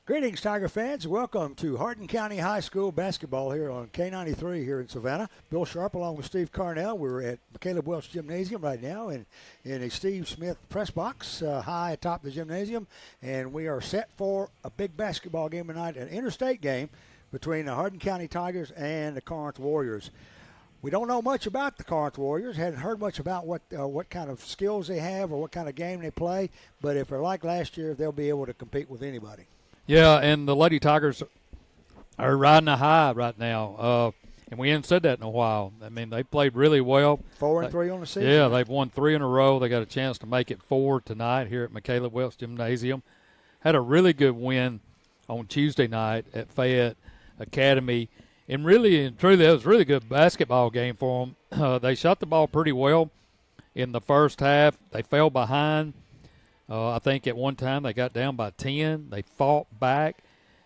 Greetings, Tiger fans. Welcome to Hardin County High School basketball here on K93 here in Savannah. Bill Sharp along with Steve Carnell. We're at Caleb Welch Gymnasium right now in a Steve Smith press box high atop the gymnasium. And we are set for a big basketball game tonight, an interstate game between the Hardin County Tigers and the Corinth Warriors. We don't know much about the Corinth Warriors. Hadn't heard much about what kind of skills they have or what kind of game they play. But if they're like last year, they'll be able to compete with anybody. Yeah, and the Lady Tigers are riding a high right now. And we haven't said that in a while. I mean, they played really well. 4-3 on the season. Yeah, they've won 3 in a row. They got a chance to make it 4 tonight here at Caleb Welch Gymnasium. Had a really good win on Tuesday night at Fayette Academy. And really and truly, it was a really good basketball game for them. They shot the ball pretty well in the first half. They fell behind. I think at one time they got down by 10. They fought back,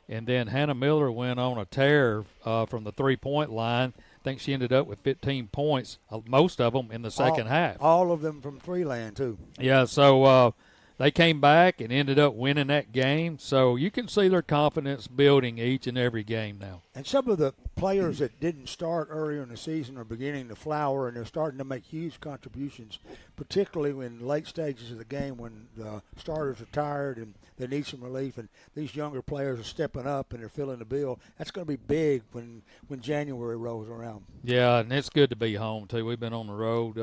and then Hannah Miller went on a tear from the three-point line. I think she ended up with 15 points, most of them in the second half. All of them from three-land, too. Yeah, so they came back and ended up winning that game. So you can see their confidence building each and every game now. And some of the players that didn't start earlier in the season are beginning to flower, and they're starting to make huge contributions, particularly in late stages of the game when the starters are tired and they need some relief. And these younger players are stepping up and they're filling the bill. That's going to be big when January rolls around. Yeah, and it's good to be home, too. We've been on the road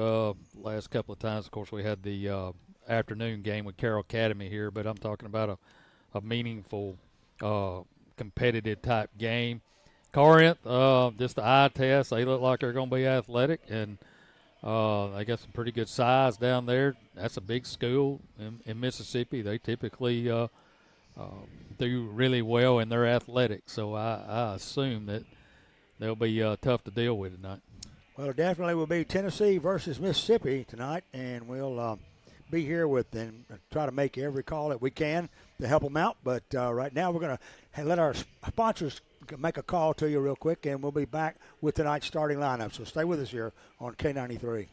last couple of times. Of course, we had the afternoon game with Carroll Academy here, but I'm talking about a meaningful competitive type game. Corinth, just the eye test, they look like they're going to be athletic, and they got some pretty good size down there. That's a big school in Mississippi. They typically do really well in their athletics, so I assume that they'll be tough to deal with tonight. Well, it definitely will be Tennessee versus Mississippi tonight, and we'll be here with them, try to make every call that we can to help them out. But right now we're going to let our sponsors make a call to you real quick, and we'll be back with tonight's starting lineup. So stay with us here on K93.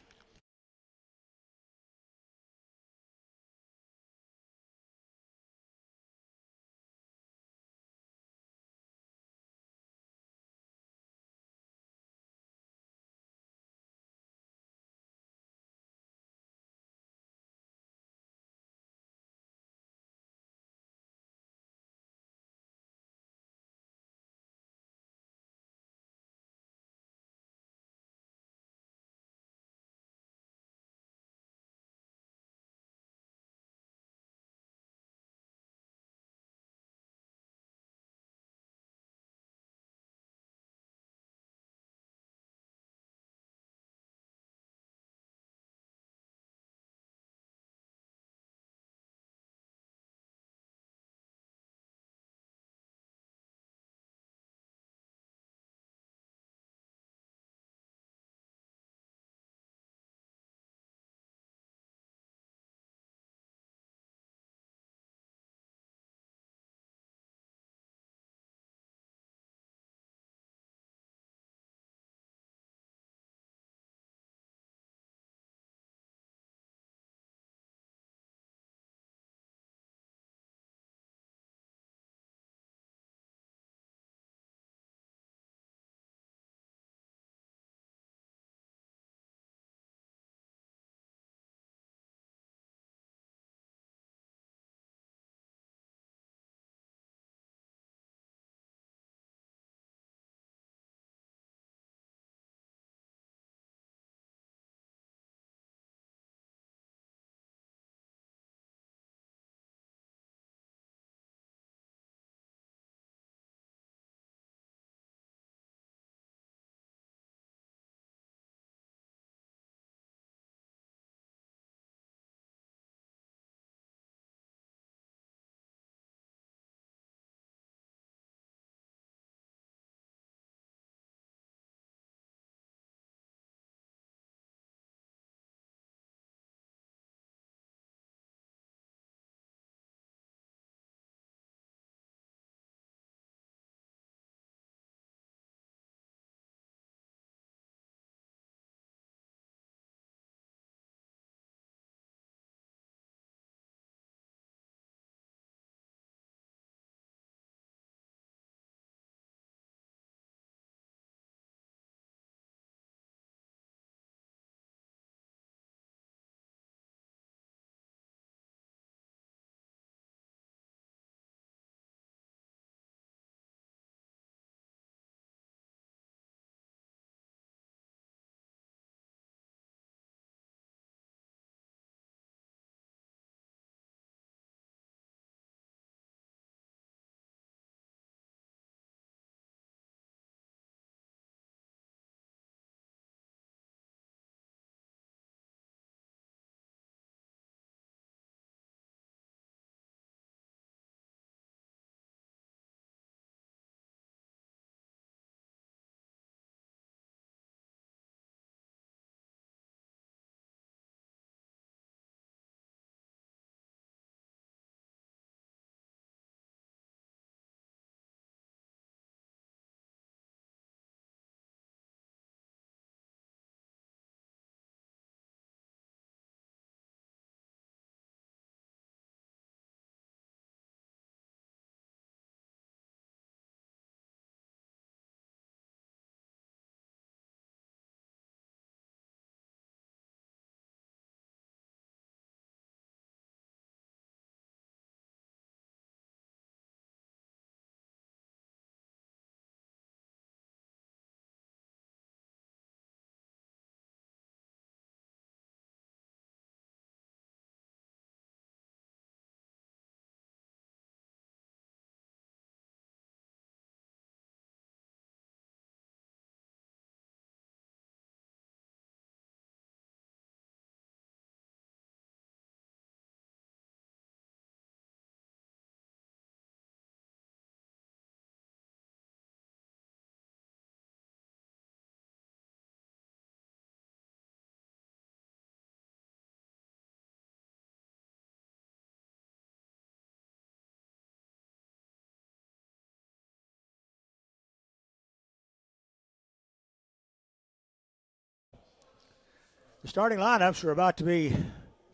The starting lineups are about to be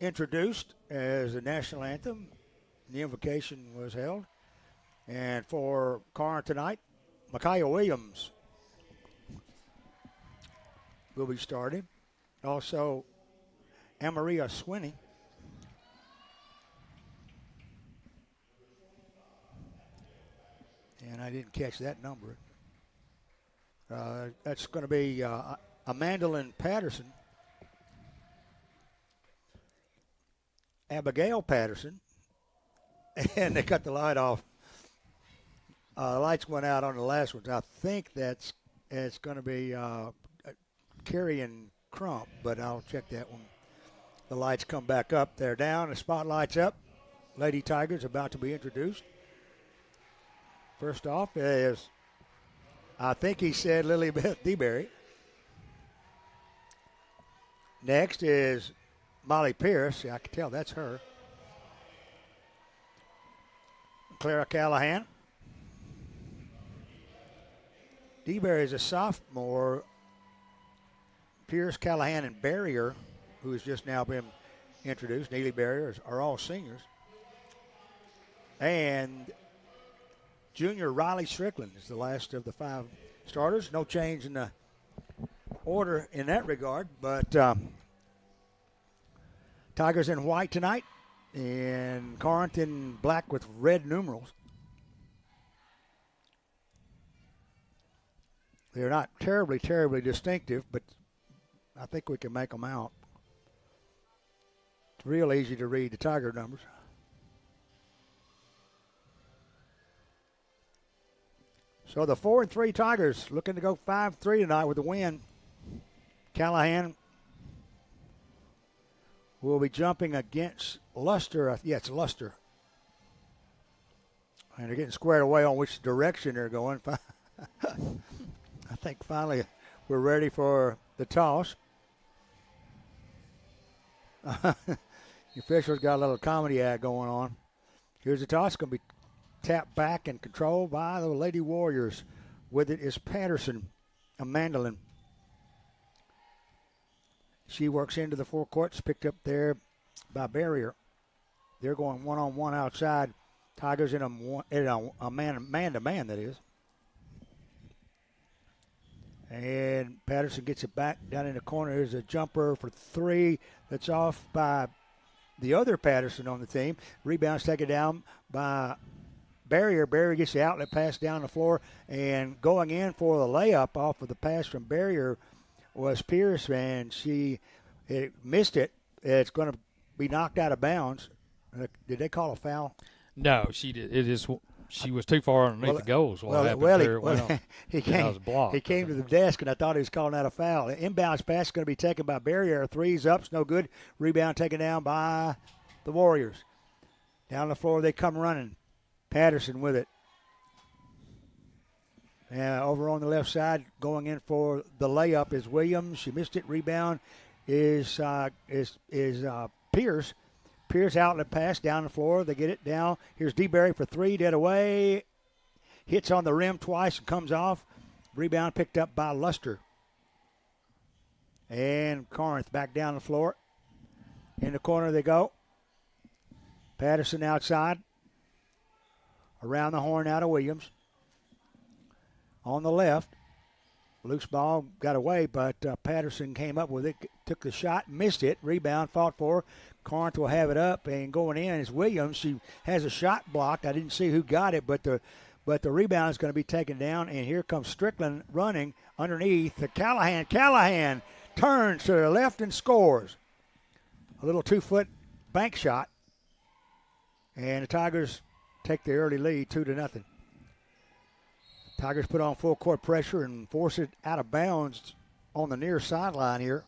introduced as the national anthem. The invocation was held. And for Corinth tonight, Micaiah Williams will be starting. Also, Amaria Swinney. And I didn't catch that number. That's going to be Amandalyn Patterson, Abigail Patterson, and they cut the light off. The lights went out on the last one. I think it's going to be Carrie and Crump, but I'll check that one. The lights come back up. They're down. The spotlight's up. Lady Tigers about to be introduced. First off is, I think he said Lilybeth DeBerry. Next is Molly Pierce. I can tell that's her. Clara Callahan. DeBerry is a sophomore. Pierce, Callahan, and Barrier, who has just now been introduced, Neely Barrier, are all seniors. And junior Riley Strickland is the last of the 5 starters. No change in the order in that regard, but Tigers in white tonight, and Corinth in black with red numerals. They're not terribly distinctive, but I think we can make them out. It's real easy to read the Tiger numbers. So the 4-3 Tigers looking to go 5-3 tonight with the win. Callahan will be jumping against Luster. Yeah, it's Luster. And they're getting squared away on which direction they're going. I think finally we're ready for the toss. The officials got a little comedy act going on. Here's the toss. It's going to be tapped back and controlled by the Lady Warriors. With it is Patterson, Amandalyn. She works into the forecourts, picked up there by Barrier. They're going one-on-one outside. Tigers in a man-to-man, that is. And Patterson gets it back down in the corner. Here's a jumper for 3 that's off by the other Patterson on the team. Rebound's taken down by Barrier. Barrier gets the outlet pass down the floor, and going in for the layup off of the pass from Barrier was Pierce, and she missed it. It's going to be knocked out of bounds. Did they call a foul? No, she did. She was too far underneath the goals. He came to the desk, and I thought he was calling out a foul. The inbounds pass is going to be taken by Barrier. 3's up, no good. Rebound taken down by the Warriors. Down the floor they come running. Patterson with it. Over on the left side, going in for the layup is Williams. She missed it. Rebound is Pierce. Pierce outlet pass down the floor. They get it down. Here's DeBerry for 3, dead away. Hits on the rim twice and comes off. Rebound picked up by Luster. And Corinth back down the floor. In the corner they go. Patterson outside. Around the horn out of Williams. On the left. Loose ball got away, but Patterson came up with it, took the shot, missed it. Rebound, fought for. Corinth will have it up, and going in is Williams. She has a shot blocked. I didn't see who got it, but the rebound is going to be taken down, and here comes Strickland running underneath the Callahan. Callahan turns to the left and scores. A little 2-foot bank shot, and the Tigers take the early lead 2-0. Tigers put on full court pressure and force it out of bounds on the near sideline here.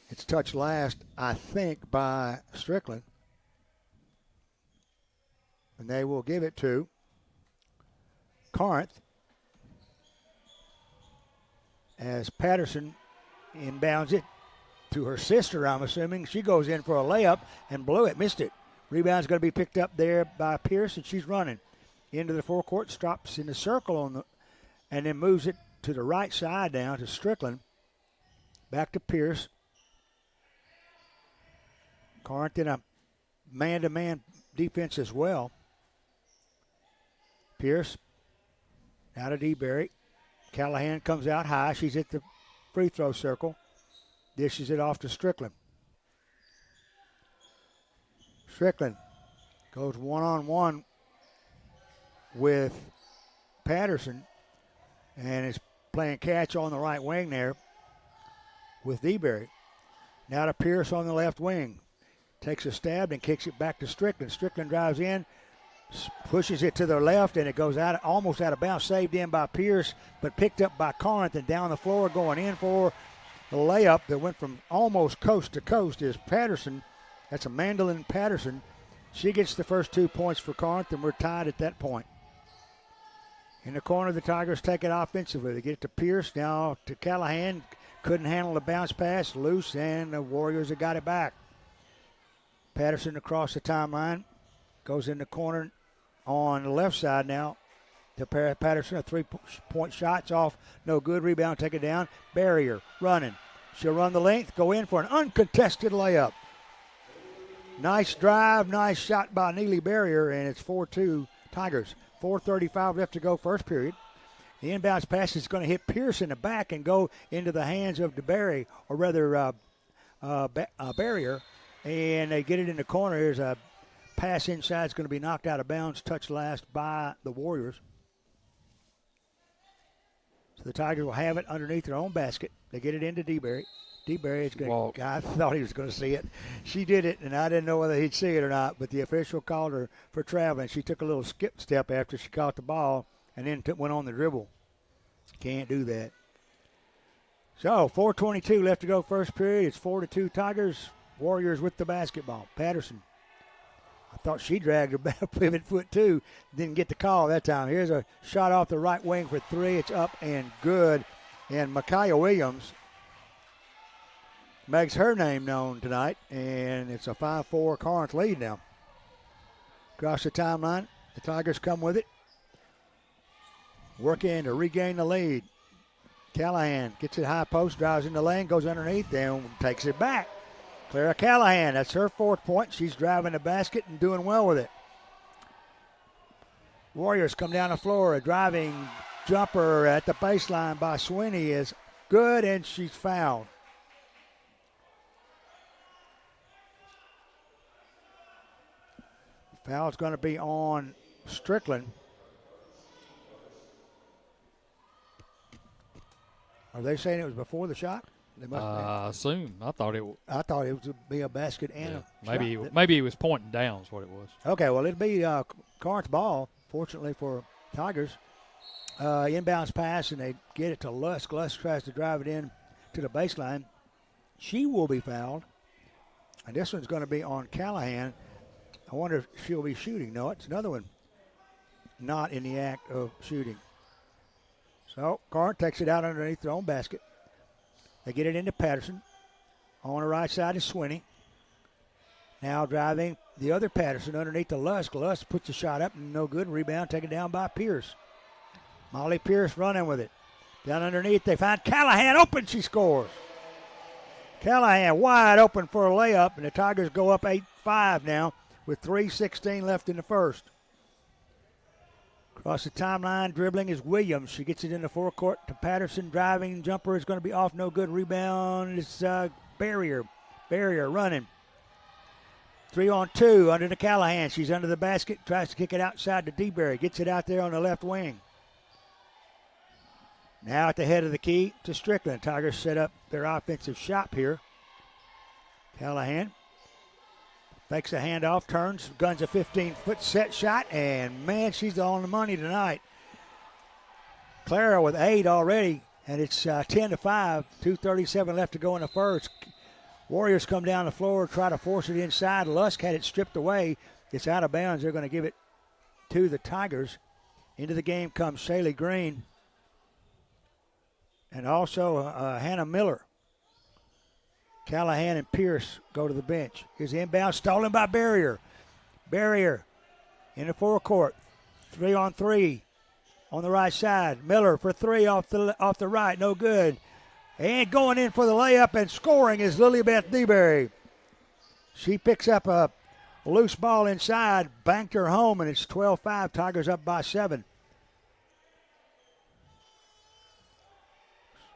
It's touched last, I think, by Strickland. And they will give it to Corinth as Patterson inbounds it to her sister, I'm assuming. She goes in for a layup and blew it, missed it. Rebound's going to be picked up there by Pierce, and she's running into the forecourt, stops in the circle and then moves it to the right side now to Strickland. Back to Pierce. Corinth in a man-to-man defense as well. Pierce out of DeBerry. Callahan comes out high. She's at the free throw circle. Dishes it off to Strickland. Strickland goes one-on-one with Patterson and is playing catch on the right wing there with DeBerry. Now to Pierce on the left wing. Takes a stab and kicks it back to Strickland. Strickland drives in, pushes it to the left, and it goes out almost out of bounds, saved in by Pierce, but picked up by Corinth, and down the floor going in for the layup that went from almost coast to coast is Patterson. That's a Mandolin Patterson. She gets the first 2 points for Corinth, and we're tied at that point. In the corner, the Tigers take it offensively. They get it to Pierce, now to Callahan. Couldn't handle the bounce pass, loose, and the Warriors have got it back. Patterson across the timeline, goes in the corner on the left side now to Patterson. A 3-point shot's off, no good. Rebound, take it down. Barrier running. She'll run the length, go in for an uncontested layup. Nice drive, nice shot by Neely Barrier, and it's 4-2 Tigers. 4:35 left to go, first period. The inbounds pass is going to hit Pierce in the back and go into the hands of DeBerry, or rather Barrier, and they get it in the corner. There's a pass inside. It's going to be knocked out of bounds, touched last by the Warriors. So the Tigers will have it underneath their own basket. They get it into DeBerry. DeBerry is going to, I thought he was going to see it. She did it, and I didn't know whether he'd see it or not, but the official called her for traveling. She took a little skip step after she caught the ball and then went on the dribble. Can't do that. So 4:22 left to go, first period. It's 4-2 Tigers. Warriors with the basketball. Patterson. I thought she dragged her pivot foot too. Didn't get the call that time. Here's a shot off the right wing for three. It's up and good. And Micaiah Williams makes her name known tonight. And it's a 5-4 Corinth lead now. Across the timeline. The Tigers come with it. Working to regain the lead. Callahan gets it high post, drives in the lane, goes underneath, and takes it back. Clara Callahan, that's her fourth point. She's driving the basket and doing well with it. Warriors come down the floor. A driving jumper at the baseline by Sweeney is good, and she's fouled. Foul's going to be on Strickland. Are they saying it was before the shot? They must I assume. I thought it would be a basket and a shot. Maybe he was pointing down is what it was. Okay, well, it'll be Corinth's ball, fortunately for Tigers. Inbounds pass, and they get it to Lusk. Lusk tries to drive it in to the baseline. She will be fouled. And this one's going to be on Callahan. I wonder if she'll be shooting. No, it's another one not in the act of shooting. So Corinth takes it out underneath their own basket. They get it into Patterson. On the right side is Swinney. Now driving the other Patterson underneath the Lusk. Lusk puts the shot up, no good. Rebound taken down by Pierce. Molly Pierce running with it. Down underneath, they find Callahan open. She scores. Callahan wide open for a layup, and the Tigers go up 8-5 now with 3:16 left in the first. Across the timeline, dribbling is Williams. She gets it in the forecourt to Patterson. Driving jumper is going to be off. No good. Rebound is Barrier. Barrier running. 3-on-2 under the Callahan. She's under the basket. Tries to kick it outside to DeBerry. Gets it out there on the left wing. Now at the head of the key to Strickland. Tigers set up their offensive shop here. Callahan fakes a handoff, turns, guns a 15-foot set shot, and, man, she's on the money tonight. Clara with 8 already, and it's 10-5, 2:37 left to go in the first. Warriors come down the floor, try to force it inside. Lusk had it stripped away. It's out of bounds. They're going to give it to the Tigers. Into the game comes Shaylee Green and also Hannah Miller. Callahan and Pierce go to the bench. Here's the inbound, stolen by Barrier. Barrier in the forecourt. 3-on-3 on the right side. Miller for 3 off the right, no good. And going in for the layup and scoring is Lilybeth DeBerry. She picks up a loose ball inside, banked her home, and it's 12-5. Tigers up by 7.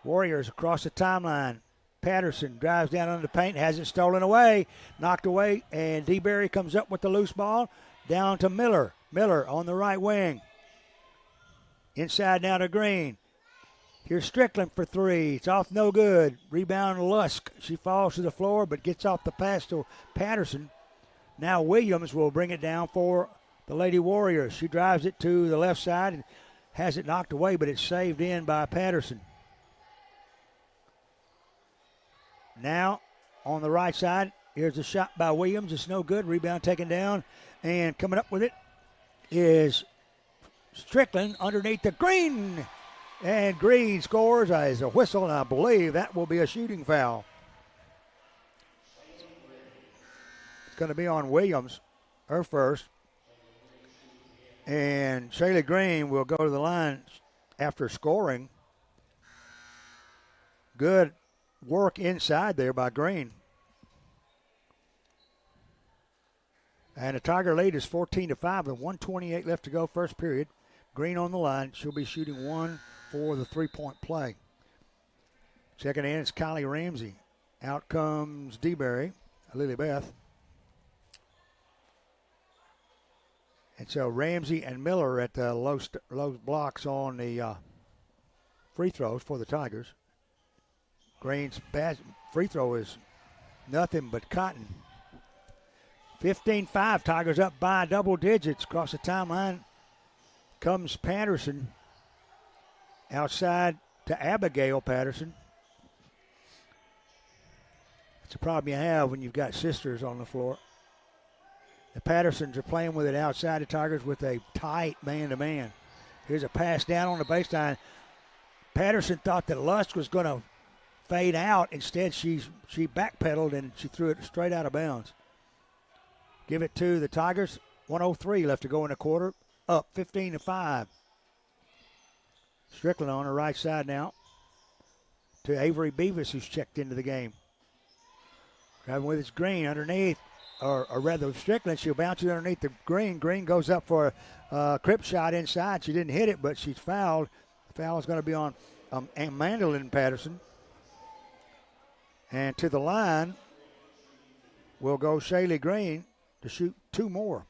Warriors across the timeline. Patterson drives down under the paint, has it stolen away, knocked away, and DeBerry comes up with the loose ball down to Miller. Miller on the right wing. Inside now to Green. Here's Strickland for 3. It's off no good. Rebound Lusk. She falls to the floor but gets off the pass to Patterson. Now Williams will bring it down for the Lady Warriors. She drives it to the left side and has it knocked away, but it's saved in by Patterson. Now on the right side, here's a shot by Williams. It's no good. Rebound taken down. And coming up with it is Strickland underneath the Green. And Green scores as a whistle, and I believe that will be a shooting foul. It's going to be on Williams, her first. And Shaylee Green will go to the line after scoring. Good work inside there by Green. And the Tiger lead is 14-5 with 1:28 left to go, first period. Green on the line. She'll be shooting 1 for the three-point play. Checking in is Kylie Ramsey. Out comes DeBerry, Lily Beth. And so Ramsey and Miller at the low blocks on the free throws for the Tigers. Green's free throw is nothing but cotton. 15-5, Tigers up by double digits. Across the timeline comes Patterson. Outside to Abigail Patterson. It's a problem you have when you've got sisters on the floor. The Pattersons are playing with it outside the Tigers with a tight man-to-man. Here's a pass down on the baseline. Patterson thought that Lusk was going to fade out. Instead, she backpedaled and she threw it straight out of bounds. Give it to the Tigers. 1:03 left to go in the quarter. Up 15-5. Strickland on the right side now to Avery Beavis, who's checked into the game. Driving with his Green underneath, or rather Strickland. She'll bounce it underneath the Green. Green goes up for a crip shot inside. She didn't hit it, but she's fouled. The foul is going to be on Mandolin Patterson. And to the line will go Shaylee Green to shoot 2 more.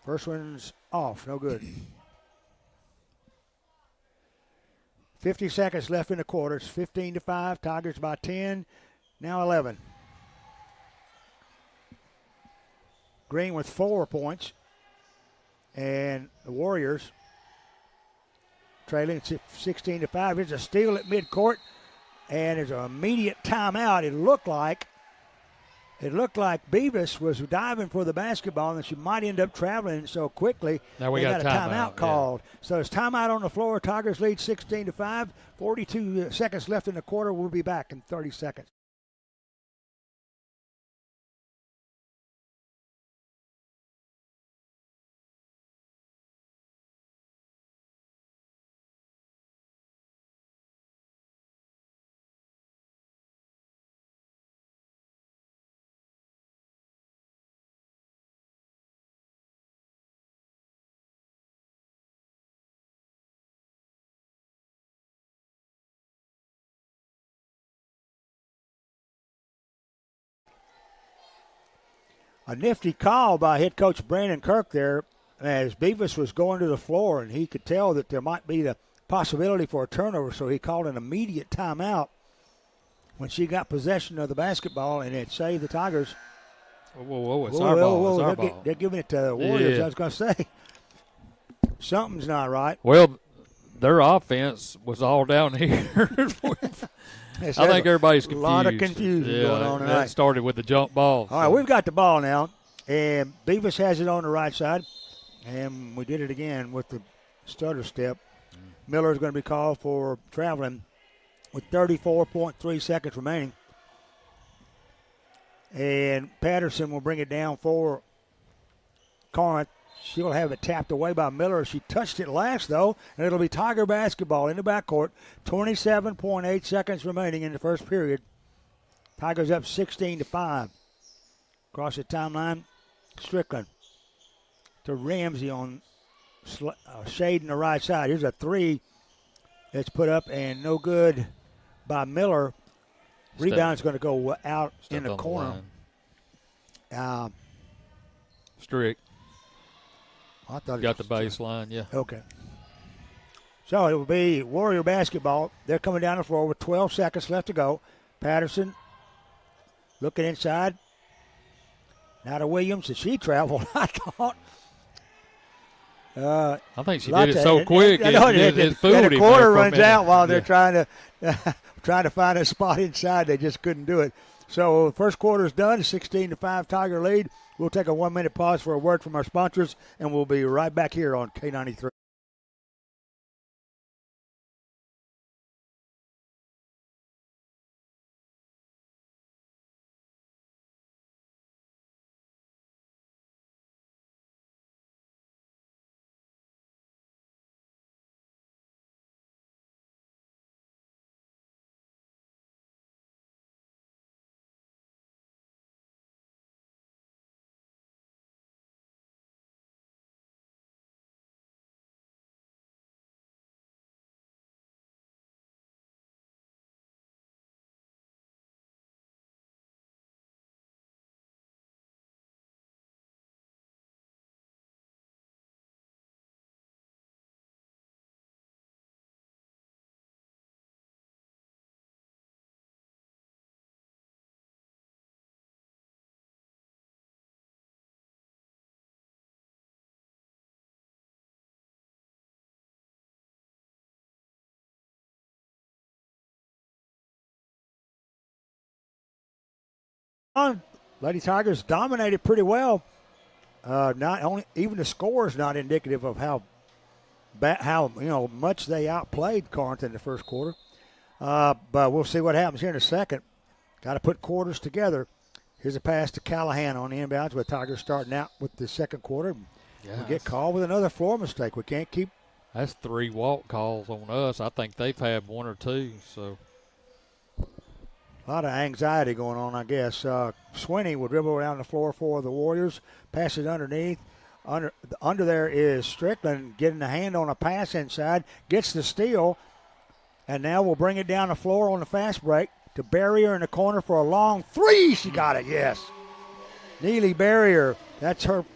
First one's off, no good. 50 seconds left in the quarter. It's 15-5. Tigers by 10. Now 11. Green with 4 points. And the Warriors trailing 16-5. Here's a steal at midcourt. And there's an immediate timeout. It looked like Beavis was diving for the basketball, and she might end up traveling so quickly. Now we got a timeout called. Yeah. So it's timeout on the floor. Tigers lead 16-5. 42 seconds left in the quarter. We'll be back in 30 seconds. A nifty call by head coach Brandon Kirk there as Beavis was going to the floor, and he could tell that there might be the possibility for a turnover, so he called an immediate timeout when she got possession of the basketball, and it saved the Tigers. Whoa, it's our ball. It's our ball. They're giving it to the Warriors. Yeah. I was going to say, something's not right. Well, their offense was all down here. I think everybody's confused. A lot of confusion going on tonight. It started with the jump ball. All right, we've got the ball now, and Beavis has it on the right side, and we did it again with the stutter step. Miller's going to be called for traveling with 34.3 seconds remaining. And Patterson will bring it down for Corinth. She'll have it tapped away by Miller. She touched it last, though, and it'll be Tiger basketball in the backcourt. 27.8 seconds remaining in the first period. Tigers up 16-5. Across the timeline, Strickland to Ramsey on shade in the right side. Here's a three that's put up and no good by Miller. Rebound's going to go out in the corner. Strick. I thought got the baseline, yeah. Okay. So it will be Warrior basketball. They're coming down the floor with 12 seconds left to go. Patterson looking inside. Now to Williams, and she traveled, I thought. I think she did it so quick. It fooled him. The quarter runs out while they're trying to find a spot inside. They just couldn't do it. So first quarter's done. 16-5 Tiger lead. We'll take a 1-minute pause for a word from our sponsors, and we'll be right back here on K93. Lady Tigers dominated pretty well. Not only even the score is not indicative of how much they outplayed Corinth in the first quarter. But we'll see what happens here in a second. Got to put quarters together. Here's a pass to Callahan on the inbounds with Tigers starting out with the second quarter. Yes. We get called with another floor mistake. We can't keep. That's 3 walk calls on us. I think they've had 1 or 2. So. A lot of anxiety going on, I guess. Swinney will dribble around the floor for the Warriors. Pass it underneath. Under there is Strickland getting a hand on a pass inside. Gets the steal. And now we'll bring it down the floor on the fast break to Barrier in the corner for a long three. She got it, yes. Neely Barrier, that's her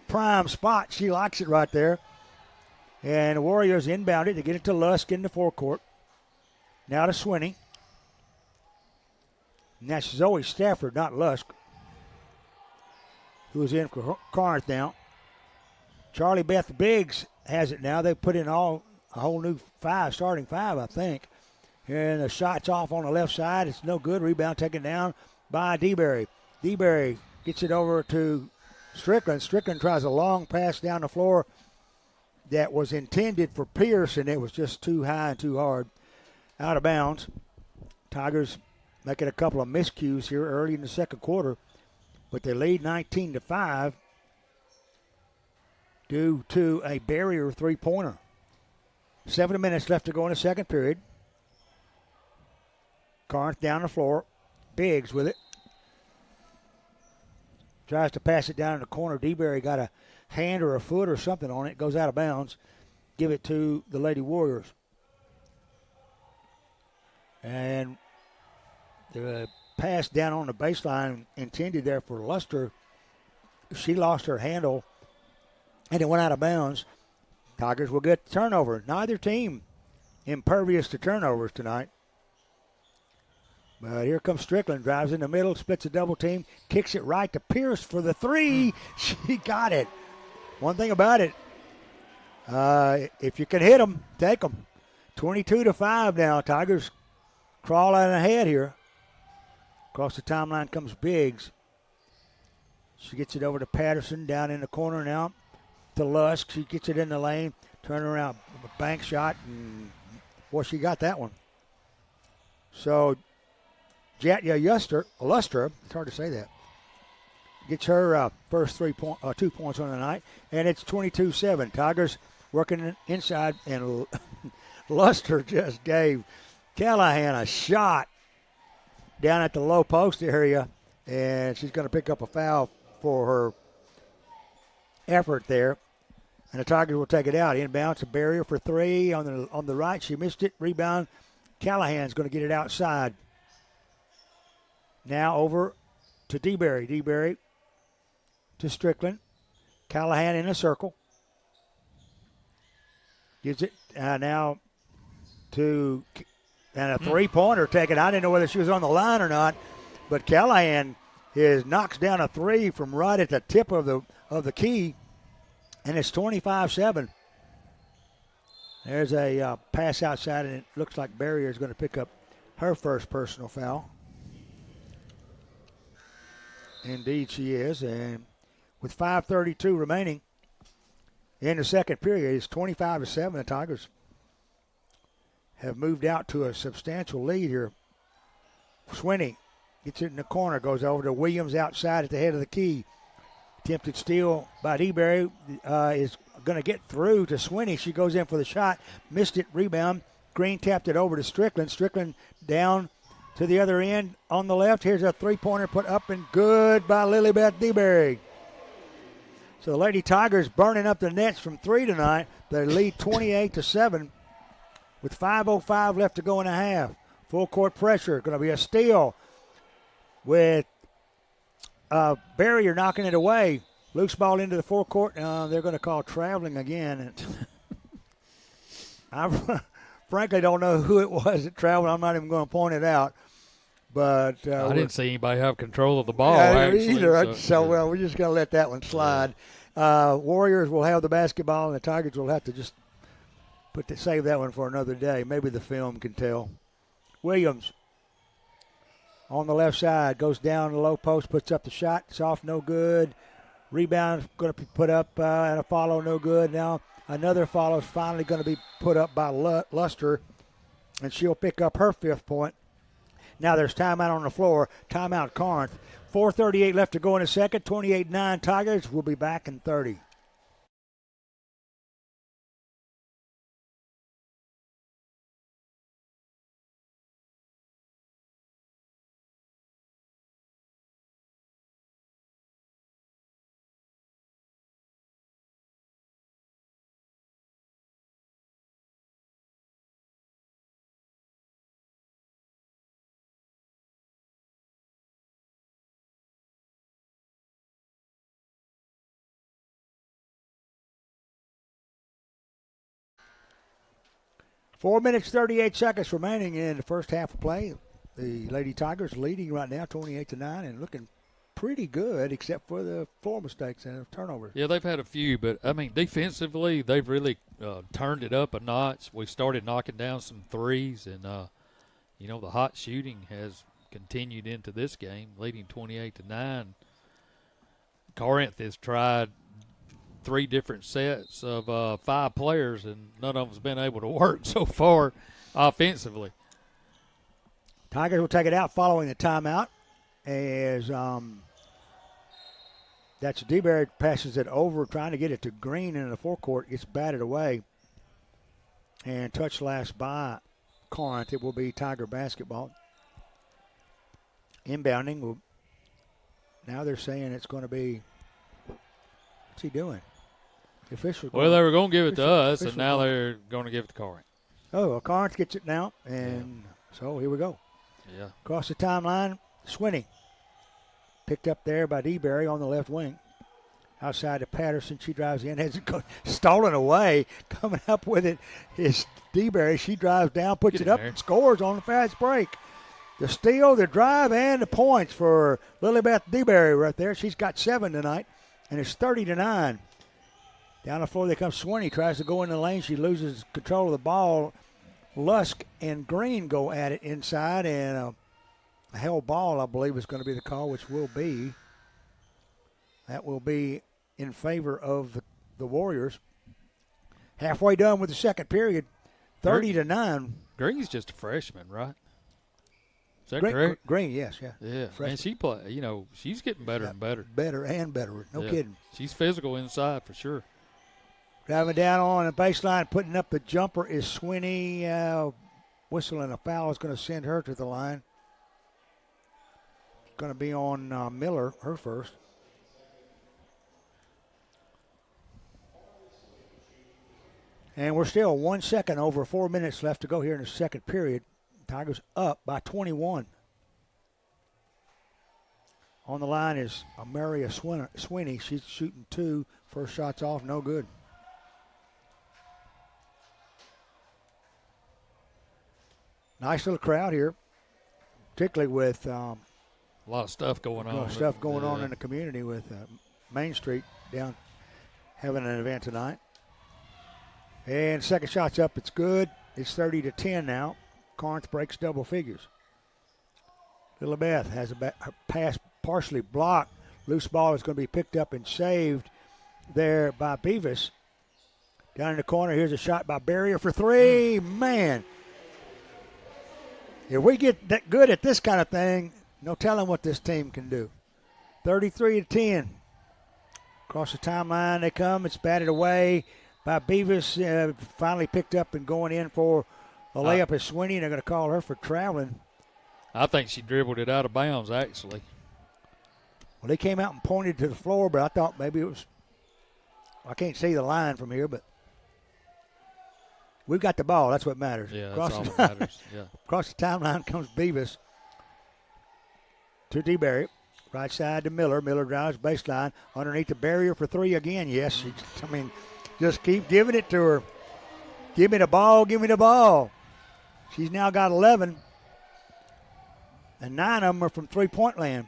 prime spot. She likes it right there. And the Warriors inbound it to get it to Lusk in the forecourt. Now to Swinney. And that's Zoe Stafford, not Lusk, who's in for Corinth now. Charlie Beth Biggs has it now. They put in a whole new starting five, I think. And the shot's off on the left side. It's no good. Rebound taken down by DeBerry. DeBerry gets it over to Strickland. Strickland tries a long pass down the floor that was intended for Pierce, and it was just too high and too hard. Out of bounds. Tigers making a couple of miscues here early in the second quarter, but they lead 19-5 due to a Barrier three-pointer. 7 minutes left to go in the second period. Corinth down the floor. Biggs with it. Tries to pass it down in the corner. DeBerry got a hand or a foot or something on it. Goes out of bounds. Give it to the Lady Warriors. And the pass down on the baseline intended there for Luster. She lost her handle, and it went out of bounds. Tigers will get the turnover. Neither team impervious to turnovers tonight. But here comes Strickland. Drives in the middle, splits a double team, kicks it right to Pierce for the three. She got it. One thing about it, if you can hit them, take them. 22-5 now. Tigers crawling ahead here. Across the timeline comes Biggs. She gets it over to Patterson down in the corner now to Lusk. She gets it in the lane, turn around, bank shot, and boy, she got that one. So Jatya Luster, it's hard to say that, gets her first 2 points on the night, and it's 22-7. Tigers working inside, and Luster just gave Callahan a shot down at the low post area, and she's going to pick up a foul for her effort there. And the Tigers will take it out. Inbounds, a barrier for three on the right. She missed it. Rebound. Callahan's going to get it outside. Now over to DeBerry. DeBerry to Strickland. Callahan in a circle. Gives it now to, and a three-pointer taken. I didn't know whether she was on the line or not, but Callahan knocks down a three from right at the tip of the key, and it's 25-7. There's a pass outside, and it looks like Barrier is going to pick up her first personal foul. Indeed, she is, and with 5:32 remaining in the second period, it's 25-7. The Tigers have moved out to a substantial lead here. Swinney gets it in the corner, goes over to Williams outside at the head of the key. Attempted steal by DeBerry is going to get through to Swinney. She goes in for the shot, missed it, rebound. Green tapped it over to Strickland. Strickland down to the other end on the left. Here's a three-pointer put up and good by Lilybeth DeBerry. So the Lady Tigers burning up the nets from three tonight. They lead 28-7 with 5:05 left to go in a half. Full court pressure. Going to be a steal with Barrier knocking it away. Loose ball into the forecourt. They're going to call traveling again. I frankly don't know who it was that traveled. I'm not even going to point it out. But I didn't see anybody have control of the ball, actually. Either. So we're just going to let that one slide. Yeah. Warriors will have the basketball, and the Tigers will have to just save that one for another day. Maybe the film can tell. Williams on the left side goes down the low post, puts up the shot. It's off, no good. Rebound going to be put up and a follow, no good. Now another follow is finally going to be put up by Luster, and she'll pick up her fifth point. Now there's timeout on the floor. Timeout Corinth. 4:38 left to go in the second. 28-9 Tigers. We'll be back in 30. Four minutes, 38 seconds remaining in the first half of play. The Lady Tigers leading right now 28-9 and looking pretty good except for the floor mistakes and turnovers. Yeah, they've had a few, but, I mean, defensively they've really turned it up a notch. We started knocking down some threes, and, the hot shooting has continued into this game, leading 28-9. Corinth has tried 3 different sets of 5 players, and none of them's been able to work so far offensively. Tigers will take it out following the timeout as that's DeBerry passes it over, trying to get it to Green in the forecourt. Gets batted away and touched last by Corinth. It will be Tiger basketball. Inbounding. Now they're saying it's going to be, what's he doing? The official. Well, they were going to give it to us, and now they're going to give it to Corinth. Oh, well, Corinth gets it now, and so here we go. Yeah. Across the timeline, Swinney. Picked up there by DeBerry on the left wing. Outside to Patterson. She drives in. Has it stolen away. Coming up with it is DeBerry. She drives down, puts it up, and scores on the fast break. The steal, the drive, and the points for Lilybeth DeBerry right there. She's got 7 tonight, and it's 30-9. Down the floor, there comes Swinney. Tries to go in the lane. She loses control of the ball. Lusk and Green go at it inside, and a held ball, I believe, is going to be the call, which will be. That will be in favor of the Warriors. Halfway done with the second period, 30-9. Green's just a freshman, right? Is that correct? Green, yes, yeah. Yeah, freshman. and she's getting better and better. Better and better, no kidding. She's physical inside for sure. Driving down on the baseline, putting up the jumper is Swinney. Whistling a foul is going to send her to the line. going to be on Miller, her first. And we're still 1 second over 4 minutes left to go here in the second period. Tigers up by 21. On the line is Maria Sweeney. She's shooting 2. First shot's off, no good. Nice little crowd here, particularly with a lot of stuff going on. A lot of stuff going on in the community with Main Street down having an event tonight. And second shot's up. It's good. It's 30-10 now. Corinth breaks double figures. Little Beth has a pass partially blocked. Loose ball is going to be picked up and saved there by Beavis. Down in the corner, here's a shot by Barrier for 3. Man, if we get that good at this kind of thing, no telling what this team can do. 33-10. Across the timeline they come. It's batted away by Beavis. Finally picked up and going in for a layup is Sweeney, and they're going to call her for traveling. I think she dribbled it out of bounds, actually. Well, they came out and pointed to the floor, but I thought maybe it was – I can't see the line from here, but we've got the ball. That's what matters. Yeah, that's all that matters. Yeah. Across the timeline comes Beavis to DeBerry. Right side to Miller. Miller drives baseline. Underneath the Barrier for 3 again. Yes, just keep giving it to her. Give me the ball. Give me the ball. She's now got 11. And 9 of them are from three-point land.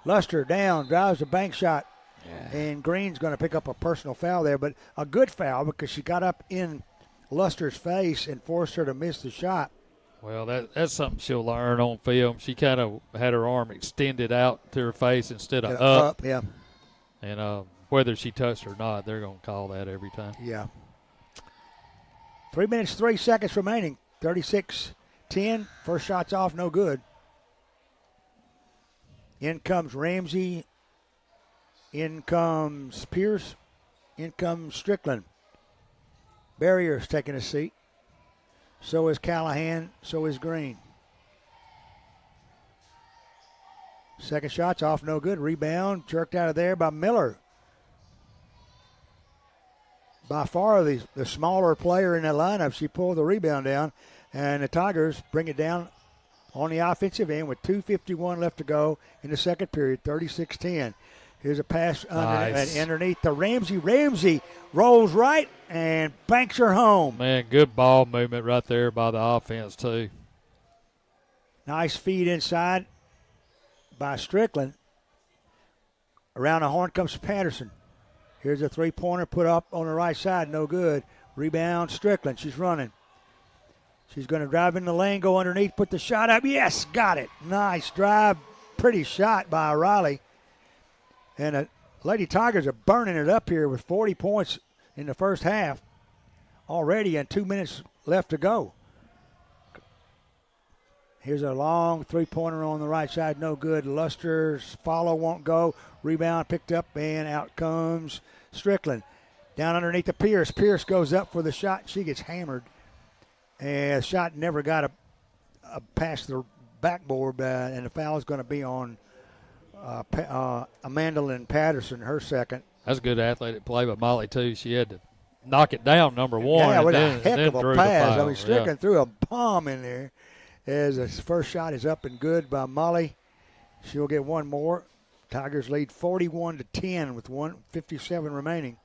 Luster down, drives a bank shot. Yeah. And Green's going to pick up a personal foul there, but a good foul because she got up in Luster's face and forced her to miss the shot. Well, that's something she'll learn on film. She kind of had her arm extended out to her face instead of up. Yeah. And whether she touched or not, they're going to call that every time. Yeah. 3 minutes, 3 seconds remaining. 36-10. First shot's off, no good. In comes Ramsey. In comes Pierce. In comes Strickland. Barrier's taking a seat. So is Callahan. So is Green. Second shot's off, no good. Rebound jerked out of there by Miller. By far the smaller player in that lineup. She pulled the rebound down, and the Tigers bring it down on the offensive end with 2:51 left to go in the second period, 36-10. Here's a pass underneath to Ramsey. Ramsey rolls right and banks her home. Man, good ball movement right there by the offense, too. Nice feed inside by Strickland. Around the horn comes Patterson. Here's a three-pointer put up on the right side. No good. Rebound, Strickland. She's running. She's going to drive in the lane, go underneath, put the shot up. Yes, got it. Nice drive. Pretty shot by Riley. And the Lady Tigers are burning it up here with 40 points in the first half already and 2 minutes left to go. Here's a long three-pointer on the right side. No good. Luster's follow won't go. Rebound picked up, and out comes Strickland. Down underneath the Pierce. Pierce goes up for the shot. She gets hammered. And the shot never got past the backboard, and the foul is going to be on Amanda Lynn Patterson, her second. That's a good athletic play by Molly, too. She had to knock it down, number one. Yeah, with a heck of a pass. I mean, Strickland threw a bomb in there. As the first shot is up and good by Molly. She'll get one more. Tigers lead 41-10 with 1:57 remaining.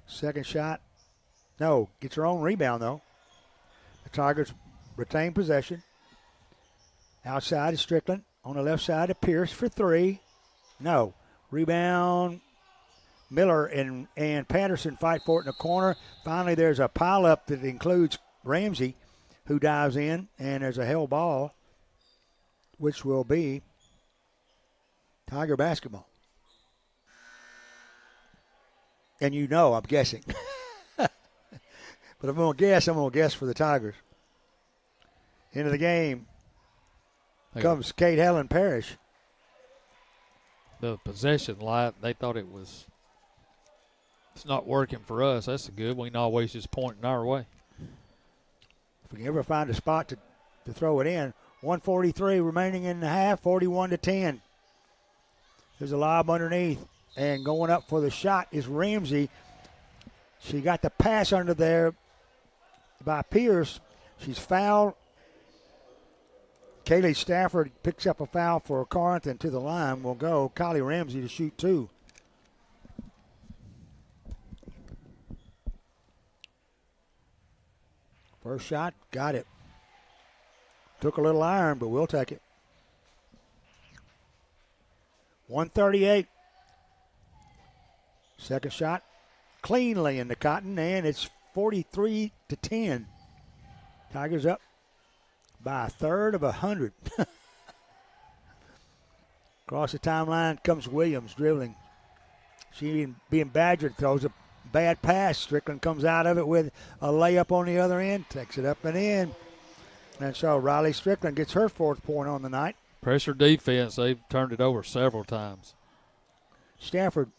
Second shot. No, gets her own rebound, though. The Tigers retain possession. Outside is Strickland. On the left side of Pierce for 3. No. Rebound. Miller and Patterson fight for it in the corner. Finally, there's a pileup that includes Ramsey, who dives in, and there's a held ball, which will be Tiger basketball. And I'm guessing. But if I'm going to guess for the Tigers. Into the game comes Kate Helen Parrish. The possession line, they thought it was It's not working for us. That's good. We can always just point it our way. If we can ever find a spot to throw it in. 1:43 remaining in the half, 41-10. There's a lob underneath, and going up for the shot is Ramsey. She got the pass under there by Pierce. She's fouled. Kaylee Stafford picks up a foul for Corinth, and to the line will go Kylie Ramsey to shoot 2. First shot, got it. Took a little iron, but we'll take it. 138. Second shot, cleanly in the cotton, and it's 43-10. Tigers up by a third of 100. Across the timeline comes Williams dribbling. She being badgered, throws a bad pass. Strickland comes out of it with a layup on the other end, takes it up and in. And so Riley Strickland gets her 4th point on the night. Pressure defense, they've turned it over several times. Stafford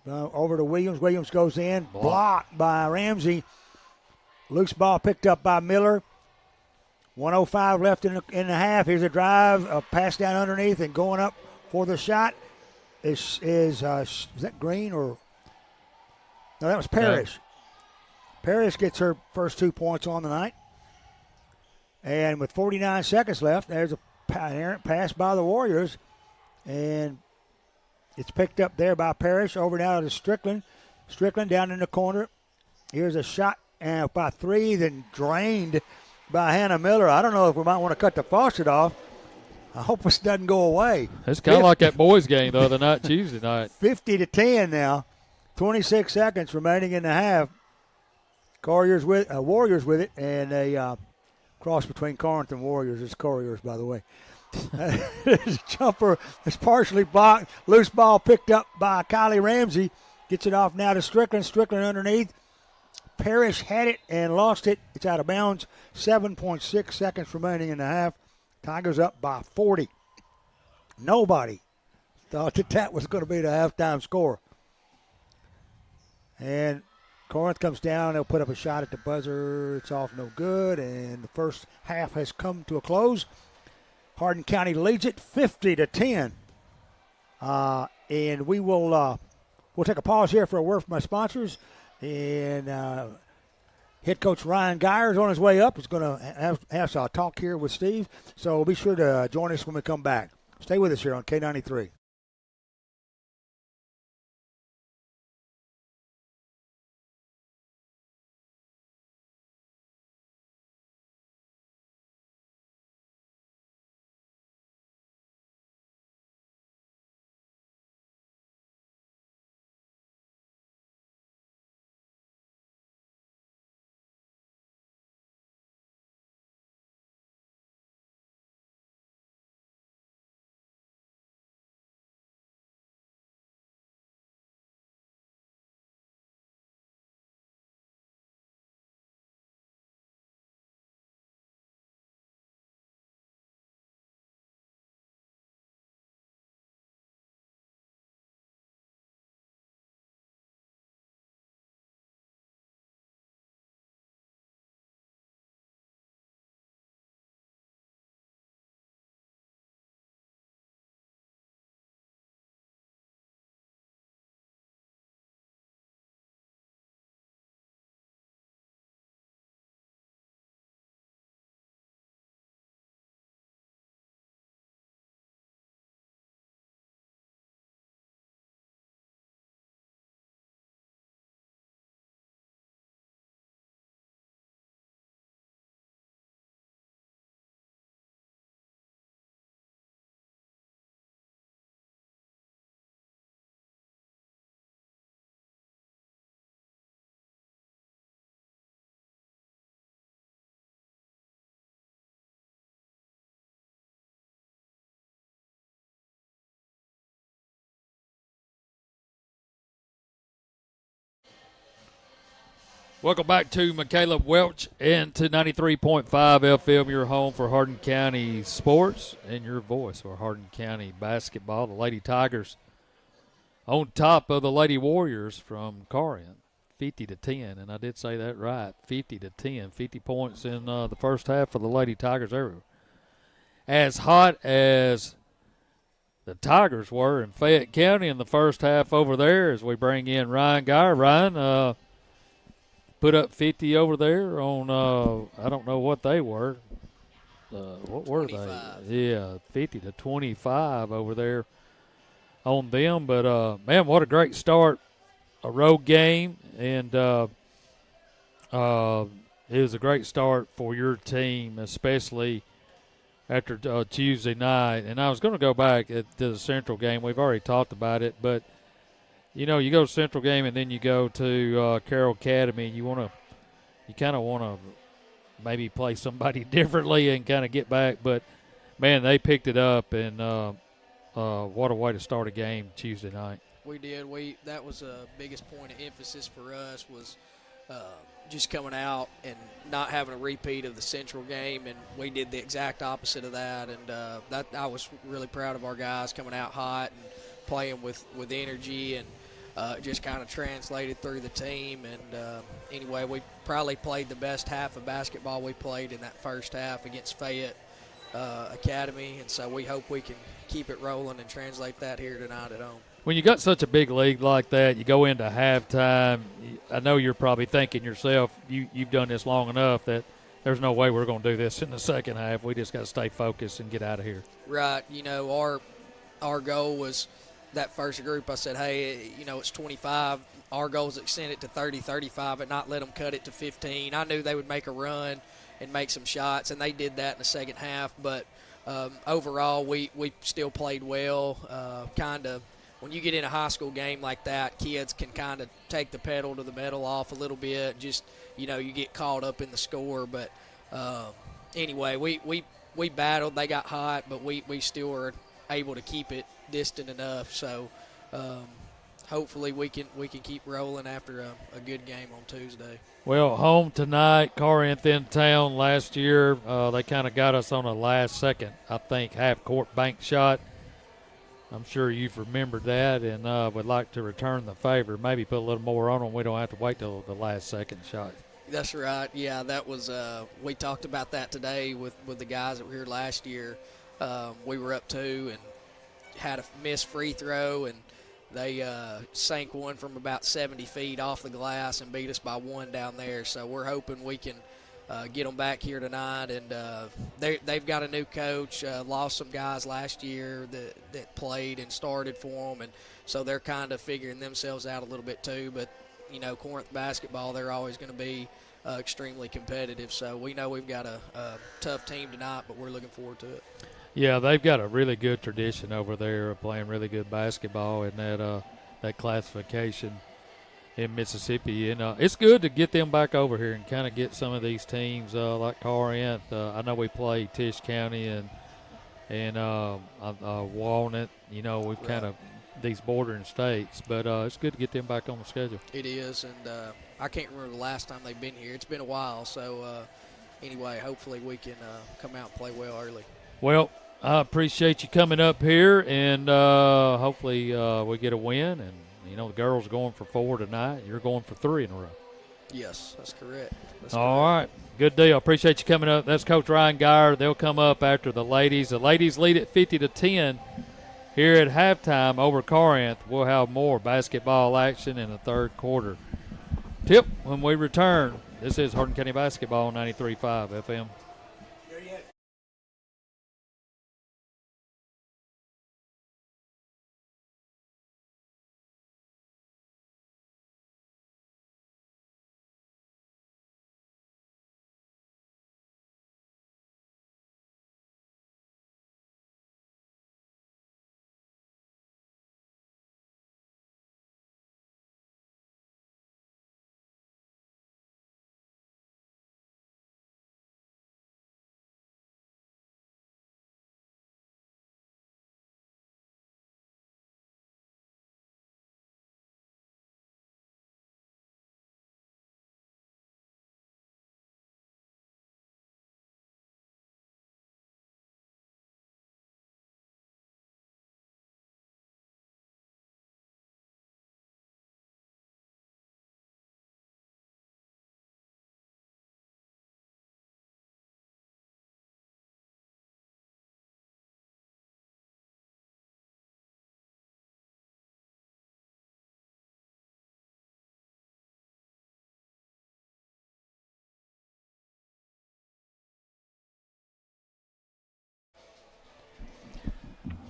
over to Williams. Williams goes in, blocked by Ramsey. Loose ball picked up by Miller. 1:05 left in the half. Here's a drive, a pass down underneath, and going up for the shot is that Green or no? That was Parrish. Yeah. Parrish gets her first 2 points on the night. And with 49 seconds left, there's a errant pass by the Warriors, and it's picked up there by Parrish. Over now to Strickland. Strickland down in the corner. Here's a shot by 3, then drained by Hannah Miller. I don't know if we might want to cut the faucet off. I hope this doesn't go away. It's kind of like that boys game the other night, Tuesday night. 50-10 now. 26 seconds remaining in the half. Warriors with it, and a cross between Corinth and Warriors. It's Couriers, by the way. There's a jumper that's partially blocked. Loose ball picked up by Kylie Ramsey. Gets it off now to Strickland. Strickland underneath. Parrish had it and lost it. It's out of bounds. 7.6 seconds remaining in the half. Tigers up by 40. Nobody thought that was going to be the halftime score. And Corinth comes down. They'll put up a shot at the buzzer. It's off no good. And the first half has come to a close. Hardin County leads it 50-10. And we'll take a pause here for a word from my sponsors. And head coach Ryan Geyer is on his way up. He's going to have a talk here with Steve. So be sure to join us when we come back. Stay with us here on K93. Welcome back to Michaela Welch and to 93.5 FM, your home for Hardin County sports and your voice for Hardin County basketball. The Lady Tigers on top of the Lady Warriors from Corinth, 50-10, and I did say that right, 50-10, 50 points in the first half for the Lady Tigers. They were as hot as the Tigers were in Fayette County in the first half over there as we bring in Ryan Geyer. Ryan put up 50 over there on, I don't know what they were. What were 25. they? Yeah, 50-25 over there on them. But, man, what a great start, a road game. And it was a great start for your team, especially after Tuesday night. And I was going to go back to the Central game. We've already talked about it. But, you know, you go to Central game and then you go to Carroll Academy. You kind of want to maybe play somebody differently and kind of get back. But, man, they picked it up, and what a way to start a game Tuesday night. We did. That was the biggest point of emphasis for us was just coming out and not having a repeat of the Central game, and we did the exact opposite of that. And that I was really proud of our guys coming out hot and playing with energy, and just kind of translated through the team. And anyway, we probably played the best half of basketball we played in that first half against Fayette Academy, and so we hope we can keep it rolling and translate that here tonight at home. When you got such a big league like that, you go into halftime, I know you're probably thinking yourself, you've done this long enough that there's no way we're going to do this in the second half. We just got to stay focused and get out of here. Right. You know, our goal was that first group. I said, hey, you know, it's 25. Our goal is to extend it to 30, 35, and not let them cut it to 15. I knew they would make a run and make some shots, and they did that in the second half. But overall, we still played well. Kind of when you get in a high school game like that, kids can kind of take the pedal to the metal off a little bit. Just, you know, you get caught up in the score. But anyway, we battled. They got hot, but we still were able to keep it distant enough. So hopefully we can keep rolling after a good game on Tuesday. Well, home tonight, Corinth in town. Last year, they kind of got us on a last-second, I think, half-court bank shot. I'm sure you've remembered that, and would like to return the favor. Maybe put a little more on them. We don't have to wait till the last-second shot. That's right. Yeah, that was we talked about that today with the guys that were here last year. We were up 2 and had a missed free throw, and they sank one from about 70 feet off the glass and beat us by 1 down there. So we're hoping we can get them back here tonight. And they've got a new coach, lost some guys last year that played and started for them. And so they're kind of figuring themselves out a little bit too. But, you know, Corinth basketball, they're always going to be extremely competitive. So we know we've got a tough team tonight, but we're looking forward to it. Yeah, they've got a really good tradition over there of playing really good basketball in that classification in Mississippi. And it's good to get them back over here and kind of get some of these teams like Corinth. I know we play Tisch County and Walnut. You know, we've kind of these bordering states. But it's good to get them back on the schedule. It is, and I can't remember the last time they've been here. It's been a while. So, anyway, hopefully we can come out and play well early. Well, I appreciate you coming up here, and hopefully we get a win. And, you know, the girls are going for 4 tonight. You're going for 3 in a row. Yes, that's correct. All right. Good deal. Appreciate you coming up. That's Coach Ryan Geyer. They'll come up after the ladies. The ladies lead at 50-10 here at halftime over Corinth. We'll have more basketball action in the third quarter. Tip when we return. This is Hardin County Basketball, 93.5 FM.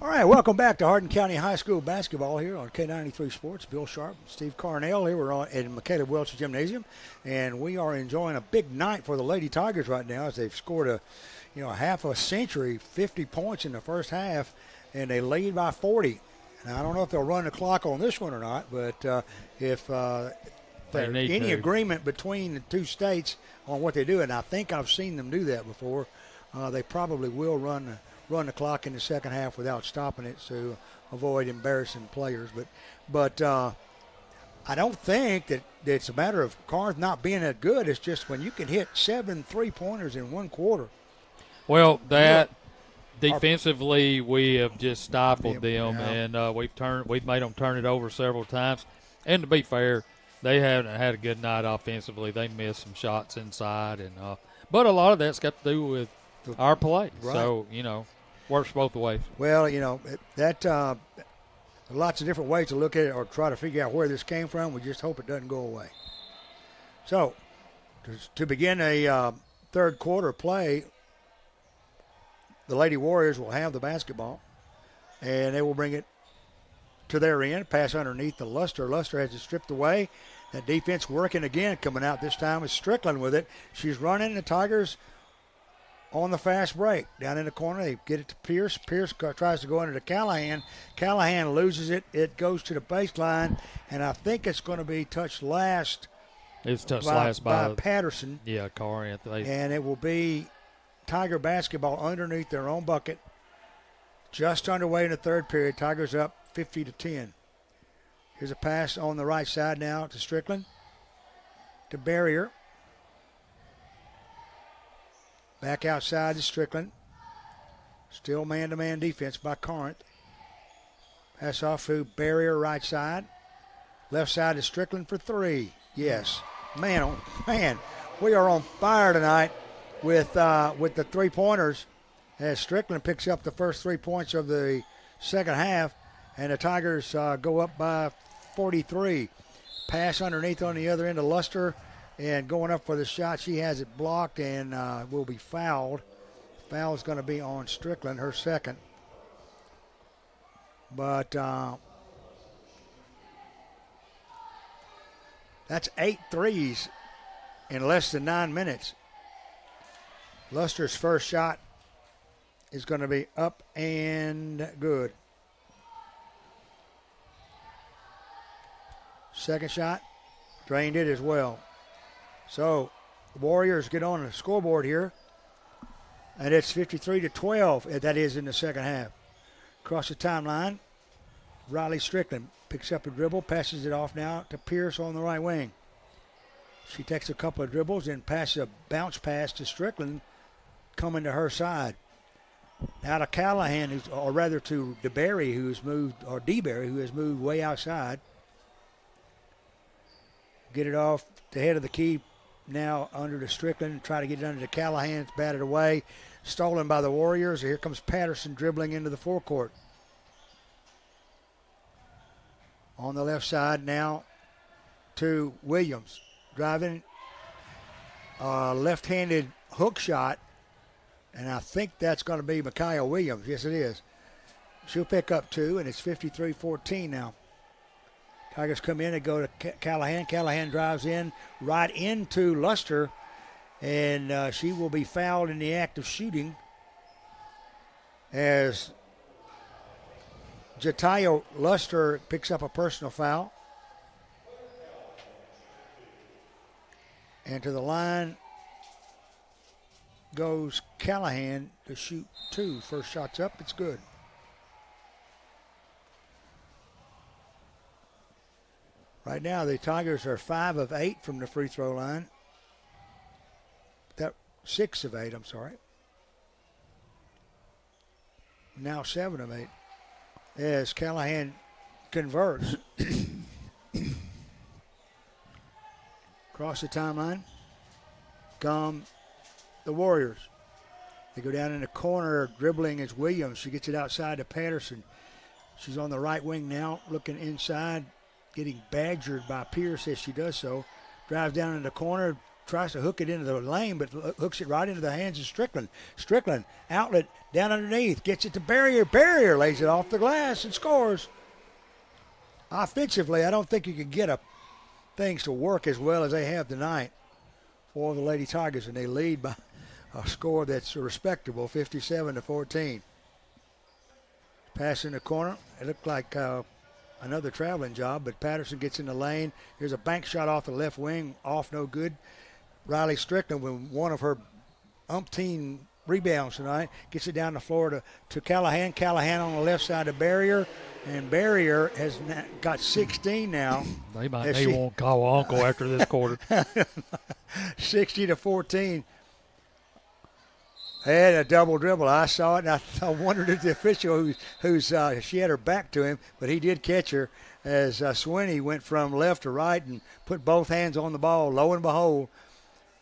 All right, welcome back to Hardin County High School basketball here on K93 Sports. Bill Sharp, Steve Carnell here. We're at Michaela Welch Gymnasium, and we are enjoying a big night for the Lady Tigers right now as they've scored half a century, 50 points in the first half, and they lead by 40. Now, I don't know if they'll run the clock on this one or not, but if there's any agreement between the two states on what they do, and I think I've seen them do that before, they probably will run the clock in the second half without stopping it to avoid embarrassing players. But I don't think that it's a matter of Corinth not being that good. It's just when you can hit 7 3-pointers in one quarter. Well, defensively we have just stifled them, and we've made them turn it over several times. And to be fair, they haven't had a good night offensively. They missed some shots inside, but a lot of that's got to do with our play. Right. So works both ways. Well, that lots of different ways to look at it or try to figure out where this came from. We just hope it doesn't go away. So, to begin a third quarter play, the Lady Warriors will have the basketball, and they will bring it to their end, pass underneath the Luster. Luster has it stripped away. That defense working again, coming out this time with Strickland with it. She's running the Tigers on the fast break. Down in the corner, they get it to Pierce. Pierce tries to go under to Callahan. Callahan loses it. It goes to the baseline, and I think it's going to be touched last. It's touched last by Patterson. Yeah, Corinth. And it will be Tiger basketball underneath their own bucket. Just underway in the third period. Tigers up 50-10. Here's a pass on the right side now to Strickland. To Barrier. Back outside to Strickland. Still man-to-man defense by Corinth. Pass off to Barrier right side. Left side to Strickland for three. Yes. Man, oh man, we are on fire tonight with the three-pointers as Strickland picks up the first 3 points of the second half, and the Tigers go up by 43. Pass underneath on the other end of Luster. And going up for the shot, she has it blocked and will be fouled. Foul is going to be on Strickland, her second. But that's 8 threes in less than 9 minutes. Luster's first shot is going to be up and good. Second shot, drained it as well. So, the Warriors get on the scoreboard here, and it's 53-12. That is in the second half. Across the timeline, Riley Strickland picks up a dribble, passes it off now to Pierce on the right wing. She takes a couple of dribbles and passes a bounce pass to Strickland, coming to her side. Now to Callahan, or rather to DeBerry, who has moved way outside. Get it off the head of the key. Now under to Strickland, try to get it under to Callahan. It's batted away. Stolen by the Warriors. Here comes Patterson dribbling into the forecourt. On the left side now to Williams. Driving. Left-handed hook shot. And I think that's going to be Micaiah Williams. Yes, it is. She'll pick up 2, and it's 53-14 now. Tigers come in and go to Callahan. Callahan drives in right into Luster, and she will be fouled in the act of shooting as Jatayo Luster picks up a personal foul. And to the line goes Callahan to shoot 2. First shot's up. It's good. Right now, the Tigers are 5 of 8 from the free throw line. 6 of 8, I'm sorry. Now 7 of 8. As Callahan converts. Across the timeline come the Warriors. They go down in the corner, dribbling as Williams. She gets it outside to Patterson. She's on the right wing now, looking inside, getting badgered by Pierce as she does so. Drives down in the corner, tries to hook it into the lane, but hooks it right into the hands of Strickland. Strickland, outlet, down underneath, gets it to Barrier. Barrier lays it off the glass and scores. Offensively, I don't think you can get things to work as well as they have tonight for the Lady Tigers, and they lead by a score that's respectable, 57-14. Pass in the corner. It looked like another traveling job, but Patterson gets in the lane. Here's a bank shot off the left wing, off no good. Riley Strickland, with one of her umpteen rebounds tonight, gets it down the floor to Callahan. Callahan on the left side of Barrier, and Barrier has got 16 now. They won't call uncle after this quarter. 60-14. Had a double dribble. I saw it, and I wondered if the official, she had her back to him, but he did catch her as Swinney went from left to right and put both hands on the ball, lo and behold,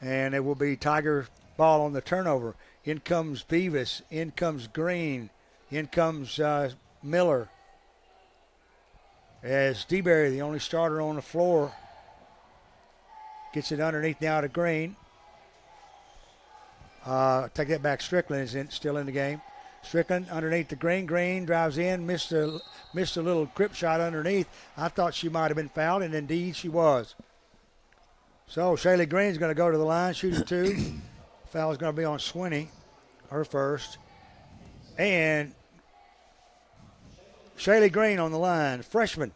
and it will be Tiger ball on the turnover. In comes Beavis. In comes Green. In comes Miller. As DeBerry, the only starter on the floor, gets it underneath now to Green. Take that back. Strickland is still in the game. Strickland underneath the Green. Green drives in, missed a little grip shot underneath. I thought she might have been fouled, and indeed she was. So Shaylee Green's going to go to the line, shooting two. Foul is going to be on Swinney, her first. And Shaylee Green on the line, freshman.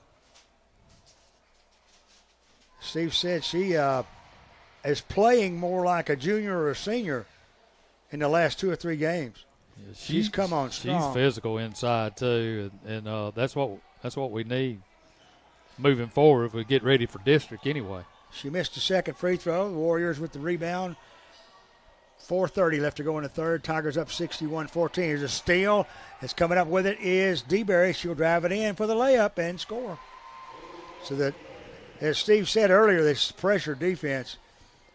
Steve said she is playing more like a junior or a senior in the last 2 or 3 games. Yeah, she's come on strong. She's physical inside too, and that's what we need moving forward if we get ready for district anyway. She missed the second free throw. The Warriors with the rebound. 4:30 left to go in the third. Tigers up 61-14. Here's a steal. That's coming up with it is DeBerry. She'll drive it in for the layup and score. So that, as Steve said earlier, this pressure defense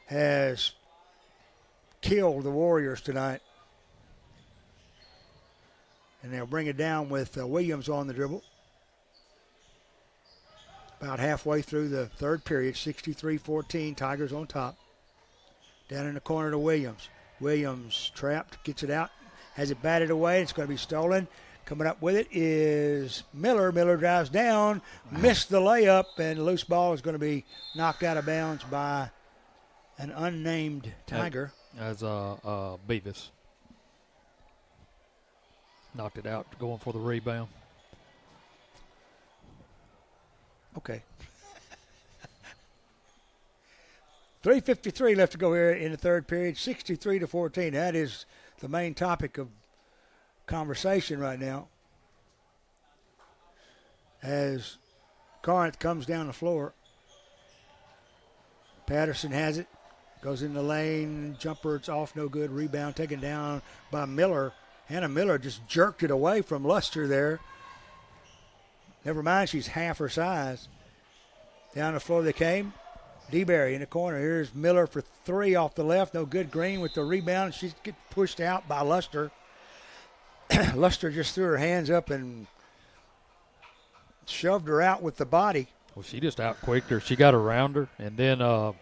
has killed the Warriors tonight. And they'll bring it down with Williams on the dribble. About halfway through the third period, 63-14, Tigers on top. Down in the corner to Williams. Williams trapped, gets it out, has it batted away. It's going to be stolen. Coming up with it is Miller. Miller drives down, missed the layup, and the loose ball is going to be knocked out of bounds by an unnamed Tiger. As Beavis knocked it out, going for the rebound. Okay. 3:53 left to go here in the third period, 63-14. That is the main topic of conversation right now. As Corinth comes down the floor, Patterson has it, goes in the lane, jumper, it's off, no good, rebound taken down by Miller. Hannah Miller just jerked it away from Luster there. Never mind, she's half her size. Down the floor they came. DeBerry in the corner. Here's Miller for three off the left. No good. Green with the rebound. She gets pushed out by Luster. Luster just threw her hands up and shoved her out with the body. Well, she just out-quicked her. She got around her. And then, I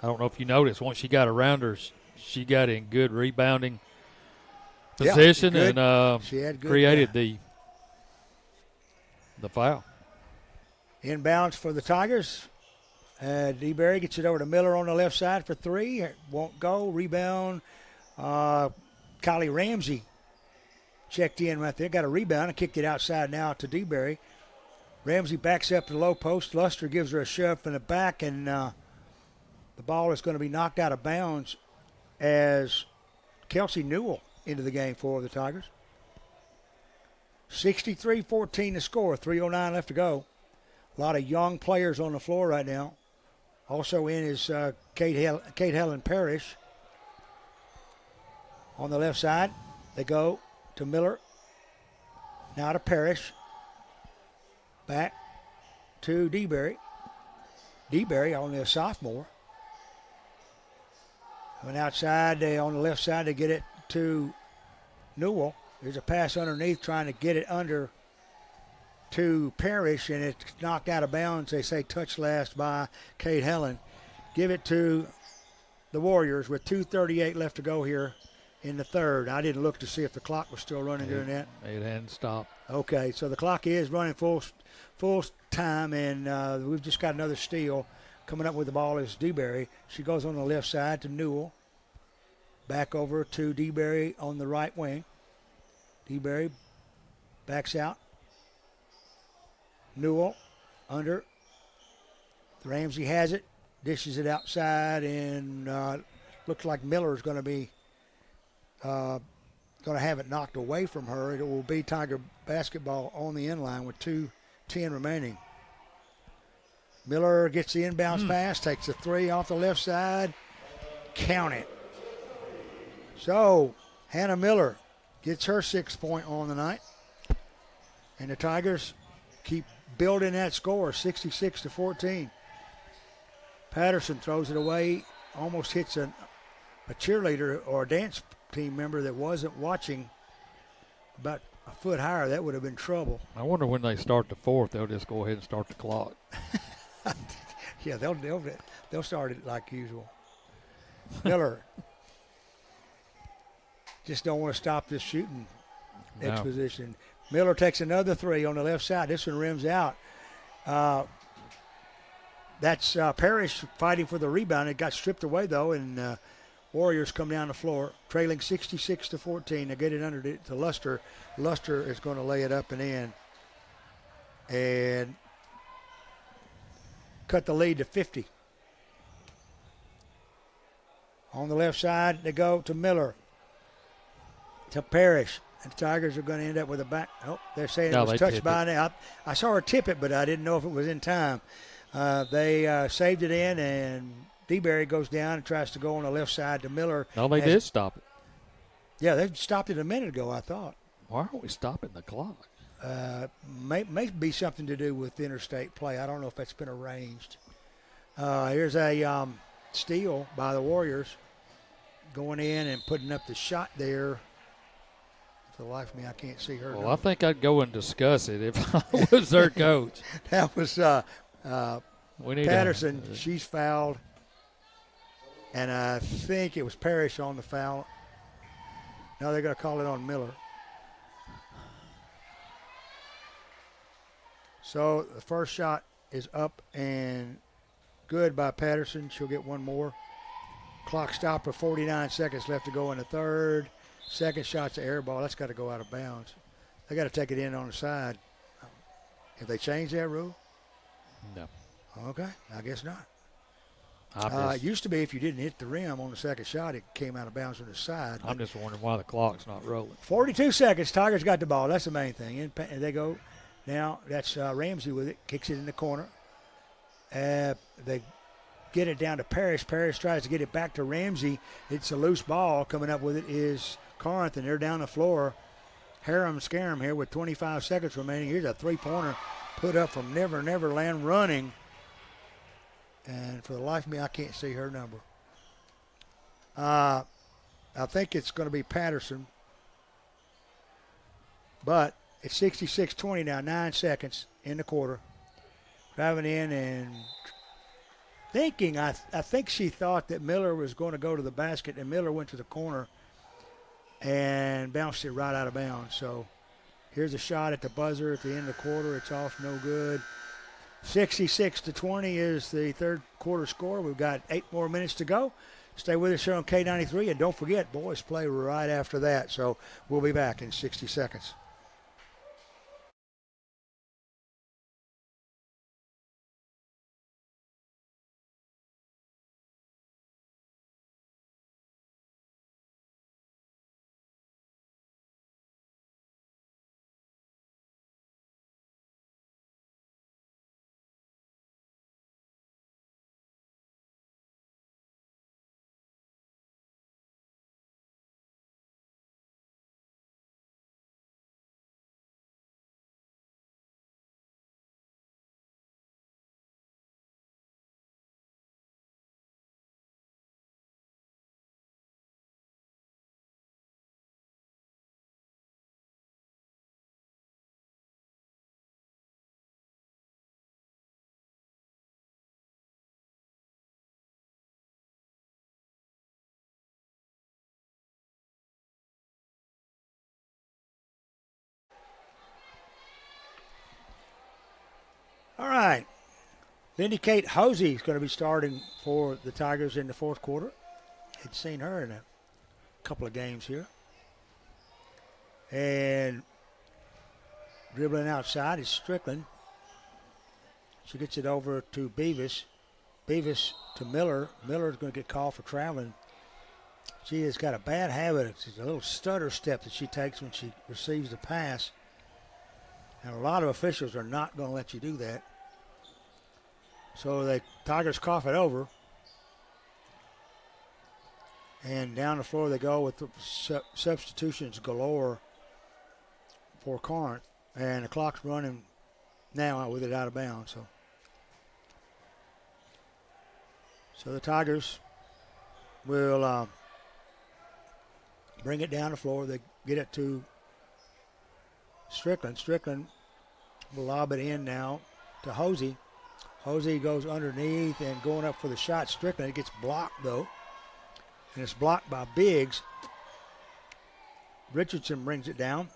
don't know if you noticed, once she got around her, she got in good rebounding position she had good, created the foul. Inbounds for the Tigers. DeBerry gets it over to Miller on the left side for three. Won't go. Rebound. Kylie Ramsey checked in right there. Got a rebound and kicked it outside now to DeBerry. Ramsey backs up to the low post. Luster gives her a shove from the back, and the ball is going to be knocked out of bounds as Kelsey Newell into the game for the Tigers. 63-14 to score. 3:09 left to go. A lot of young players on the floor right now. Also in is Kate Helen Parrish. On the left side, they go to Miller. Now to Parrish. Back to DeBerry. DeBerry, only a sophomore. Coming outside, on the left side, they get it to Newell. There's a pass underneath trying to get it under to Parrish, and it's knocked out of bounds. They say touch last by Kate Helen. Give it to the Warriors with 2:38 left to go here in the third. I didn't look to see if the clock was still running during that. It hadn't stopped. Okay, so the clock is running full time, and we've just got another steal. Coming up with the ball is DeBerry. She goes on the left side to Newell. Back over to DeBerry on the right wing. DeBerry backs out. Newell under. Ramsey has it. Dishes it outside, and looks like Miller's going to be going to have it knocked away from her. It will be Tiger basketball on the end line with 2:10 remaining. Miller gets the inbounds pass, takes a three off the left side. Count it. So Hannah Miller gets her 6-point on the night. And the Tigers keep building that score, 66-14. Patterson throws it away, almost hits a cheerleader or a dance team member that wasn't watching about a foot higher. That would have been trouble. I wonder when they start the fourth, they'll just go ahead and start the clock. Yeah, they'll start it like usual. Miller just don't want to stop this shooting exposition. Miller takes another three on the left side. This one rims out. That's Parrish fighting for the rebound. It got stripped away, though, and Warriors come down the floor, trailing 66-14. They get it under to Luster. Luster is going to lay it up and in and cut the lead to 50. On the left side, they go to Miller, to Parrish. And the Tigers are going to end up with a back. Oh, they're saying it was touched by now. I saw her tip it, but I didn't know if it was in time. They saved it in, and DeBerry goes down and tries to go on the left side to Miller. No, they did stop it. Yeah, they stopped it a minute ago, I thought. Why aren't we stopping the clock? May be something to do with interstate play. I don't know if that's been arranged. Here's a steal by the Warriors, going in and putting up the shot there. For the life of me, I can't see her. Well, I think I'd go and discuss it if I was their coach. That was Patterson. She's fouled. And I think it was Parrish on the foul. No, they're going to call it on Miller. So the first shot is up and good by Patterson. She'll get one more. Clock stopped with 49 seconds left to go in the third. Second shot's an air ball. That's got to go out of bounds. They got to take it in on the side. Have they changed that rule? No. Okay, I guess not. It used to be if you didn't hit the rim on the second shot, it came out of bounds on the side. I'm just wondering why the clock's not rolling. 42 seconds. Tigers got the ball. That's the main thing. And they go now. That's Ramsey with it. Kicks it in the corner. They get it down to Parrish. Parrish tries to get it back to Ramsey. It's a loose ball. Coming up with it is Corinth, and they're down the floor. Harem Scarum here with 25 seconds remaining. Here's a three-pointer put up from Never Never Land running. And for the life of me, I can't see her number. I think it's going to be Patterson. But it's 66-20 now, 9 seconds in the quarter. Driving in and thinking, I think she thought that Miller was going to go to the basket, and Miller went to the corner and bounced it right out of bounds. So here's a shot at the buzzer at the end of the quarter. It's off, no good. 66-20 is the third quarter score. We've got 8 more minutes to go. Stay with us here on K93, and don't forget, boys play right after that. So we'll be back in 60 seconds. Lindy Kate Hosey is going to be starting for the Tigers in the fourth quarter. Had seen her in a couple of games here. And dribbling outside is Strickland. She gets it over to Beavis. Beavis to Miller. Miller's going to get called for traveling. She has got a bad habit. It's a little stutter step that she takes when she receives the pass. And a lot of officials are not going to let you do that. So the Tigers cough it over. And down the floor they go with the substitutions galore for Corinth. And the clock's running now with it out of bounds. So the Tigers will bring it down the floor. They get it to Strickland. Strickland will lob it in now to Hosey. Hosey goes underneath and going up for the shot. Strickland, it gets blocked though. And it's blocked by Biggs. Richardson brings it down.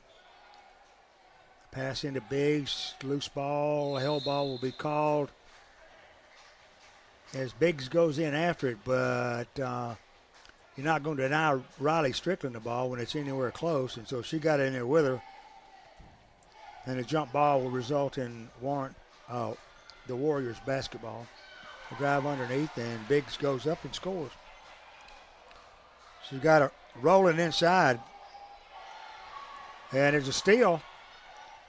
Pass into Biggs. Loose ball. Hell ball will be called as Biggs goes in after it, but you're not going to deny Riley Strickland the ball when it's anywhere close, and so she got in there with her. And a jump ball will result in the Warriors basketball. The drive underneath, and Biggs goes up and scores. She got her rolling inside. And there's a steal.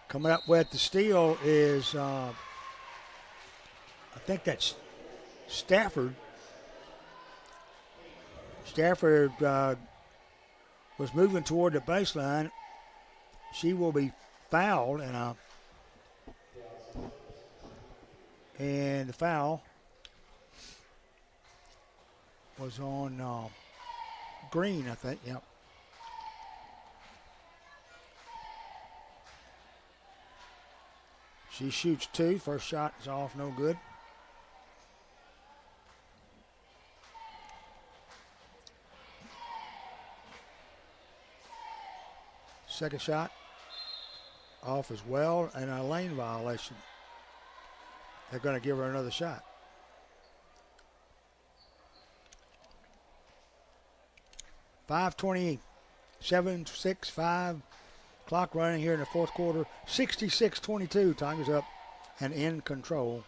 Coming up with the steal is, I think that's Stafford. Stafford was moving toward the baseline. She will be fouled, and the foul was on Green, I think. Yep. She shoots two. First shot is off, no good. Second shot off as well, and a lane violation. They're going to give her another shot. .5:20, 7-6-5. Clock running here in the fourth quarter. 66-22. Tigers up and in control.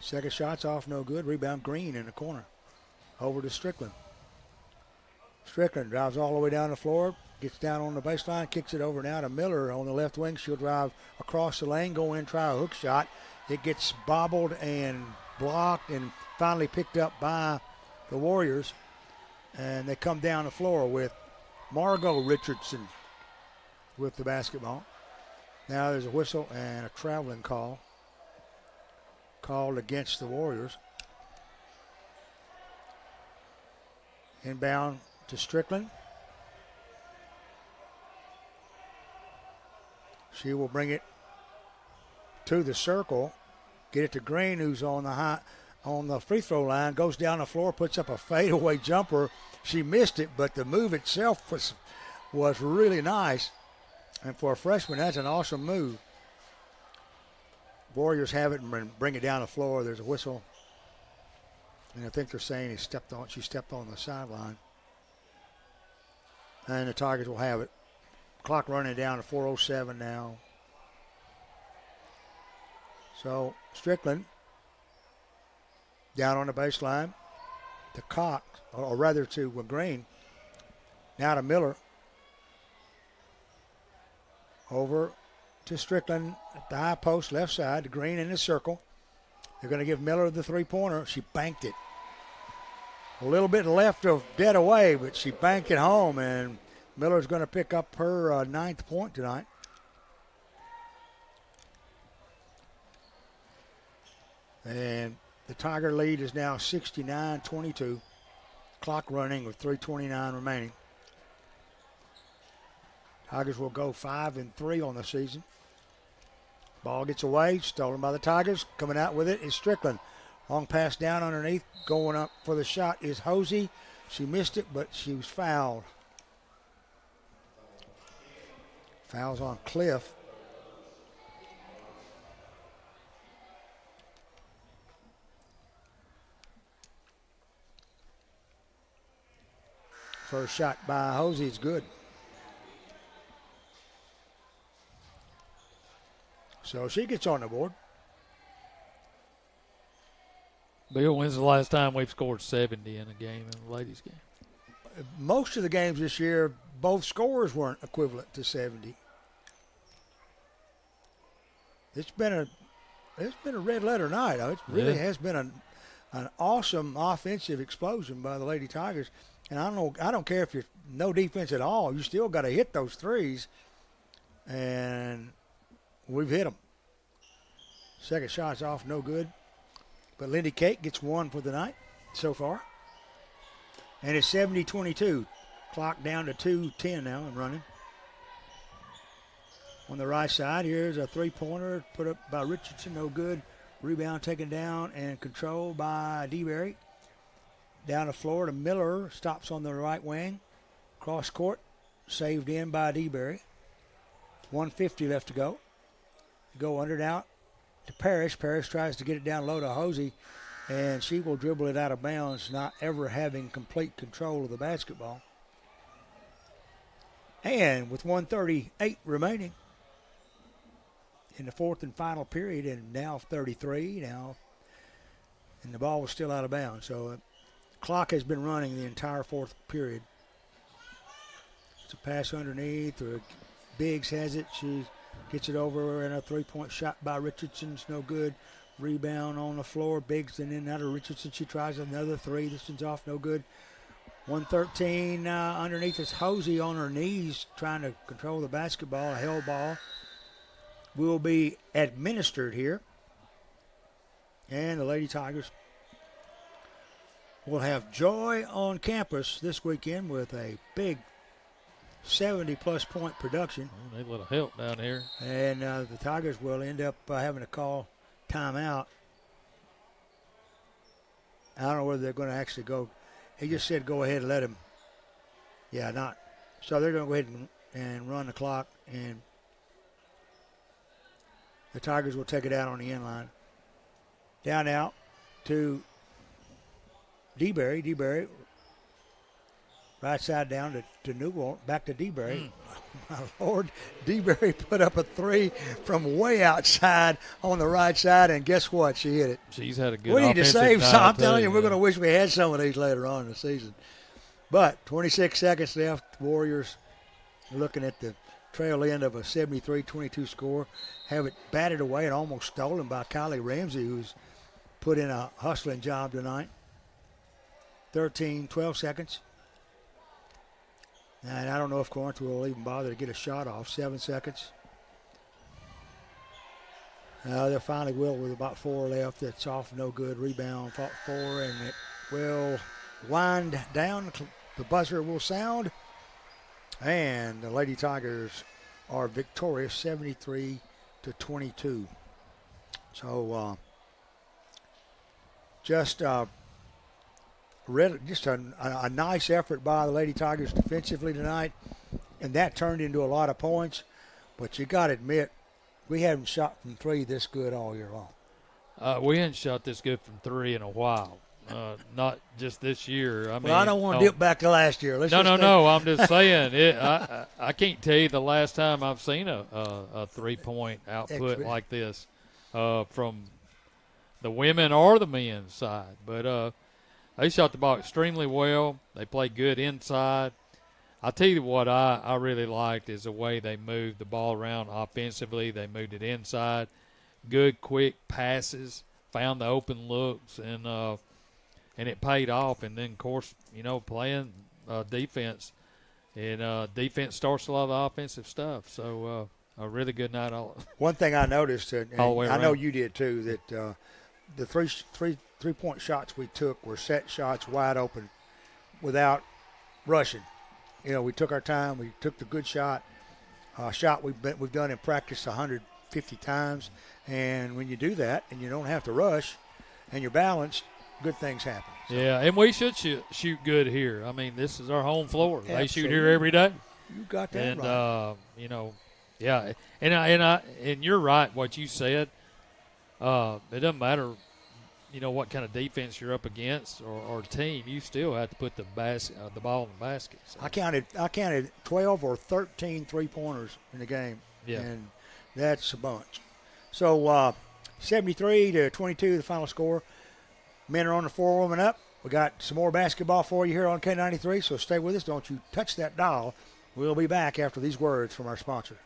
Second shot's off, no good. Rebound Green in the corner. Over to Strickland. Strickland drives all the way down the floor. Gets down on the baseline. Kicks it over now to Miller on the left wing. She'll drive across the lane. Go in, try a hook shot. It gets bobbled and blocked and finally picked up by the Warriors. And they come down the floor with Margot Richardson with the basketball. Now there's a whistle and a traveling call called against the Warriors. Inbound to Strickland. She will bring it to the circle, get it to Green, who's on the free throw line, goes down the floor, puts up a fadeaway jumper. She missed it, but the move itself was really nice. And for a freshman, that's an awesome move. Warriors have it and bring it down the floor. There's a whistle. And I think they're saying she stepped on the sideline. And the Tigers will have it. Clock running down to 4:07 now. So Strickland down on the baseline to Cox, or rather to Green. Now to Miller. Over to Strickland at the high post, left side, to Green in the circle. They're going to give Miller the three-pointer. She banked it. A little bit left of dead away, but she banked it home, and Miller's going to pick up her ninth point tonight. And the Tiger lead is now 69-22. Clock running with 3:29 remaining. Tigers will go 5-3 on the season. Ball gets away, stolen by the Tigers. Coming out with it is Strickland. Long pass down underneath. Going up for the shot is Hosey. She missed it, but she was fouled. Fouls on Cliff. First shot by Hosey is good. So she gets on the board. Bill, when's the last time we've scored 70 in a game, in a ladies' game? Most of the games this year, both scores weren't equivalent to 70. It's been a red letter night. It really has been an awesome offensive explosion by the Lady Tigers. And I don't care if you're no defense at all. You still got to hit those threes, and we've hit them. Second shot's off, no good. But Lindy Cake gets one for the night so far. And it's 70-22. Clock down to 2:10 now and running. On the right side, here's a three-pointer put up by Richardson, no good. Rebound taken down and controlled by DeBerry. Down the floor to Miller, stops on the right wing. Cross court, saved in by DeBerry. 1:50 left to go. Go under and out to Parrish. Parrish tries to get it down low to Hosey, and she will dribble it out of bounds, not ever having complete control of the basketball. And with 1:38 remaining in the fourth and final period, and now 33 now, and the ball was still out of bounds. So clock has been running the entire fourth period. It's a pass underneath. Biggs has it. She gets it over, and a three-point shot by Richardson's no good. Rebound on the floor. Biggs and then out of Richardson. She tries another three. This one's off, no good. 113 underneath is Hosey on her knees trying to control the basketball. A hell ball will be administered here. And the Lady Tigers will have joy on campus this weekend with a big 70-plus point production. Well, need a little help down here. And the Tigers will end up having to call timeout. I don't know whether they're going to actually go. He just said go ahead and let him. Yeah, not. So they're going to go ahead and run the clock, and the Tigers will take it out on the end line. Down out to DeBerry. DeBerry. Right side down to Newell, back to DeBerry. My Lord, DeBerry put up a three from way outside on the right side, and guess what? She hit it. She's had a good We need to save some. I'm telling you, too, we're going to wish we had some of these later on in the season. But 26 seconds left. Warriors looking at the trail end of a 73-22 score. Have it batted away and almost stolen by Kylie Ramsey, who's put in a hustling job tonight. 12 seconds. And I don't know if Corinth will even bother to get a shot off. 7 seconds. They finally will with about 4 left. It's off, no good. Rebound, fought 4, and it will wind down. The buzzer will sound. And the Lady Tigers are victorious, 73-22. So just a nice effort by the Lady Tigers defensively tonight, and that turned into a lot of points. But you got to admit, we haven't shot from three this good all year long. We hadn't shot this good from three in a while. Not just this year. I mean, I don't want to dip back to last year. No. I'm just saying I can't tell you the last time I've seen a 3-point output like this from the women or the men's side. But they shot the ball extremely well. They played good inside. I'll tell you what I really liked is the way they moved the ball around offensively. They moved it inside. Good, quick passes. Found the open looks, and it paid off. And then, of course, playing defense. And defense starts a lot of the offensive stuff. So a really good night. One thing I noticed, and all the way I know around. you did too, that the three-point shots we took were set shots wide open without rushing. We took our time. We took the good shot. Shot we've done in practice 150 times. And when you do that and you don't have to rush and you're balanced, good things happen. So. Yeah, and we should shoot good here. I mean, this is our home floor. Absolutely. They shoot here every day. You got that And, right. yeah. And you're right what you said. It doesn't matter what kind of defense you're up against or team, you still have to put the ball in the basket. So. I counted 12 or 13 3-pointers in the game, and that's a bunch. So 73-22, the final score. Men are on the floor warming up. We got some more basketball for you here on K93, so stay with us. Don't you touch that dial. We'll be back after these words from our sponsor.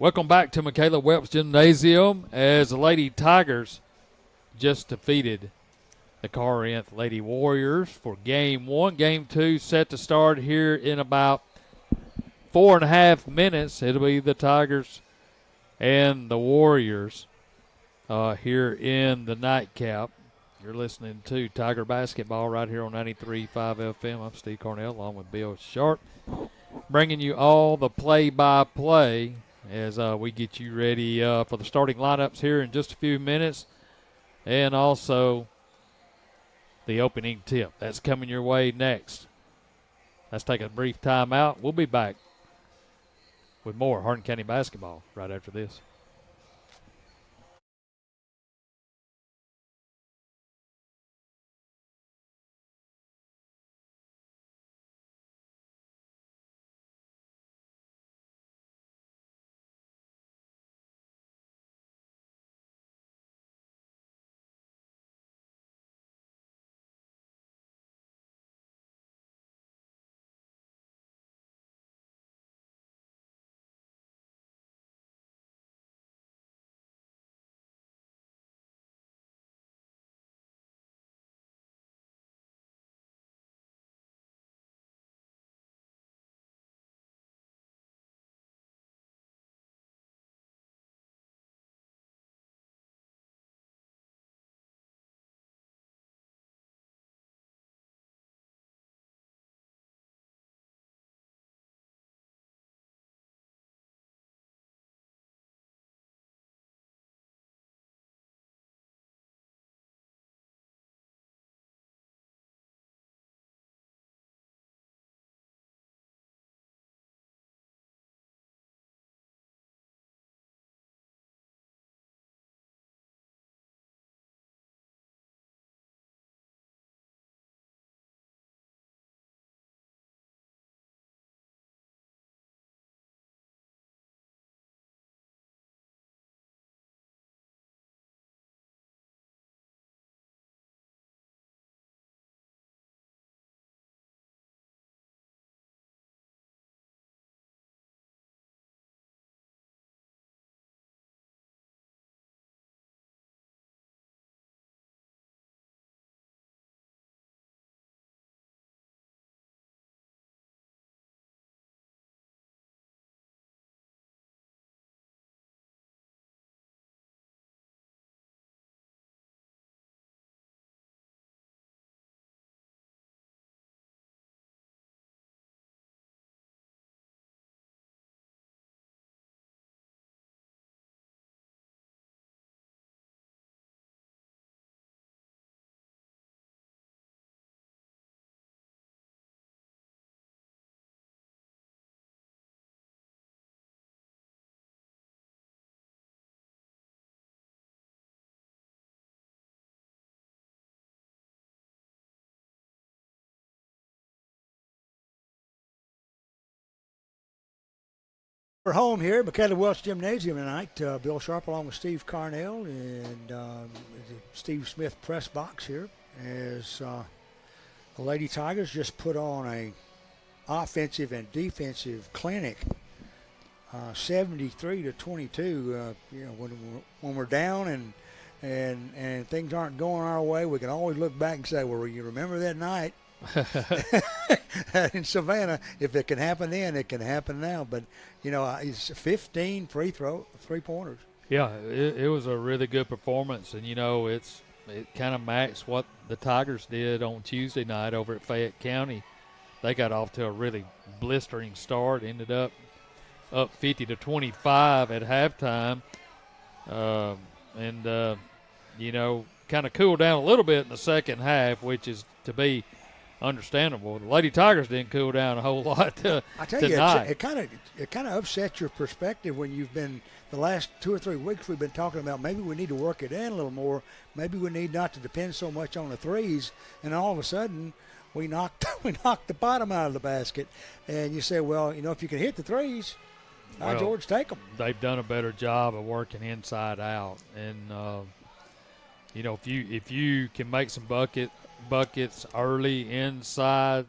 Welcome back to Michaela Welch Gymnasium as the Lady Tigers just defeated the Corinth Lady Warriors for Game 1. Game 2 set to start here in about 4.5 minutes. It'll be the Tigers and the Warriors here in the nightcap. You're listening to Tiger Basketball right here on 93.5 FM. I'm Steve Cornell along with Bill Sharp, bringing you all the play-by-play as we get you ready for the starting lineups here in just a few minutes, and also the opening tip. That's coming your way next. Let's take a brief time out. We'll be back with more Hardin County basketball right after this. We're home here at Michaela Welch Gymnasium tonight. Bill Sharp along with Steve Carnell and Steve Smith press box here as the Lady Tigers just put on a offensive and defensive clinic, 73-22. When we're down and things aren't going our way, we can always look back and say, well, you remember that night in Savannah? If it can happen then, it can happen now. But it's 15 three-pointers. Yeah, it was a really good performance, and it kind of matched what the Tigers did on Tuesday night over at Fayette County. They got off to a really blistering start, ended up 50-25 at halftime, and kind of cooled down a little bit in the second half, which is to be understandable. The Lady Tigers didn't cool down a whole lot I tell tonight. You, it kind of upsets your perspective when you've been the last 2 or 3 weeks we've been talking about maybe we need to work it in a little more. Maybe we need not to depend so much on the threes, and all of a sudden we knocked the bottom out of the basket. And you say, well, if you can hit the threes, George, take them. They've done a better job of working inside out, and if you can make some buckets early inside,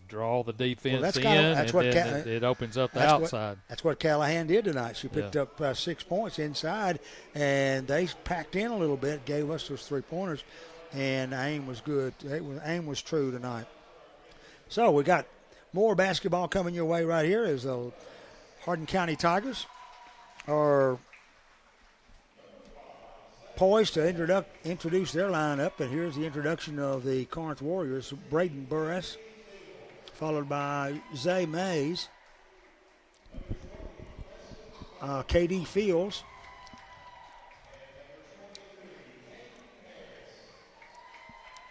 draw the defense it opens up the outside. That's what Callahan did tonight. She picked up 6 points inside, and they packed in a little bit, gave us those 3-pointers, and aim was good. Aim was true tonight. So we got more basketball coming your way right here as the Hardin County Tigers are poised to introduce their lineup, and here's the introduction of the Corinth Warriors. Braden Burris, followed by Zay Mays, KD Fields,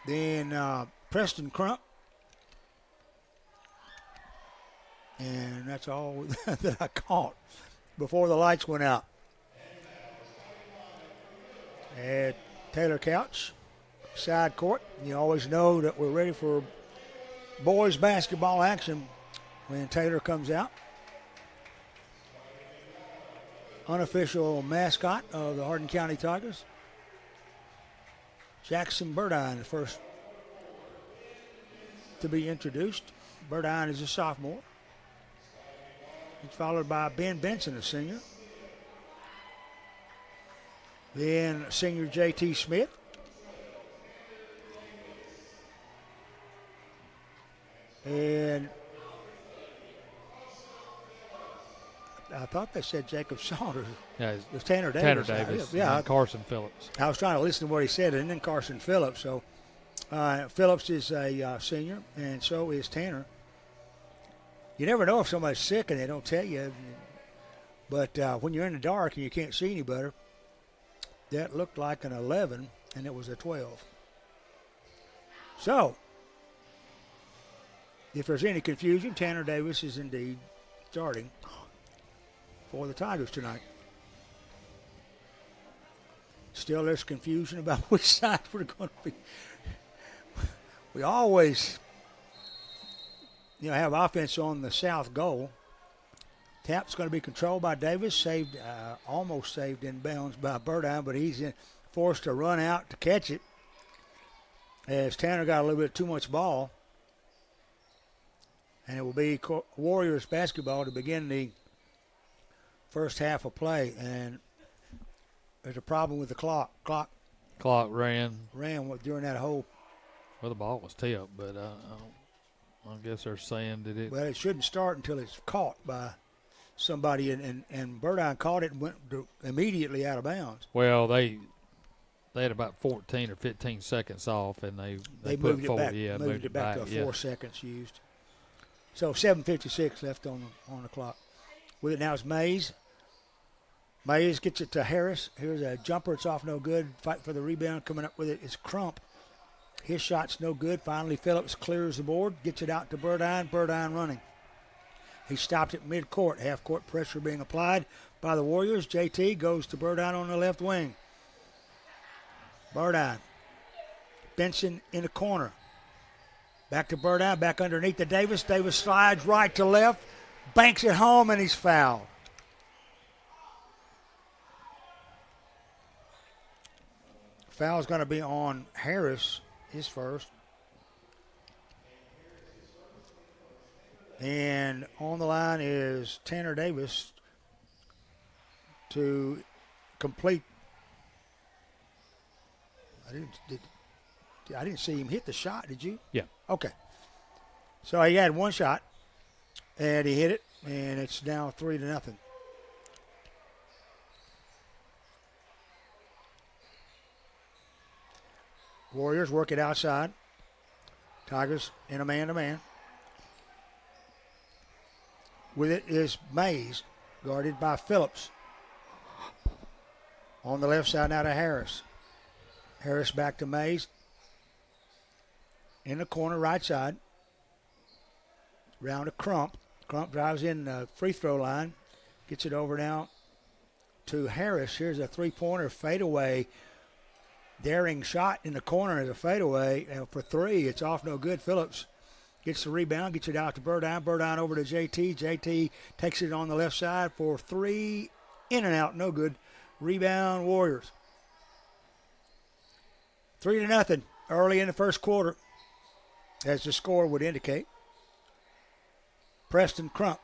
then Preston Crump, and that's all that I caught before the lights went out. And Taylor Couch, side court. You always know that we're ready for boys basketball action when Taylor comes out. Unofficial mascot of the Hardin County Tigers. Jackson Burdine, the first to be introduced. Burdine is a sophomore. He's followed by Ben Benson, a senior. Then senior J.T. Smith. And I thought they said Jacob Saunders. Yeah, It was Tanner Davis. Tanner Davis. Yeah, And Carson Phillips. I was trying to listen to what he said, and then Carson Phillips. So Phillips is a senior, and so is Tanner. You never know if somebody's sick and they don't tell you. But when you're in the dark and you can't see any better, that looked like an 11, and it was a 12. So, if there's any confusion, Tanner Davis is indeed starting for the Tigers tonight. Still, there's confusion about which side we're going to be. We always, have offense on the south goal. Tap's going to be controlled by Davis, almost saved in bounds by Burdine, but he's forced to run out to catch it as Tanner got a little bit too much ball. And it will be Warriors basketball to begin the first half of play. And there's a problem with the clock. Clock ran during that whole. Well, the ball was tipped, but I guess they're saying that it. Well, it shouldn't start until it's caught by somebody, and Burdine caught it and went immediately out of bounds. Well, they had about 14 or 15 seconds off, and they moved it forward. back. Yeah, moved it back to 4 seconds used. So 7:56 left on the clock. With it now is Mays. Mays gets it to Harris. Here's a jumper. It's off no good. Fight for the rebound. Coming up with it is Crump. His shot's no good. Finally, Phillips clears the board. Gets it out to Burdine. Burdine running. He stopped at midcourt. Half-court pressure being applied by the Warriors. JT goes to Burdine on the left wing. Burdine. Benson in the corner. Back to Burdine. Back underneath to Davis. Davis slides right to left. Banks it home, and he's fouled. Foul's going to be on Harris, his first. And on the line is Tanner Davis to complete. I didn't see him hit the shot, did you? Yeah. Okay. So he had one shot, and he hit it, and it's now 3-0. Warriors work it outside. Tigers in a man-to-man. With it is Mays, guarded by Phillips. On the left side now to Harris. Harris back to Mays. In the corner, right side. Round to Crump. Crump drives in the free throw line. Gets it over now to Harris. Here's a three-pointer fadeaway. Daring shot in the corner as a fadeaway. And for three, it's off no good. Phillips gets the rebound, gets it out to Burdine. Burdine over to JT. JT takes it on the left side for three. In and out, no good. Rebound, Warriors. 3-0 early in the first quarter, as the score would indicate. Preston Crump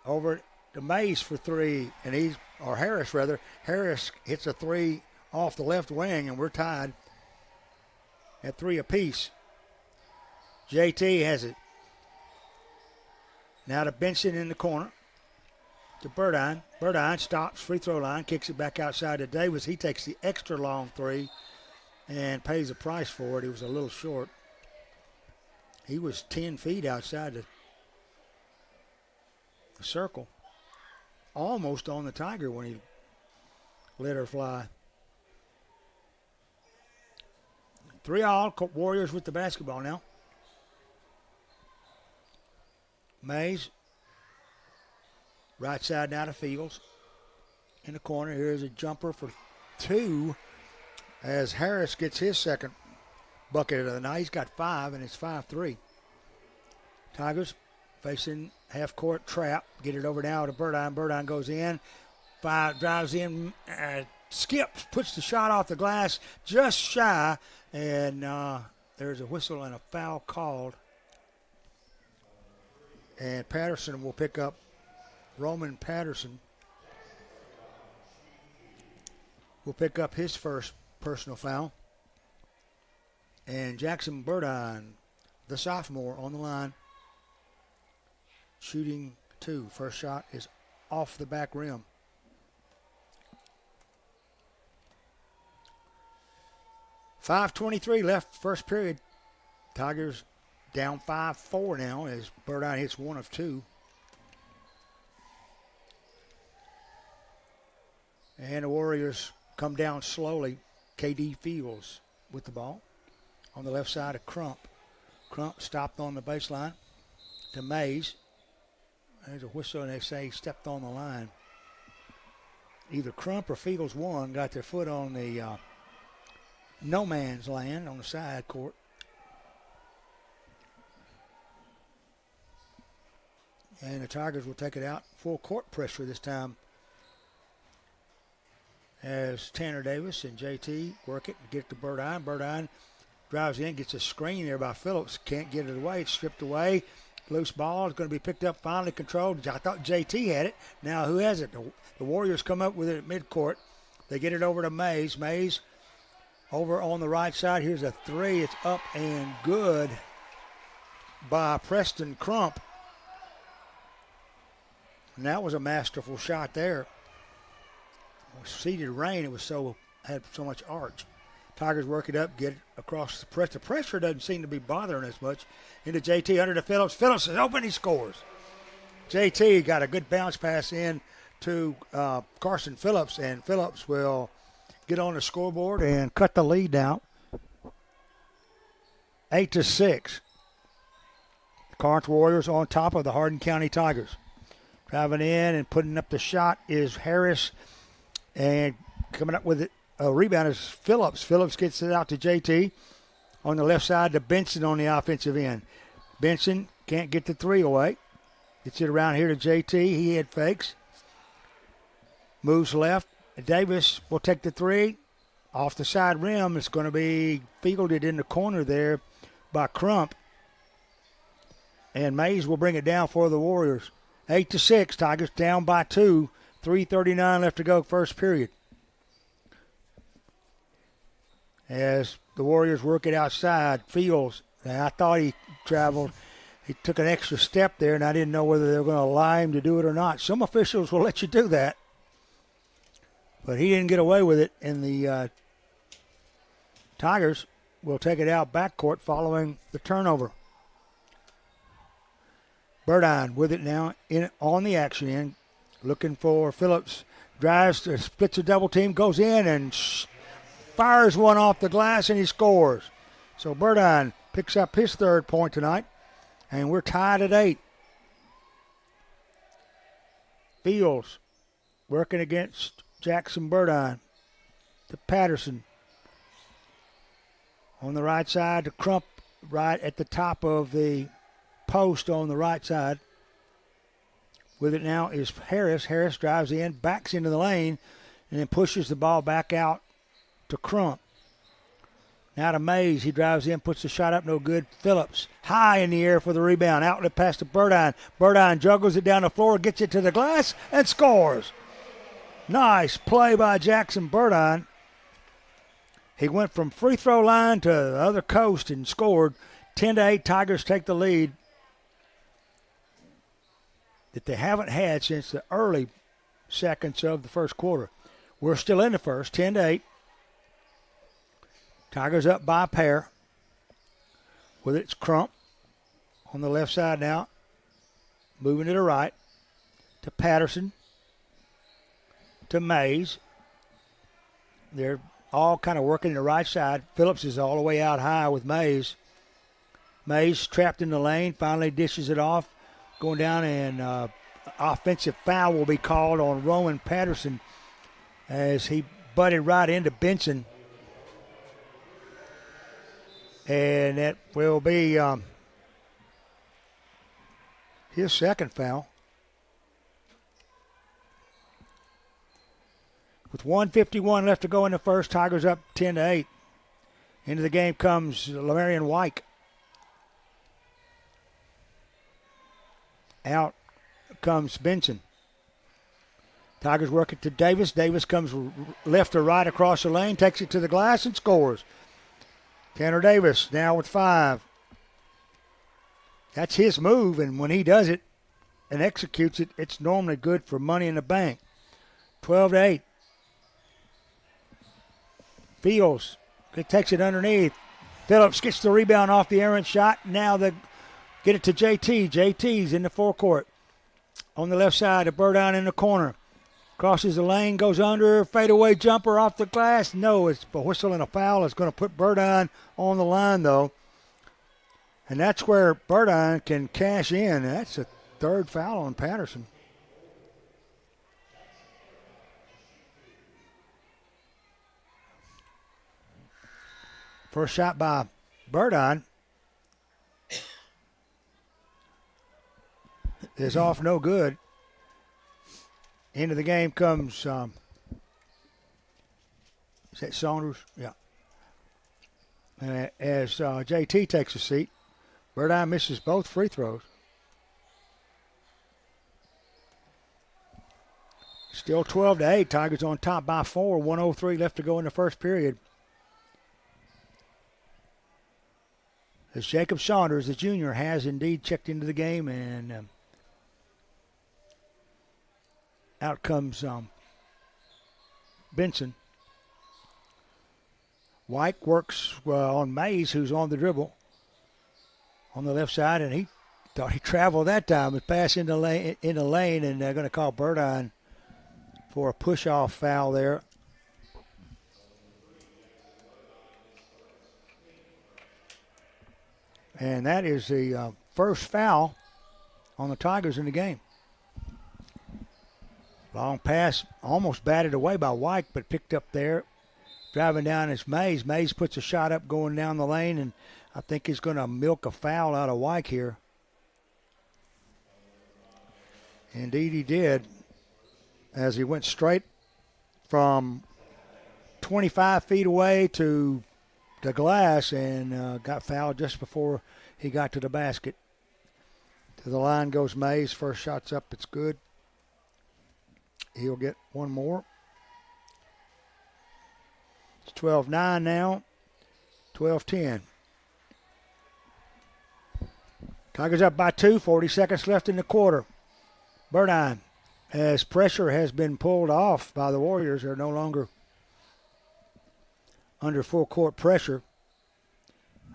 over to Mays for three, and Harris rather. Harris hits a three off the left wing, and we're tied at 3 apiece. JT has it. Now to Benson in the corner. to Burdine. Burdine stops, free throw line, kicks it back outside to Davis. He takes the extra long three and pays the price for it. He was a little short. He was 10 feet outside the circle. Almost on the Tiger when he let her fly. 3-all, Warriors with the basketball now. Mays, right side now to Fields. In the corner, here's a jumper for 2 as Harris gets his second bucket of the night. He's got 5, and it's 5-3. Tigers facing half-court trap. Get it over now to Burdine. Burdine goes in. 5 drives in, skips, puts the shot off the glass just shy, and there's a whistle and a foul called. And Patterson will pick up, Roman Patterson will pick up his first personal foul. And Jackson Burdine, the sophomore, on the line, shooting 2. First shot is off the back rim. .5:23 left first period. Tigers down 5-4 now as Burdine hits 1 of 2. And the Warriors come down slowly. KD Fields with the ball. On the left side of Crump. Crump stopped on the baseline to Mays. There's a whistle and they say he stepped on the line. Either Crump or Fields one got their foot on the no man's land on the side court. And the Tigers will take it out. Full court pressure this time as Tanner Davis and JT work it and get it to Burdine. Burdine drives in, gets a screen there by Phillips. Can't get it away. It's stripped away. Loose ball is going to be picked up, finally controlled. I thought JT had it. Now who has it? The Warriors come up with it at midcourt. They get it over to Mays. Mays over on the right side. Here's a 3. It's up and good by Preston Crump. And that was a masterful shot there. Seeded rain, it was had so much arch. Tigers work it up, get it across the press. The pressure doesn't seem to be bothering us much. Into JT, under to Phillips. Phillips is open, he scores. JT got a good bounce pass in to Carson Phillips, and Phillips will get on the scoreboard and cut the lead down. 8-6. The Corinth Warriors on top of the Hardin County Tigers. Driving in and putting up the shot is Harris, and coming up with it. A rebound is Phillips. Phillips gets it out to JT. On the left side to Benson on the offensive end. Benson can't get the 3 away. Gets it around here to JT. He had fakes. Moves left. Davis will take the 3. Off the side rim. It's going to be fielded in the corner there by Crump. And Mays will bring it down for the Warriors. 8-6. Tigers down by 2. 3:39 left to go first period. As the Warriors work it outside, Fields, I thought he traveled. He took an extra step there, and I didn't know whether they were going to allow him to do it or not. Some officials will let you do that. But he didn't get away with it, and the Tigers will take it out backcourt following the turnover. Burdine with it now on the action end, looking for Phillips. Drives, splits a double team, goes in and fires one off the glass, and he scores. So Burdine picks up his 3rd point tonight, and we're tied at 8. Fields working against Jackson Burdine to Patterson. On the right side to Crump, right at the top of the post on the right side. With it now is Harris. Harris drives in, backs into the lane, and then pushes the ball back out to Crump. Now to Mays. He drives in, puts the shot up, no good. Phillips high in the air for the rebound. Outlet pass to Burdine. Burdine juggles it down the floor, gets it to the glass, and scores. Nice play by Jackson Burdine. He went from free throw line to the other coast and scored. 10-8, Tigers take the lead. that they haven't had since the early seconds of the first quarter. We're still in the first, 10-8. Tigers up by a pair. With its Crump on the left side now. Moving to the right. To Patterson. To Mays. They're all kind of working the right side. Phillips is all the way out high with Mays. Mays trapped in the lane. Finally dishes it off. Going down, and offensive foul will be called on Roman Patterson as he butted right into Benson. And that will be his second foul. With 1:51 left to go in the first, Tigers up 10-8. Into the game comes Lamarion White. Out comes Benson. Tigers work it to Davis. Davis comes left to right across the lane, takes it to the glass and scores. Tanner Davis now with 5. That's his move, and when he does it and executes it, it's normally good for money in the bank. 12-8. Fields takes it underneath. Phillips gets the rebound off the errant shot. Now they get it to JT. JT's in the forecourt. On the left side, a Burdine in the corner. Crosses the lane, goes under, fadeaway jumper off the glass. No, it's a whistle and a foul. It's going to put Burdine on the line, though. And that's where Burdine can cash in. That's a third foul on Patterson. First shot by Burdine is off, no good. Into the game comes, is that Saunders? Yeah. As JT takes a seat, Burdine misses both free throws. Still 12-8. Tigers on top by 4. 1:03 left to go in the first period. As Jacob Saunders, the junior, has indeed checked into the game, and out comes Benson. White works on Mays, who's on the dribble on the left side, and he thought he traveled that time. But pass in the lane, and they're going to call Burdine for a push-off foul there. And that is the first foul on the Tigers in the game. Long pass, almost batted away by White, but picked up there. Driving down is Mays. Mays puts a shot up going down the lane, and I think he's going to milk a foul out of White here. Indeed he did, as he went straight from 25 feet away to the glass and got fouled just before he got to the basket. To the line goes Mays. First shot's up. It's good. He'll get one more. It's 12-9 now. 12-10. Tigers up by 2. 40 seconds left in the quarter. Burdine, as pressure has been pulled off by the Warriors, they're no longer under full court pressure.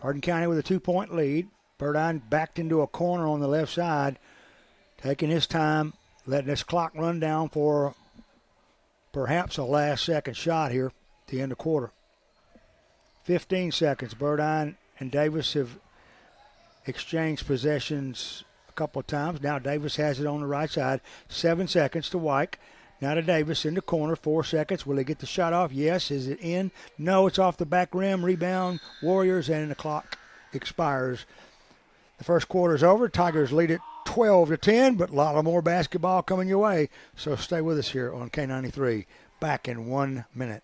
Hardin County with a 2-point lead. Burdine backed into a corner on the left side, taking his time, letting this clock run down for perhaps a last-second shot here at the end of quarter. 15 seconds. Burdine and Davis have exchanged possessions a couple of times. Now Davis has it on the right side. 7 seconds to White. Now to Davis in the corner. 4 seconds. Will he get the shot off? Yes. Is it in? No, it's off the back rim. Rebound, Warriors, and the clock expires. The first quarter's over. Tigers lead it 12-10, but a lot of more basketball coming your way. So stay with us here on K93. Back in 1 minute.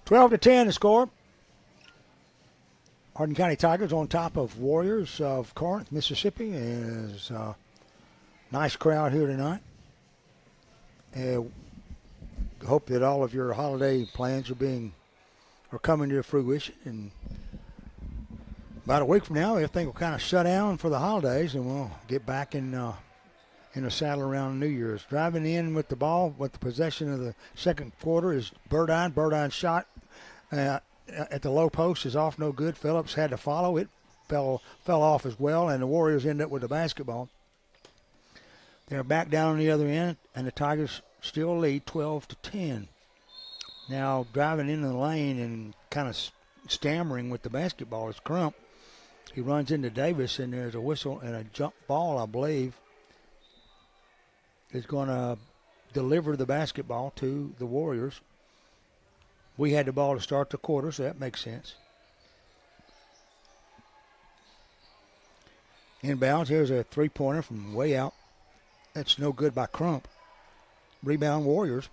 12-10 the score. Hardin County Tigers on top of Warriors of Corinth, Mississippi. Is a nice crowd here tonight. Hope that all of your holiday plans are coming to fruition. And about a week from now, everything will kind of shut down for the holidays, and we'll get back in the saddle around New Year's. Driving in with the ball, with the possession of the second quarter is Burdine. Burdine's shot at the low post is off, no good. Phillips had to follow. It fell off as well, and the Warriors end up with the basketball. They're back down on the other end, and the Tigers still lead 12-10. Now driving into the lane and kind of stammering with the basketball is Crump. He runs into Davis, and there's a whistle and a jump ball, I believe, is going to deliver the basketball to the Warriors. We had the ball to start the quarter, so that makes sense. Inbounds, here's a three-pointer from way out. That's no good by Crump. Rebound Warriors.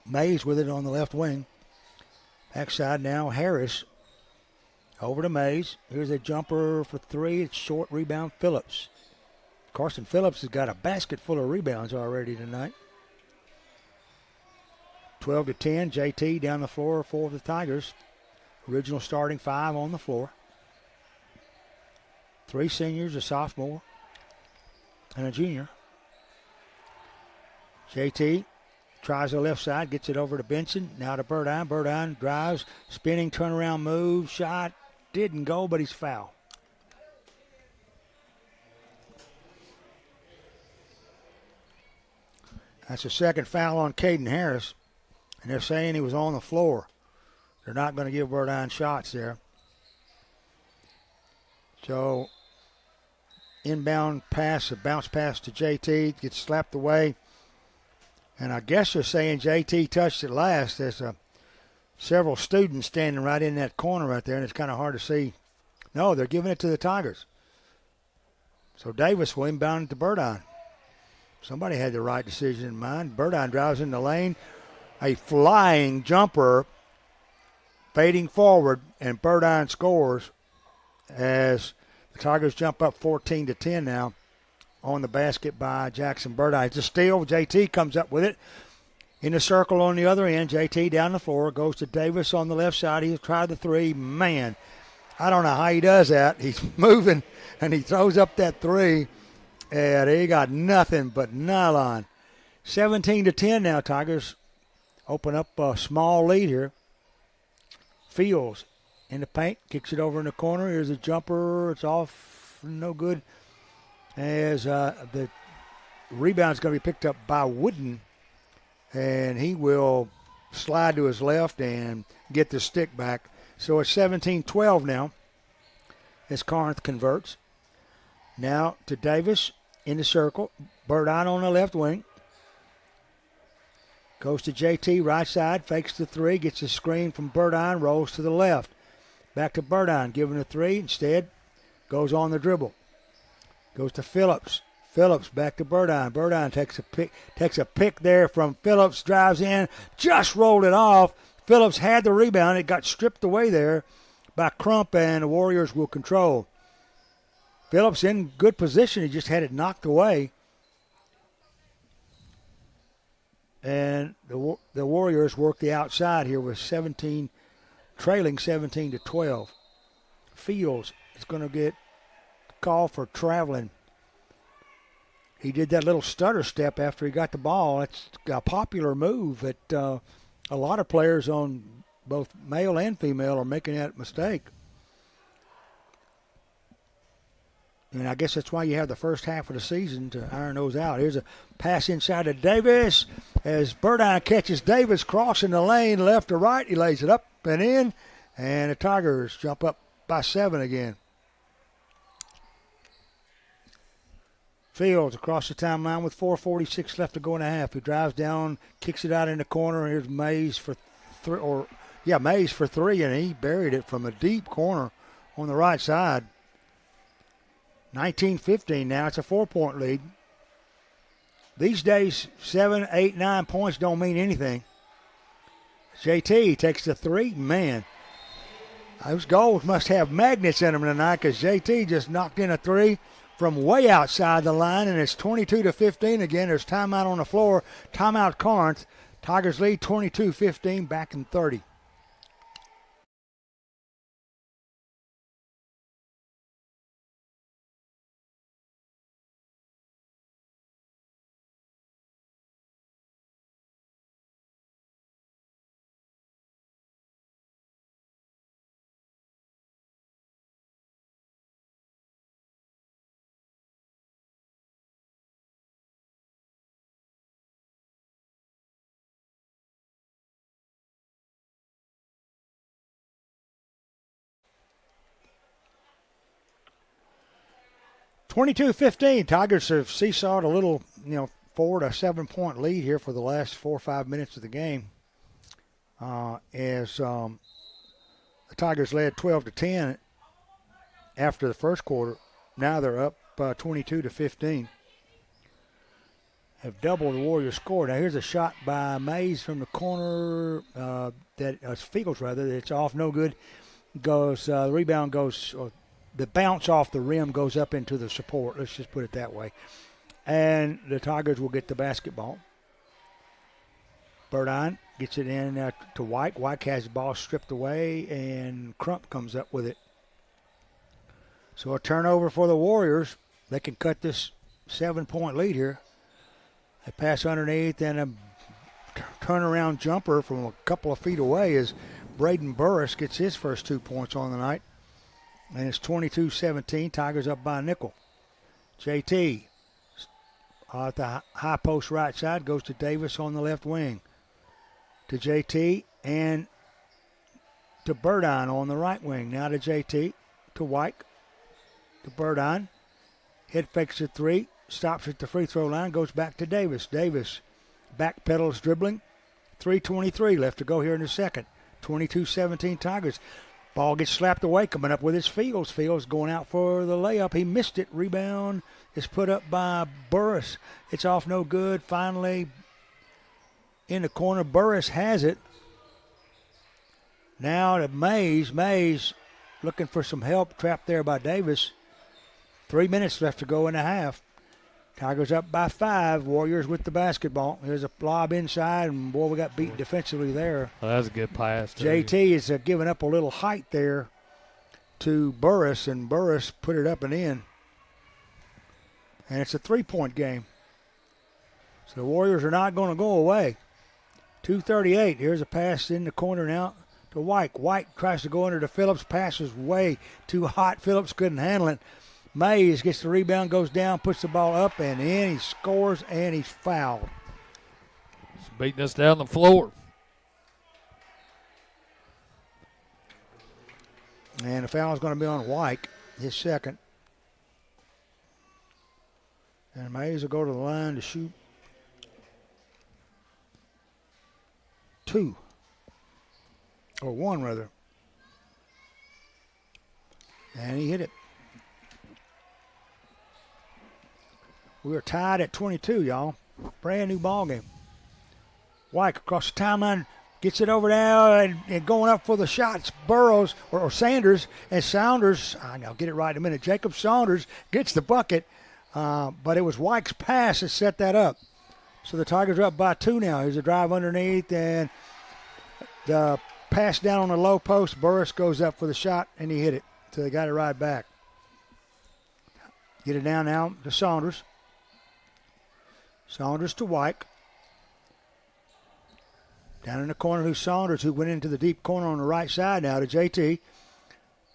Mays with it on the left wing. Backside now, Harris. Over to Mays. Here's a jumper for three. It's short rebound, Phillips. Carson Phillips has got a basket full of rebounds already tonight. 12-10. JT down the floor for the Tigers. Original starting five on the floor. Three seniors, a sophomore, and a junior. JT tries the left side, gets it over to Benson. Now to Burdine. Burdine drives, spinning, turnaround move, shot. Didn't go, but he's fouled. That's the second foul on Caden Harris. And they're saying he was on the floor. They're not going to give Burdine shots there. So, inbound pass, a bounce pass to JT, gets slapped away. And I guess they're saying JT touched it last. There's several students standing right in that corner right there, and it's kind of hard to see. No, they're giving it to the Tigers. So Davis will inbound it to Burdine. Somebody had the right decision in mind. Burdine drives in the lane. A flying jumper fading forward, and Burdine scores as the Tigers jump up 14-10 now on the basket by Jackson Burdine. It's a steal. JT comes up with it. In the circle on the other end, JT down the floor, goes to Davis on the left side. He's tried the three. Man, I don't know how he does that. He's moving, and he throws up that three, and he got nothing but nylon. 17-10 now, Tigers open up a small lead here. Fields in the paint, kicks it over in the corner. Here's a jumper. It's off, no good. As the rebound's going to be picked up by Wooden, and he will slide to his left and get the stick back. So it's 17-12 now as Corinth converts. Now to Davis in the circle. Burdine on the left wing. Goes to JT, right side, fakes the three, gets a screen from Burdine, rolls to the left. Back to Burdine, giving a three. Instead, goes on the dribble. Goes to Phillips. Phillips back to Burdine. Burdine takes a pick there from Phillips, drives in, just rolled it off. Phillips had the rebound. It got stripped away there by Crump, and the Warriors will control. Phillips in good position. He just had it knocked away. And the Warriors work the outside here with trailing 17-12. Fields is going to get called for traveling. He did that little stutter step after he got the ball. It's a popular move that a lot of players on both male and female are making that mistake. And I guess that's why you have the first half of the season to iron those out. Here's a pass inside to Davis as Burdine catches Davis crossing the lane left to right. He lays it up and in, and the Tigers jump up by 7 again. Fields across the timeline with 4:46 left to go in a half. He drives down, kicks it out in the corner. Here's Mays for three, and he buried it from a deep corner on the right side. 19-15 now. It's a 4-point lead. These days, 7, 8, 9 points don't mean anything. It's JT takes the three. Man, those goals must have magnets in them tonight because JT just knocked in a three from way outside the line, and it's 22-15 again. There's timeout on the floor. Timeout Corinth. Tigers lead 22-15, back in 30. Tigers have seesawed a little, 4 to 7 point lead here for the last 4 or 5 minutes of the game. As the Tigers led 12-10 after the first quarter. Now they're up 22-15. Have doubled the Warriors' score. Now here's a shot by Mays from the corner. Fiegels rather. It's off, no good. The rebound goes. The bounce off the rim goes up into the support. Let's just put it that way. And the Tigers will get the basketball. Burdine gets it in to White. White has the ball stripped away, and Crump comes up with it. So a turnover for the Warriors. They can cut this 7-point lead here. They pass underneath, and a turnaround jumper from a couple of feet away as Braden Burris gets his first 2 points on the night. And it's 22-17. Tigers up by a nickel. JT at the high post right side goes to Davis on the left wing. To JT and to Burdine on the right wing. Now to JT, to White, to Burdine. Head fakes a three, stops at the free throw line, goes back to Davis. Davis back pedals dribbling. 3:23 left to go here in the second. 22-17 Tigers. Ball gets slapped away, coming up with his Fields. Fields going out for the layup. He missed it. Rebound is put up by Burris. It's off no good. Finally, in the corner, Burris has it. Now to Mays. Mays looking for some help. Trapped there by Davis. 3 minutes left to go in the half. Tigers up by 5. Warriors with the basketball. There's a lob inside, and boy, we got beat defensively there. Well, that's a good pass, too. JT is giving up a little height there to Burris, and Burris put it up and in. And it's a 3-point game. So the Warriors are not going to go away. 2:38. Here's a pass in the corner now to White. White tries to go under to Phillips. Pass is way too hot. Phillips couldn't handle it. Mays gets the rebound, goes down, puts the ball up and in. He scores, and he's fouled. He's beating us down the floor. And the foul is going to be on White, his second. And Mays will go to the line to shoot 2. Or 1, rather. And he hit it. We are tied at 22, y'all. Brand new ball game. White across the timeline, gets it over now and going up for the shots. Burrows or Sanders, and Saunders, I'll get it right in a minute. Jacob Saunders gets the bucket, but it was White's pass that set that up. So the Tigers are up by 2 now. Here's a drive underneath, and the pass down on the low post. Burris goes up for the shot, and he hit it. So they got it right back. Get it down now to Saunders. Saunders to White. Down in the corner to Saunders, who went into the deep corner on the right side now to JT.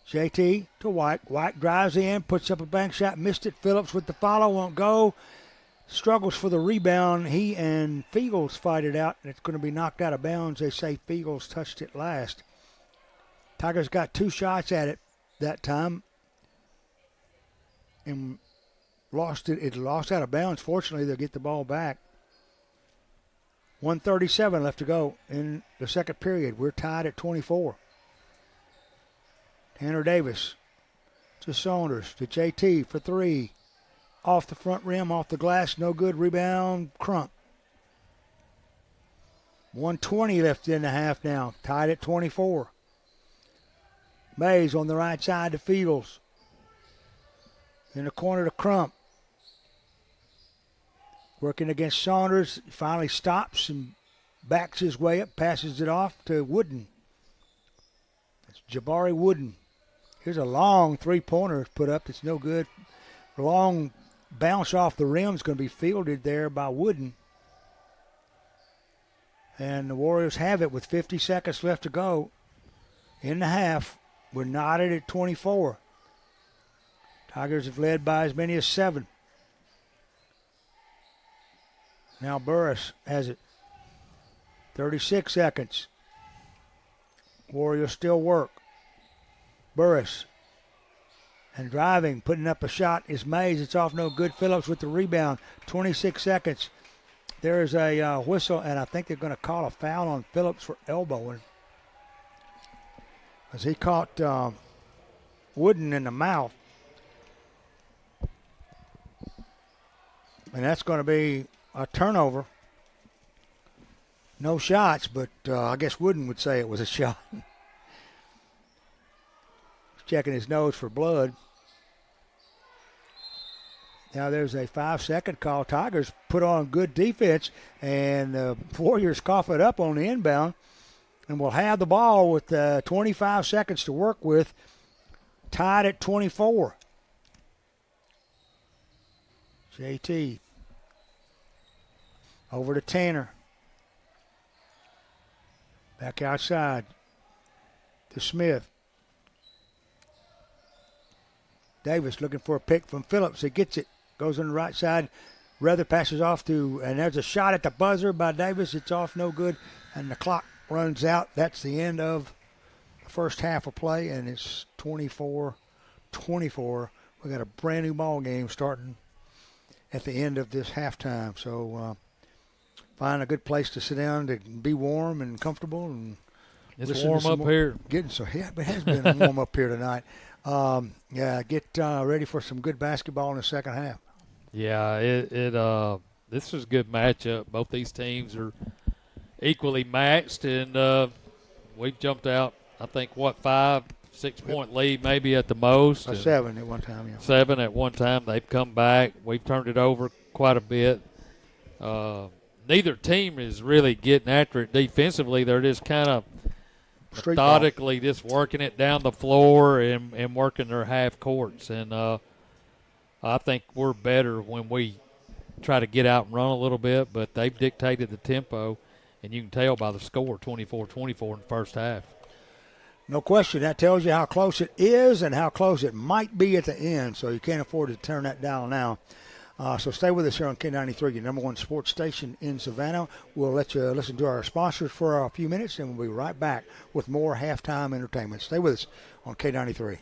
JT to White. White drives in, puts up a bank shot, missed it. Phillips with the follow, won't go. Struggles for the rebound. He and Fiegels fight it out, and it's going to be knocked out of bounds. They say Fiegels touched it last. Tigers got 2 shots at it that time and lost it. It lost out of bounds. Fortunately, they'll get the ball back. 1:37 left to go in the second period. We're tied at 24. Tanner Davis to Saunders to JT for 3. Off the front rim, off the glass, no good. Rebound, Crump. 1:20 left in the half now. Tied at 24. Mays on the right side to Fields. In the corner to Crump. Working against Saunders. Finally stops and backs his way up. Passes it off to Wooden. That's Jabari Wooden. Here's a long three-pointer put up that's no good. Long bounce off the rim is going to be fielded there by Wooden. And the Warriors have it with 50 seconds left to go in the half. We're knotted at 24. Tigers have led by as many as 7. Now Burris has it. 36 seconds. Warriors still work. Burris. And driving, putting up a shot is Mays. It's off no good. Phillips with the rebound. 26 seconds. There is a whistle, and I think they're going to call a foul on Phillips for elbowing. As he caught Wooden in the mouth. And that's going to be a turnover. No shots, but I guess Wooden would say it was a shot. He's checking his nose for blood. Now there's a 5-second call. Tigers put on good defense, and the Warriors cough it up on the inbound. And we'll have the ball with 25 seconds to work with, tied at 24. JT over to Tanner. Back outside to Smith. Davis looking for a pick from Phillips. He gets it. Goes on the right side. Rather passes off to, and there's a shot at the buzzer by Davis. It's off no good, and the clock runs out. That's the end of the first half of play, and it's 24-24. We got a brand new ball game starting at the end of this halftime. So find a good place to sit down to be warm and comfortable. And it's warm up here. It has been warm up here tonight. Get ready for some good basketball in the second half. Yeah, this is a good matchup. Both these teams are equally matched, and we've jumped out, I think, 5-6 point lead maybe at the most. 7 at one time, yeah. 7 at one time. They've come back. We've turned it over quite a bit. Neither team is really getting after it defensively. They're just kind of methodically just working it down the floor and working their half courts. And I think we're better when we try to get out and run a little bit, but they've dictated the tempo, and you can tell by the score, 24-24 in the first half. No question. That tells you how close it is and how close it might be at the end, so you can't afford to turn that down now. So stay with us here on K93, your number one sports station in Savannah. We'll let you listen to our sponsors for a few minutes, and we'll be right back with more halftime entertainment. Stay with us on K93.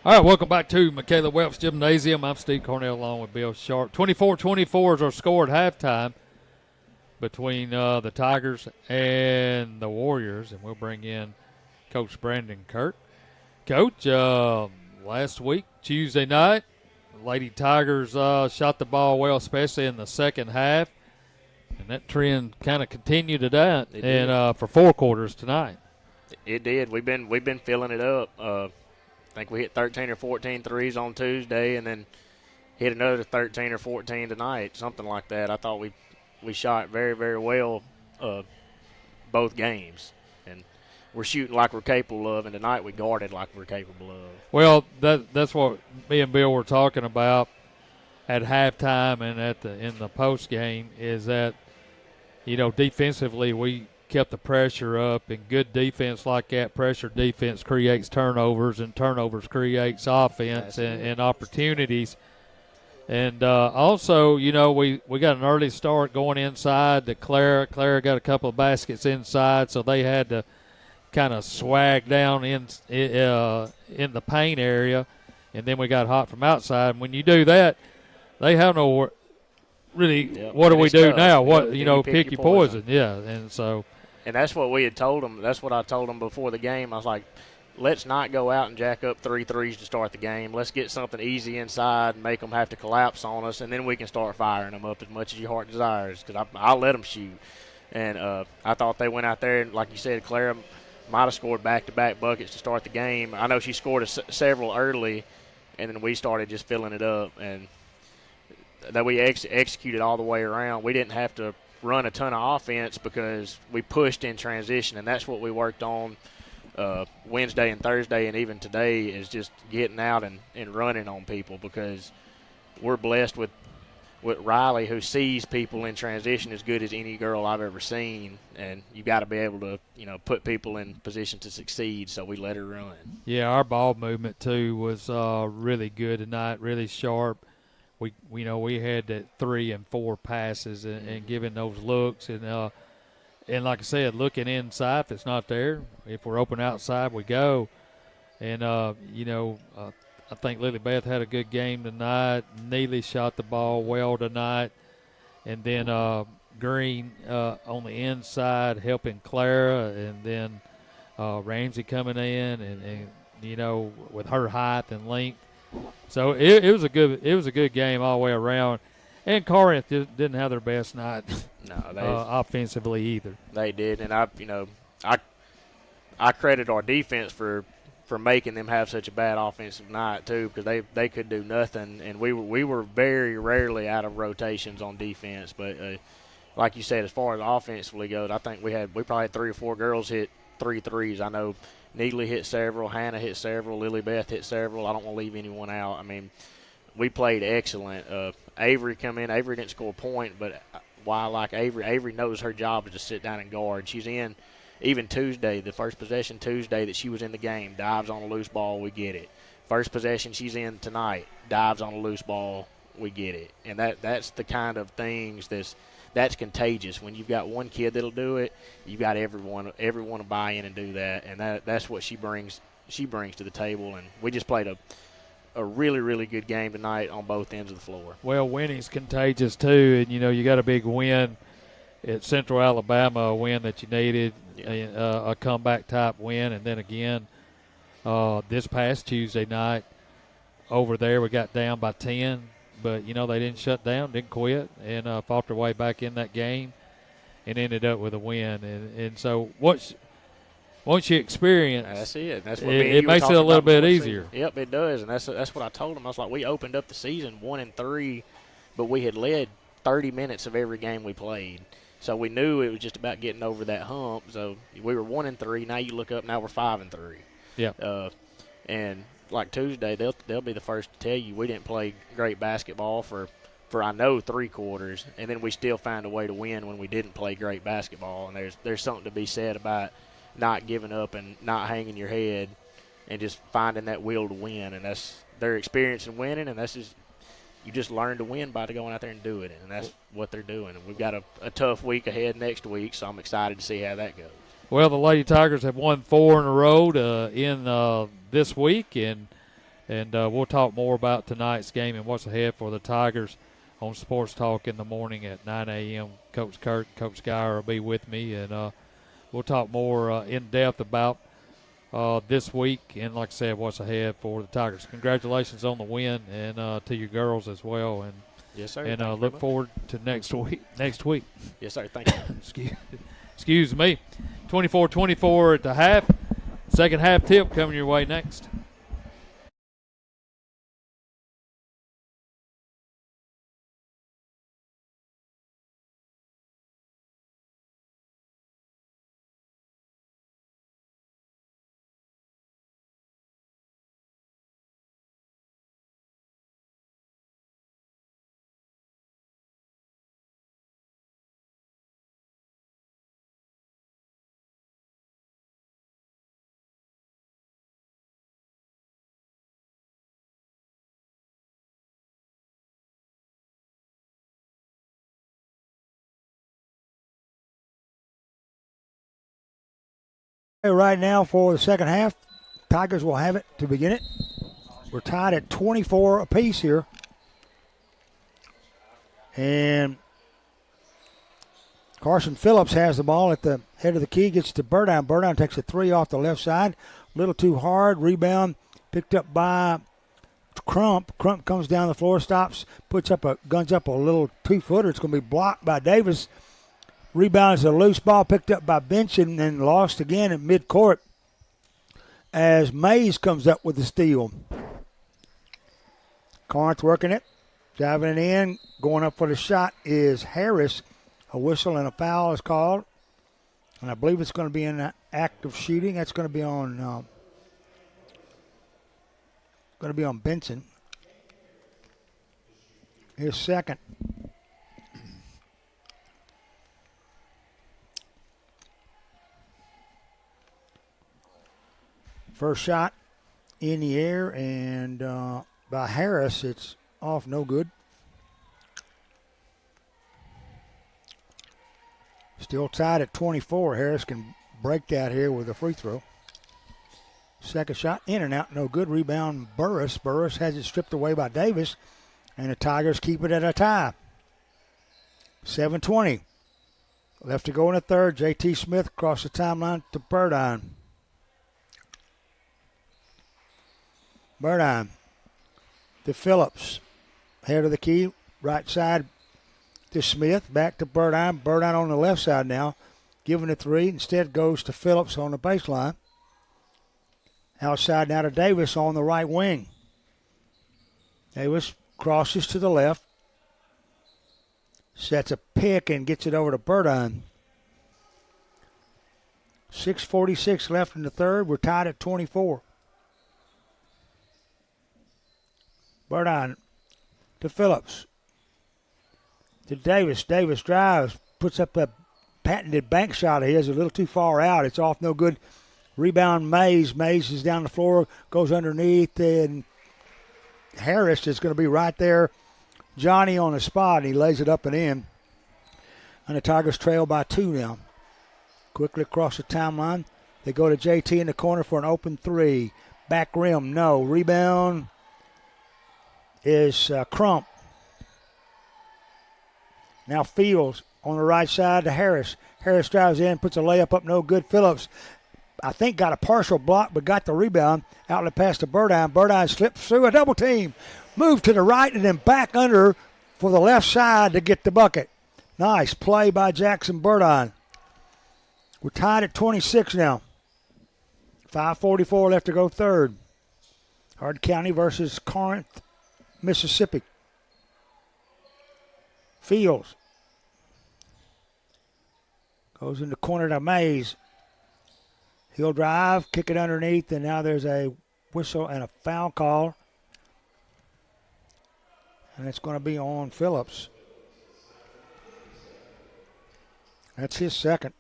All right, welcome back to Michaela Welch Gymnasium. I'm Steve Cornell along with Bill Sharp. 24-24 is our score at halftime between the Tigers and the Warriors, and we'll bring in Coach Brandon Kirk. Coach, last week, Tuesday night, Lady Tigers shot the ball well, especially in the second half, and that trend kind of continued to that and for 4 quarters tonight. It did. We've been filling it up. I think we hit 13 or 14 threes on Tuesday and then hit another 13 or 14 tonight, something like that. I thought we shot very, very well both games. And we're shooting like we're capable of, and tonight we guarded like we're capable of. Well, that's what me and Bill were talking about at halftime and in the post game is that, defensively we kept the pressure up, and good defense like that, pressure defense creates turnovers, and turnovers creates offense and opportunities. And also, we got an early start going inside to Clara. Clara got a couple of baskets inside, so they had to kind of swag down in the paint area, and then we got hot from outside. And when you do that, they have no really. Yep. What do we do now? What pick your poison. Yeah, and so. And that's what we had told them. That's what I told them before the game. I was like, let's not go out and jack up 3 threes to start the game. Let's get something easy inside and make them have to collapse on us, and then we can start firing them up as much as your heart desires, because I'll let them shoot. And I thought they went out there, and like you said, Clara might have scored back-to-back buckets to start the game. I know she scored several early, and then we started just filling it up. And that we executed all the way around. We didn't have to run a ton of offense because we pushed in transition, and that's what we worked on Wednesday and Thursday, and even today is just getting out and running on people, because we're blessed with Riley, who sees people in transition as good as any girl I've ever seen, and you got to be able to put people in position to succeed, so we let her run. Yeah, our ball movement too was really good tonight, really sharp. We had that 3 and 4 passes and giving those looks, and like I said, looking inside, if it's not there, if we're open outside, we go. And I think Lily Beth had a good game tonight. Neely shot the ball well tonight, and then Green on the inside helping Clara, and then Ramsey coming in and with her height and length. So it was a good game all the way around, and Corinth didn't have their best night. No, offensively either. They did, and I credit our defense for making them have such a bad offensive night too, because they could do nothing, and we were very rarely out of rotations on defense. But like you said, as far as offensively goes, I think we probably had 3 or 4 girls hit 3 threes. I know Neely hit several, Hannah hit several, Lily Beth hit several. I don't want to leave anyone out. I mean, we played excellent. Avery come in. Avery didn't score a point, but why I like Avery knows her job is to sit down and guard. She's in even Tuesday, the first possession Tuesday that she was in the game, dives on a loose ball, we get it. First possession she's in tonight, dives on a loose ball, we get it. And that's the kind of things that's contagious. When you've got one kid that'll do it, you've got everyone to buy in and do that. And that's what she brings to the table. And we just played a really, really good game tonight on both ends of the floor. Well, winning's contagious too, and you got a big win at Central Alabama, a win that you needed, a comeback type win, and then again this past Tuesday night over there we got down by 10, but they didn't shut down, didn't quit, and fought their way back in that game and ended up with a win. And so once you experience, that's it. That's what it makes it a little bit easier. Yep, it does, and that's what I told them. I was like, we opened up the season 1-3, but we had led 30 minutes of every game we played. So we knew it was just about getting over that hump. So we were 1-3. Now you look up, now we're 5-3. Yeah. And like Tuesday, they'll be the first to tell you we didn't play great basketball for I know 3 quarters, and then we still found a way to win when we didn't play great basketball. And there's something to be said about not giving up and not hanging your head, and just finding that will to win. And that's their experience in winning, and that's just. You just learn to win by going out there and do it, and that's what they're doing. And we've got a tough week ahead next week, so I'm excited to see how that goes. Well, the Lady Tigers have won 4 in a row in this week, and And we'll talk more about tonight's game and what's ahead for the Tigers on Sports Talk in the morning at 9 a.m. Coach Kurt, Coach Geyer will be with me, and we'll talk more in depth about this week and, like I said, what's ahead for the Tigers. Congratulations on the win, and to your girls as well. And yes, sir. And look forward to next week. Yes, sir. Thank you. Excuse me. 24-24 at the half. Second half tip coming your way next. Right now for the second half, Tigers will have it to begin it. We're tied at 24 apiece here. And Carson Phillips has the ball at the head of the key, gets to Burdown. Burdown takes a three off the left side. A little too hard. Rebound picked up by Crump. Crump comes down the floor, stops, guns up a little two-footer. It's going to be blocked by Davis. Rebound is a loose ball picked up by Bench and then lost again at midcourt as Mays comes up with the steal. Corinth working it, driving it in, going up for the shot is Harris. A whistle and a foul is called, and I believe it's going to be an act of shooting. That's going to be on Benson. His second. First shot in the air, and by Harris, it's off, no good. Still tied at 24. Harris can break that here with a free throw. Second shot, in and out, no good. Rebound, Burris. Burris has it stripped away by Davis, and the Tigers keep it at a tie. 7:20. Left to go in the third. J.T. Smith across the timeline to Burdown. Burdown to Phillips. Head of the key, right side to Smith. Back to Burdown. Burdown on the left side now. Giving the three. Instead goes to Phillips on the baseline. Outside now to Davis on the right wing. Davis crosses to the left. Sets a pick and gets it over to Burdown. 6:46 left in the third. We're tied at 24. Burdown to Phillips. To Davis. Davis drives. Puts up a patented bank shot of his. A little too far out. It's off, no good. Rebound Mays. Mays is down the floor. Goes underneath. And Harris is going to be right there. Johnny on the spot. And he lays it up and in. And the Tigers trail by 2 now. Quickly across the timeline. They go to JT in the corner for an open three. Back rim. No. Rebound is Crump. Now Fields on the right side to Harris. Harris drives in, puts a layup up, no good. Phillips, I think, got a partial block, but got the rebound. Outlet pass to Burdown. Burdown slips through a double team. Move to the right and then back under for the left side to get the bucket. Nice play by Jackson Burdown. We're tied at 26 now. 5:44 left to go third. Hardin County versus Corinth, Mississippi. Fields goes in the corner to Mays. He'll drive, kick it underneath, and now there's a whistle and a foul call. And it's going to be on Phillips. That's his second.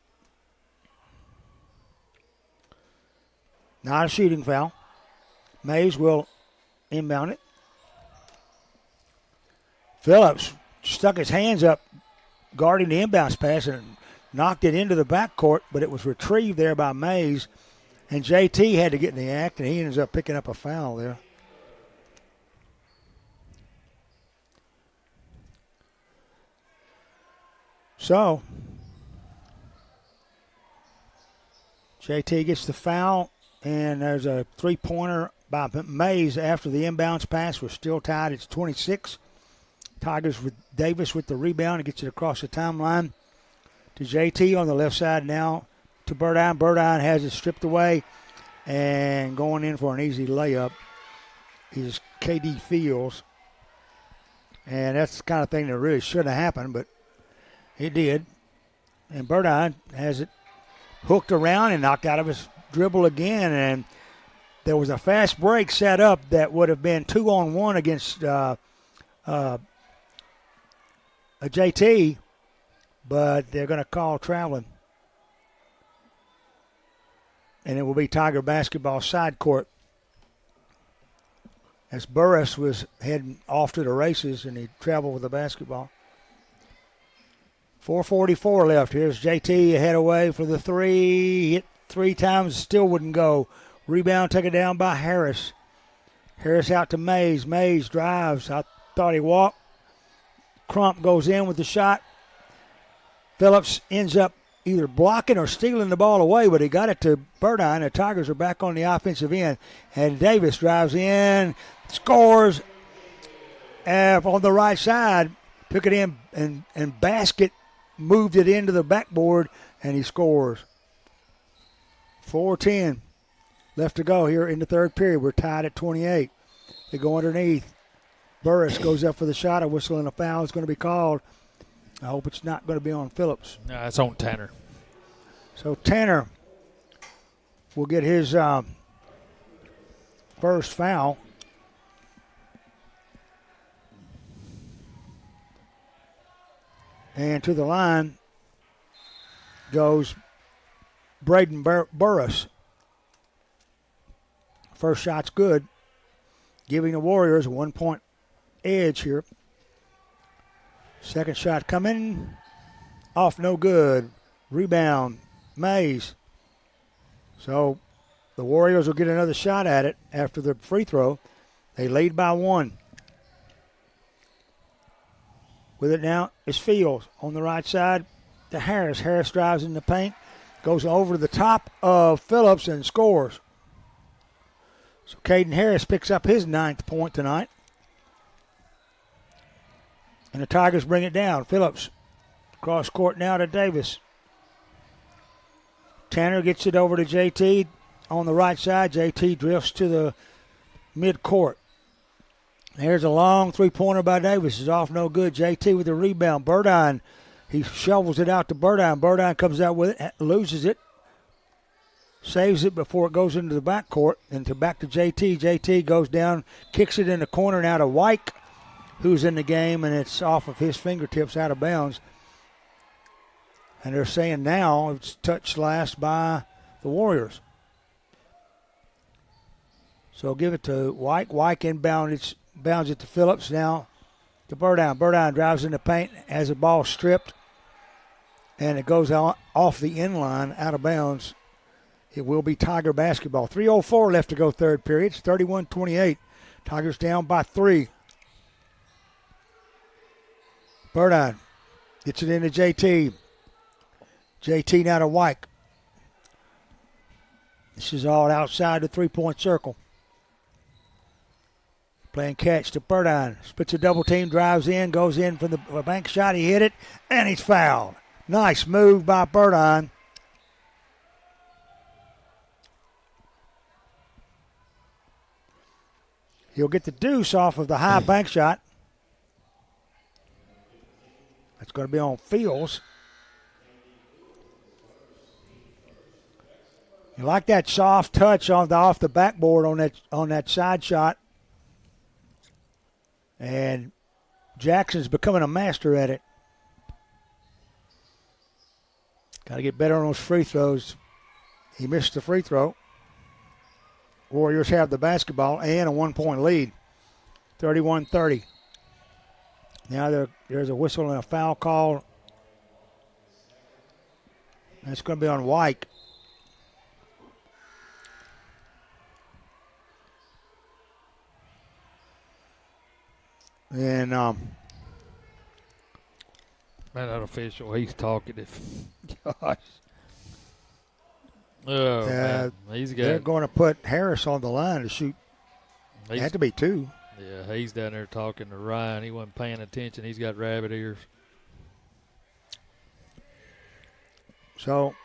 Not a shooting foul. Mays will inbound it. Phillips stuck his hands up guarding the inbounds pass and knocked it into the backcourt, but it was retrieved there by Mays. And JT had to get in the act, and he ends up picking up a foul there. So, JT gets the foul, and there's a three-pointer by Mays after the inbounds pass. We're still tied. It's 26. Tigers with Davis with the rebound and gets it across the timeline to JT on the left side now to Burdine. Burdine has it stripped away and going in for an easy layup is KD Fields. And that's the kind of thing that really shouldn't have happened, but it did. And Burdine has it hooked around and knocked out of his dribble again. And there was a fast break set up that would have been 2-on-1 against a JT, but they're going to call traveling. And it will be Tiger basketball side court. As Burris was heading off to the races and he traveled with the basketball. 4:44 left. Here's JT ahead away for the three. Hit 3 times, still wouldn't go. Rebound taken down by Harris. Harris out to Mays. Mays drives. I thought he walked. Crump goes in with the shot. Phillips ends up either blocking or stealing the ball away, but he got it to Burdine. The Tigers are back on the offensive end. And Davis drives in, scores on the right side, took it in and basket, moved it into the backboard, and he scores. 4:10 left to go here in the third period. We're tied at 28. They go underneath. Burris goes up for the shot. A whistle and a foul is going to be called. I hope it's not going to be on Phillips. No, it's on Tanner. So Tanner will get his first foul. And to the line goes Braden Burris. First shot's good, giving the Warriors a 1-point edge here. Second shot coming off, no good. Rebound, Mays. So the Warriors will get another shot at it after the free throw. They lead by 1. With it now is Fields on the right side to Harris. Harris drives in the paint, goes over the top of Phillips and scores. So Caden Harris picks up his 9th point tonight. And the Tigers bring it down. Phillips cross court now to Davis. Tanner gets it over to JT on the right side. JT drifts to the mid-court. There's a long three-pointer by Davis. It's off, no good. JT with the rebound. Burdine, he shovels it out to Burdine. Burdine comes out with it, loses it, saves it before it goes into the backcourt, and back to JT. JT goes down, kicks it in the corner now to White, who's in the game, and it's off of his fingertips out of bounds. And they're saying now it's touched last by the Warriors. So give it to White. White bounds it to Phillips now to Burdine. Burdine drives in the paint, has the ball stripped, and it goes off the inline out of bounds. It will be Tiger basketball. 3:04 left to go third period. It's 31-28. Tigers down by 3. Burdine gets it into JT. JT now to White. This is all outside the three-point circle. Playing catch to Burdine. Splits a double team, drives in, goes in for the bank shot. He hit it, and he's fouled. Nice move by Burdine. He'll get the deuce off of the high bank shot. That's going to be on Fields. You like that soft touch off the backboard on that side shot. And Jackson's becoming a master at it. Got to get better on those free throws. He missed the free throw. Warriors have the basketball and a 1-point lead. 31-30. Now there's a whistle and a foul call. That's going to be on White. And Man, that official, he's talkative. Gosh. Oh, man. He's They're got. going to put Harris on the line to shoot. It had to be 2. Yeah, he's down there talking to Ryan. He wasn't paying attention. He's got rabbit ears. So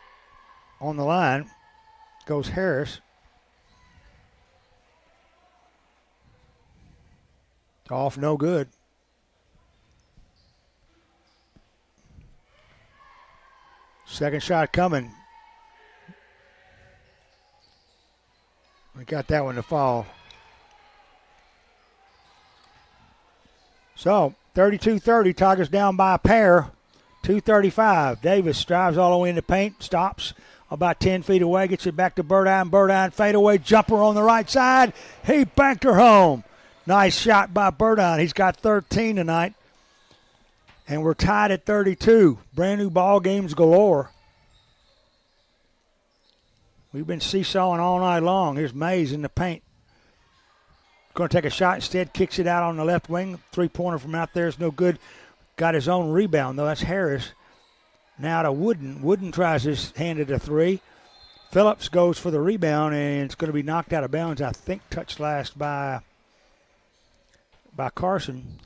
on the line goes Harris. Off, no good. Second shot coming. We got that one to fall. So 32-30, Tigers down by a pair. 2:35. Davis drives all the way in the paint, stops about 10 feet away, gets it back to Burdine. Burdine fadeaway jumper on the right side. He banked her home. Nice shot by Burdine. He's got 13 tonight. And we're tied at 32. Brand new ball games galore. We've been seesawing all night long. Here's Mays in the paint. Going to take a shot instead. Kicks it out on the left wing. Three-pointer from out there is no good. Got his own rebound, though. That's Harris. Now to Wooden. Wooden tries his hand at a 3. Phillips goes for the rebound, and it's going to be knocked out of bounds. I think touched last by Carson.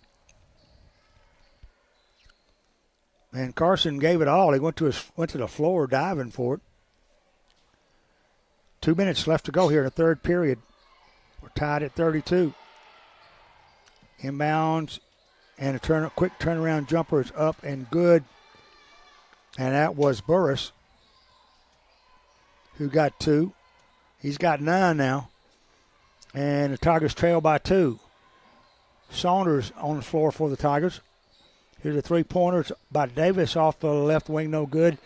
And Carson gave it all. He went to the floor diving for it. 2 minutes left to go here in the third period. We're tied at 32. Inbounds and a quick turnaround jumper is up and good. And that was Burris, who got 2. He's got 9 now. And the Tigers trail by 2. Saunders on the floor for the Tigers. Here's a three-pointer by Davis off the left wing, no good.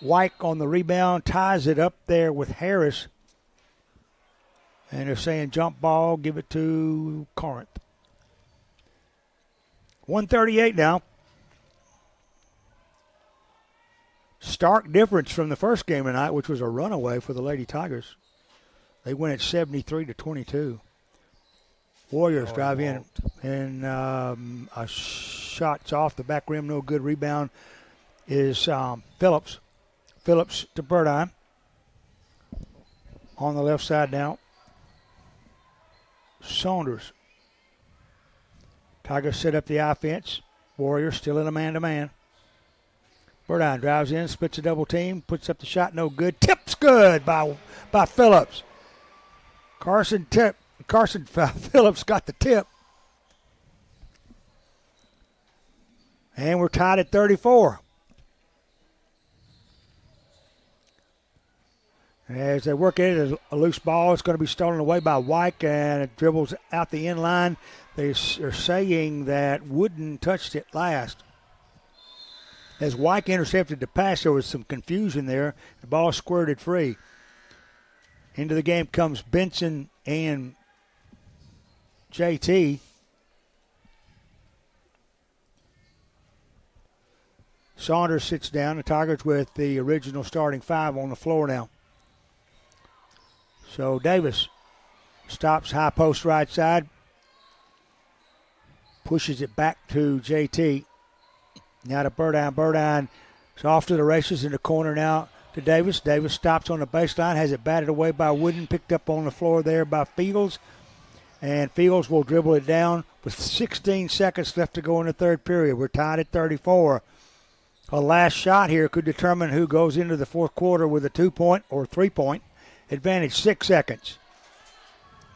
White on the rebound, ties it up there with Harris. And they're saying jump ball, give it to Corinth. 1:38 now. Stark difference from the first game tonight, which was a runaway for the Lady Tigers. They win at 73-22. Warriors drive in, and a shot's off the back rim, no good. Rebound is Phillips. Phillips to Burdine. On the left side now. Saunders. Tigers set up the offense. Warriors still in a man-to-man. Burdine drives in, splits a double team, puts up the shot, no good. Tip's good by Phillips. Carson Phillips got the tip. And we're tied at 34. And as they work it, a loose ball. It's going to be stolen away by White, and it dribbles out the end line. They are saying that Wooden touched it last. As White intercepted the pass, there was some confusion there. The ball squirted free. Into the game comes Benson and JT. Saunders sits down. The Tigers with the original starting 5 on the floor now. So Davis stops high post right side. Pushes it back to JT. Now to Burdine. Burdine is off to the races in the corner now to Davis. Davis stops on the baseline, has it batted away by Wooden, picked up on the floor there by Fields. And Fields will dribble it down with 16 seconds left to go in the third period. We're tied at 34. A last shot here could determine who goes into the fourth quarter with a 2-point or 3-point advantage. 6 seconds.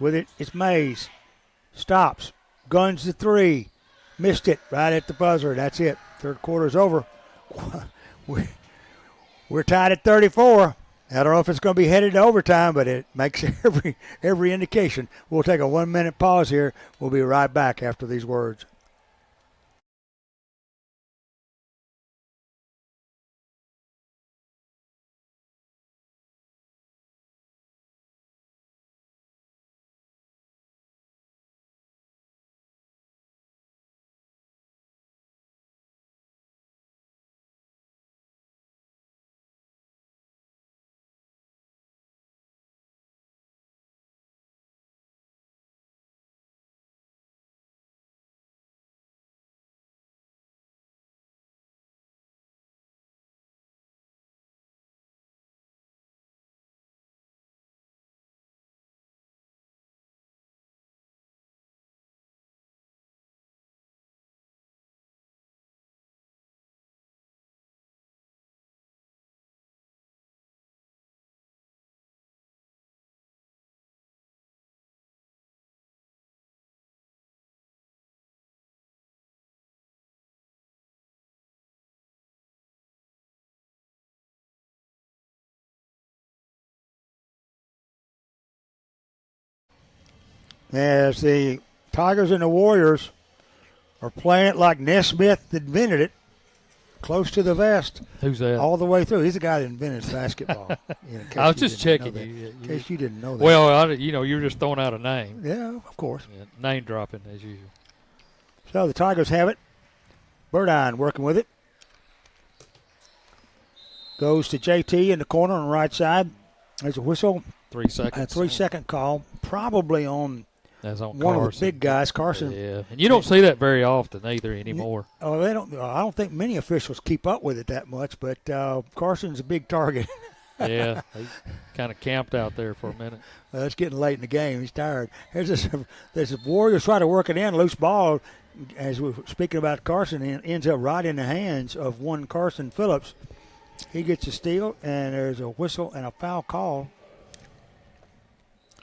With it, it's Mays. Stops. Guns the 3. Missed it right at the buzzer. That's it. Third quarter's over. We're tied at 34. I don't know if it's going to be headed to overtime, but it makes every indication. We'll take a 1-minute pause here. We'll be right back after these words. as the Tigers and the Warriors are playing it like Nesmith invented it, close to the vest. Who's that? All the way through. He's the guy that invented basketball. I was just checking you. In case you didn't know that. Well, you're just throwing out a name. Yeah, of course. Yeah, name dropping as usual. So the Tigers have it. Burdine working with it. Goes to JT in the corner on the right side. There's a whistle. 3 seconds. A 3-second call, probably on That's on one Carson. of the big guys, Carson. Yeah, and you don't see that very often either anymore. Oh, they don't. I don't think many officials keep up with it that much, but Carson's a big target. Yeah, he kind of camped out there for a minute. It's getting late in the game. He's tired. There's a Warriors try to work it in, loose ball. As we were speaking about Carson, it ends up right in the hands of one Carson Phillips. He gets a steal, and there's a whistle and a foul call.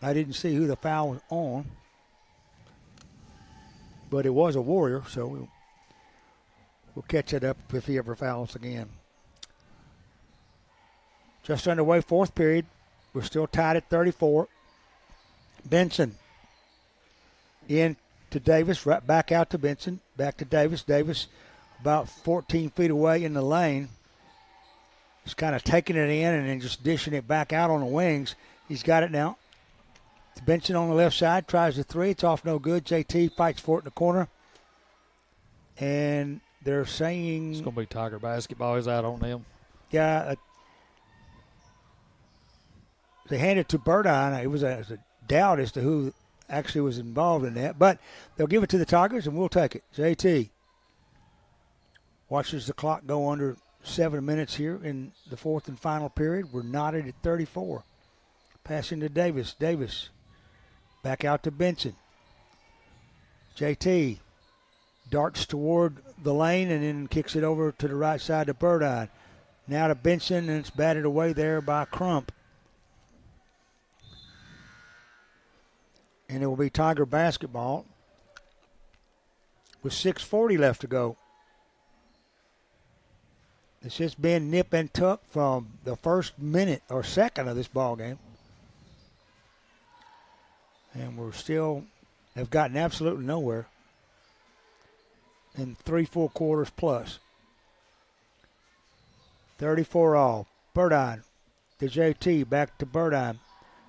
I didn't see who the foul was on, but it was a Warrior, so we'll catch it up if he ever fouls again. Just underway, fourth period. We're still tied at 34. Benson in to Davis, right back out to Benson, back to Davis. Davis about 14 feet away in the lane. He's kind of taking it in and then just dishing it back out on the wings. He's got it now. Benson on the left side tries the three. It's off no good. JT fights for it in the corner. And they're saying It's going to be Tiger basketball. Is out on them. Yeah. They handed it to Burdine. It was a doubt as to who actually was involved in that. But they'll give it to the Tigers, and we'll take it. JT watches the clock go under 7 minutes here in the fourth and final period. We're knotted at 34. Passing to Davis. Davis back out to Benson. JT darts toward the lane and then kicks it over to the right side to Burdine. Now to Benson, and it's batted away there by Crump. And it will be Tiger basketball with 6:40 left to go. It's just been nip and tuck from the first minute or second of this ball game. And we're still have gotten absolutely nowhere in 3 full quarters plus. 34 all. Burdine to JT, back to Burdine.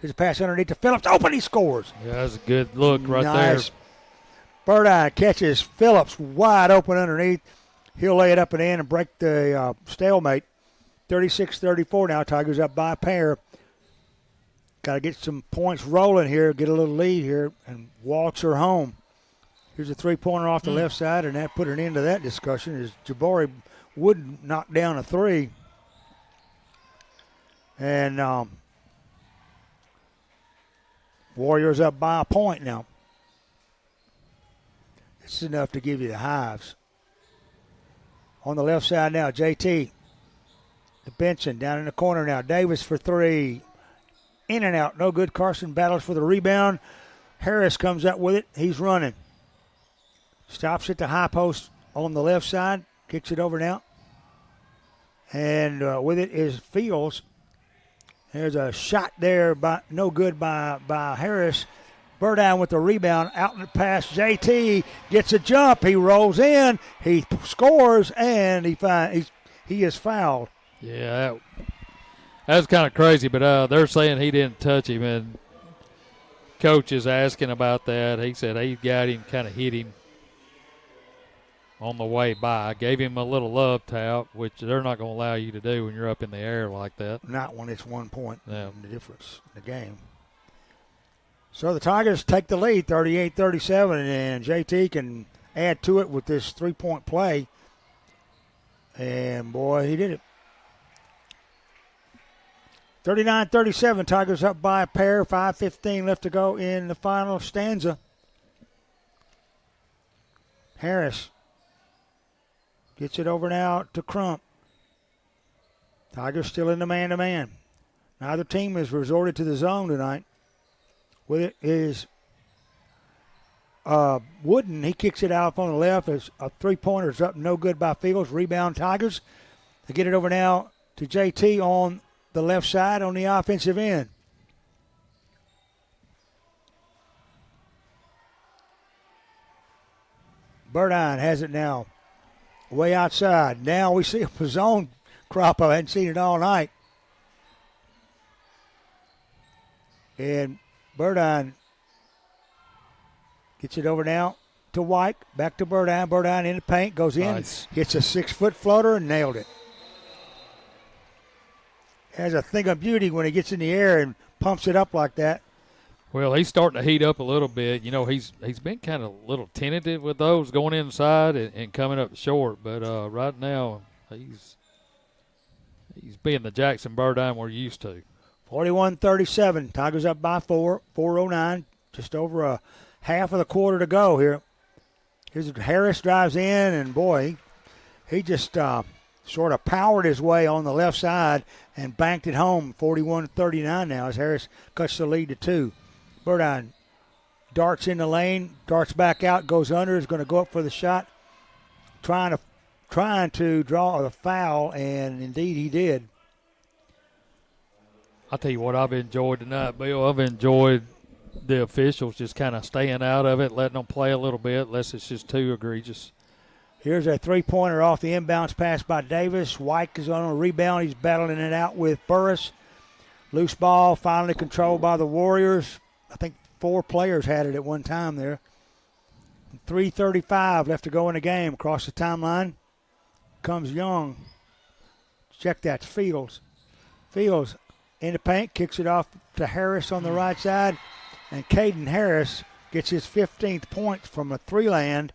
There's a pass underneath to Phillips. Open, he scores. Yeah, that's a good look right Nice. there. Burdine catches Phillips wide open underneath. He'll lay it up and in and break the stalemate. 36-34 now. Tigers up by a pair. Got to get some points rolling here, get a little lead here, and waltz her home. Here's a three-pointer off the left side, and that put an end to that discussion as Jabari Wood knocked down a three. And Warriors up by a point now. It's enough to give you the hives. On the left side now, JT. To Benson down in the corner now. Davis for three. In and out. No good. Carson battles for the rebound. Harris comes up with it. He's running. Stops at the high post on the left side. Kicks it over now. And with it is Fields. There's a shot there, but no good by Harris. Burdine with the rebound, out in the pass. JT gets a jump. He rolls in. He scores, and he is fouled. Yeah, that's kind of crazy, but they're saying he didn't touch him, and coach is asking about that. He said he got him, kind of hit him on the way by. Gave him a little love tap, which they're not going to allow you to do when you're up in the air like that. Not when it's 1 point. Yeah. The difference in the game. So the Tigers take the lead, 38-37, and JT can add to it with this three-point play. And, boy, he did it. 39-37, Tigers up by a pair, 5:15 left to go in the final stanza. Harris gets it over now to Crump. Tigers still in the man-to-man. Neither team has resorted to the zone tonight. With it is Wooden. He kicks it out on the left. As a three-pointer is up, no good by Fields. Rebound Tigers. They get it over now to JT on the left side on the offensive end. Burdine has it now. Way outside. Now we see a zone crop up. I hadn't seen it all night. And Burdine gets it over now to White. Back to Burdine. Burdine in the paint. Goes in. Nice. Hits a 6-foot floater and nailed it. Has a thing of beauty when he gets in the air and pumps it up like that. Well, he's starting to heat up a little bit. You know, he's been kind of a little tentative with those going inside and coming up short. But right now, he's being the Jackson Burdine we're used to. 41-37. Tigers up by 4. 4:09. Just over a half of the quarter to go here. Here's Harris drives in, and boy, he just sort of powered his way on the left side and banked it home. 41-39 now as Harris cuts the lead to 2. Burdine darts in the lane, darts back out, goes under, is going to go up for the shot, trying to draw the foul, and indeed he did. I'll tell you what I've enjoyed tonight, Bill. I've enjoyed the officials just kind of staying out of it, letting them play a little bit, unless it's just too egregious. Here's a three-pointer off the inbounds pass by Davis. White is on a rebound. He's battling it out with Burris. Loose ball finally controlled by the Warriors. I think 4 players had it at one time there. 3:35 left to go in the game. Across the timeline comes Young. Check that, Fields. Fields in the paint, kicks it off to Harris on the right side. And Caden Harris gets his 15th point from a three-land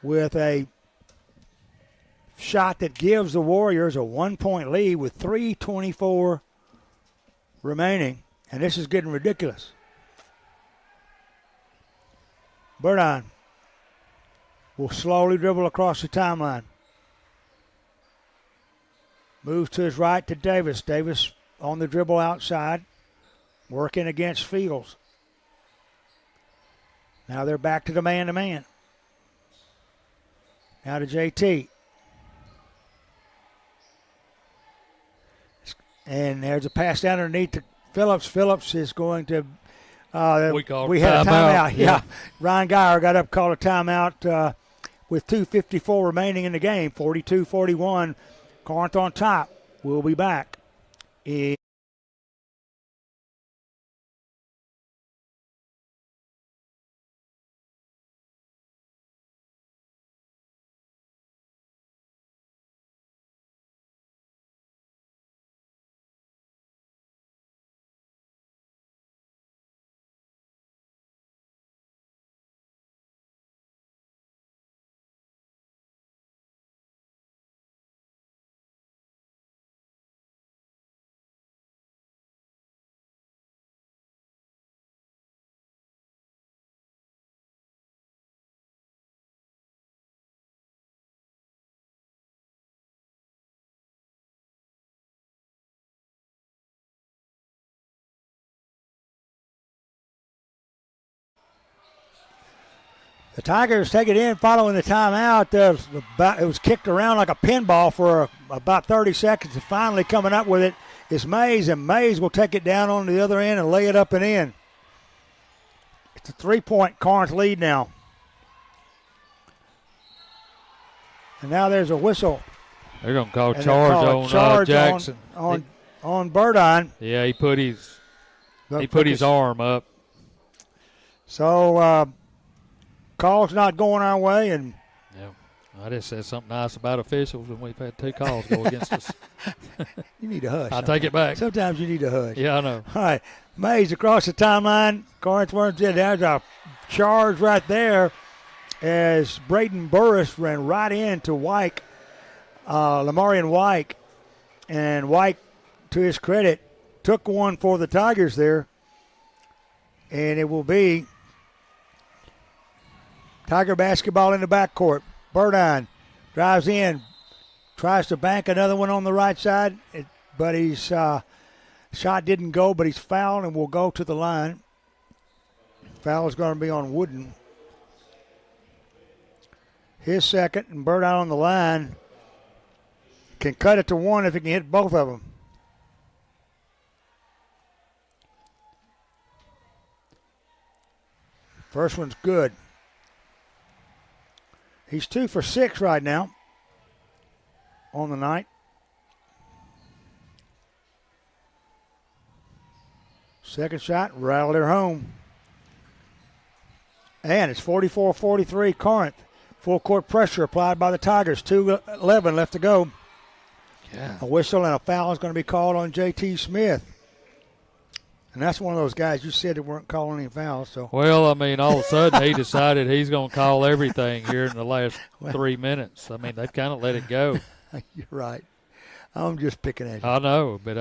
with a shot that gives the Warriors a 1-point lead with 3:24 remaining. And this is getting ridiculous. Burdine will slowly dribble across the timeline. Moves to his right to Davis. Davis on the dribble outside, working against Fields. Now they're back to the man-to-man. Now to JT. And there's a pass down underneath to Phillips. Phillips is going to we had a timeout. Yeah. Ryan Geyer got up, called a timeout with 2:54 remaining in the game. 42-41. Corinth on top. We'll be back. The Tigers take it in following the timeout. It was kicked around like a pinball for about 30 seconds. And finally coming up with it is Mays, and Mays will take it down on the other end and lay it up and in. It's a 3-point Corinth lead now. And now there's a whistle. They're going to call charge on Jackson. On Burdine. Yeah, he put his arm up. So call's not going our way, and yeah, I just said something nice about officials, and we've had 2 calls go against us. You need to hush. I'll take it back. Sometimes you need to hush. Yeah, I know. All right, Mays across the timeline. Corinth runs in. There's a charge right there as Braden Burris ran right into White, Lamarian White, and White, to his credit, took one for the Tigers there, and it will be Tiger basketball in the backcourt. Burdine drives in, tries to bank another one on the right side, but his shot didn't go, but he's fouled and will go to the line. Foul is going to be on Wooden. His second, and Burdine on the line. Can cut it to 1 if he can hit both of them. First one's good. He's 2 for 6 right now on the night. Second shot, rattled it home. And it's 44-43 Corinth. Full court pressure applied by the Tigers. 2:11 left to go. Yeah. A whistle and a foul is going to be called on J.T. Smith. And that's one of those guys you said that weren't calling any fouls. So. Well, I mean, all of a sudden he decided he's going to call everything here in the last 3 minutes. I mean, they've kind of let it go. You're right. I'm just picking at you. I know, but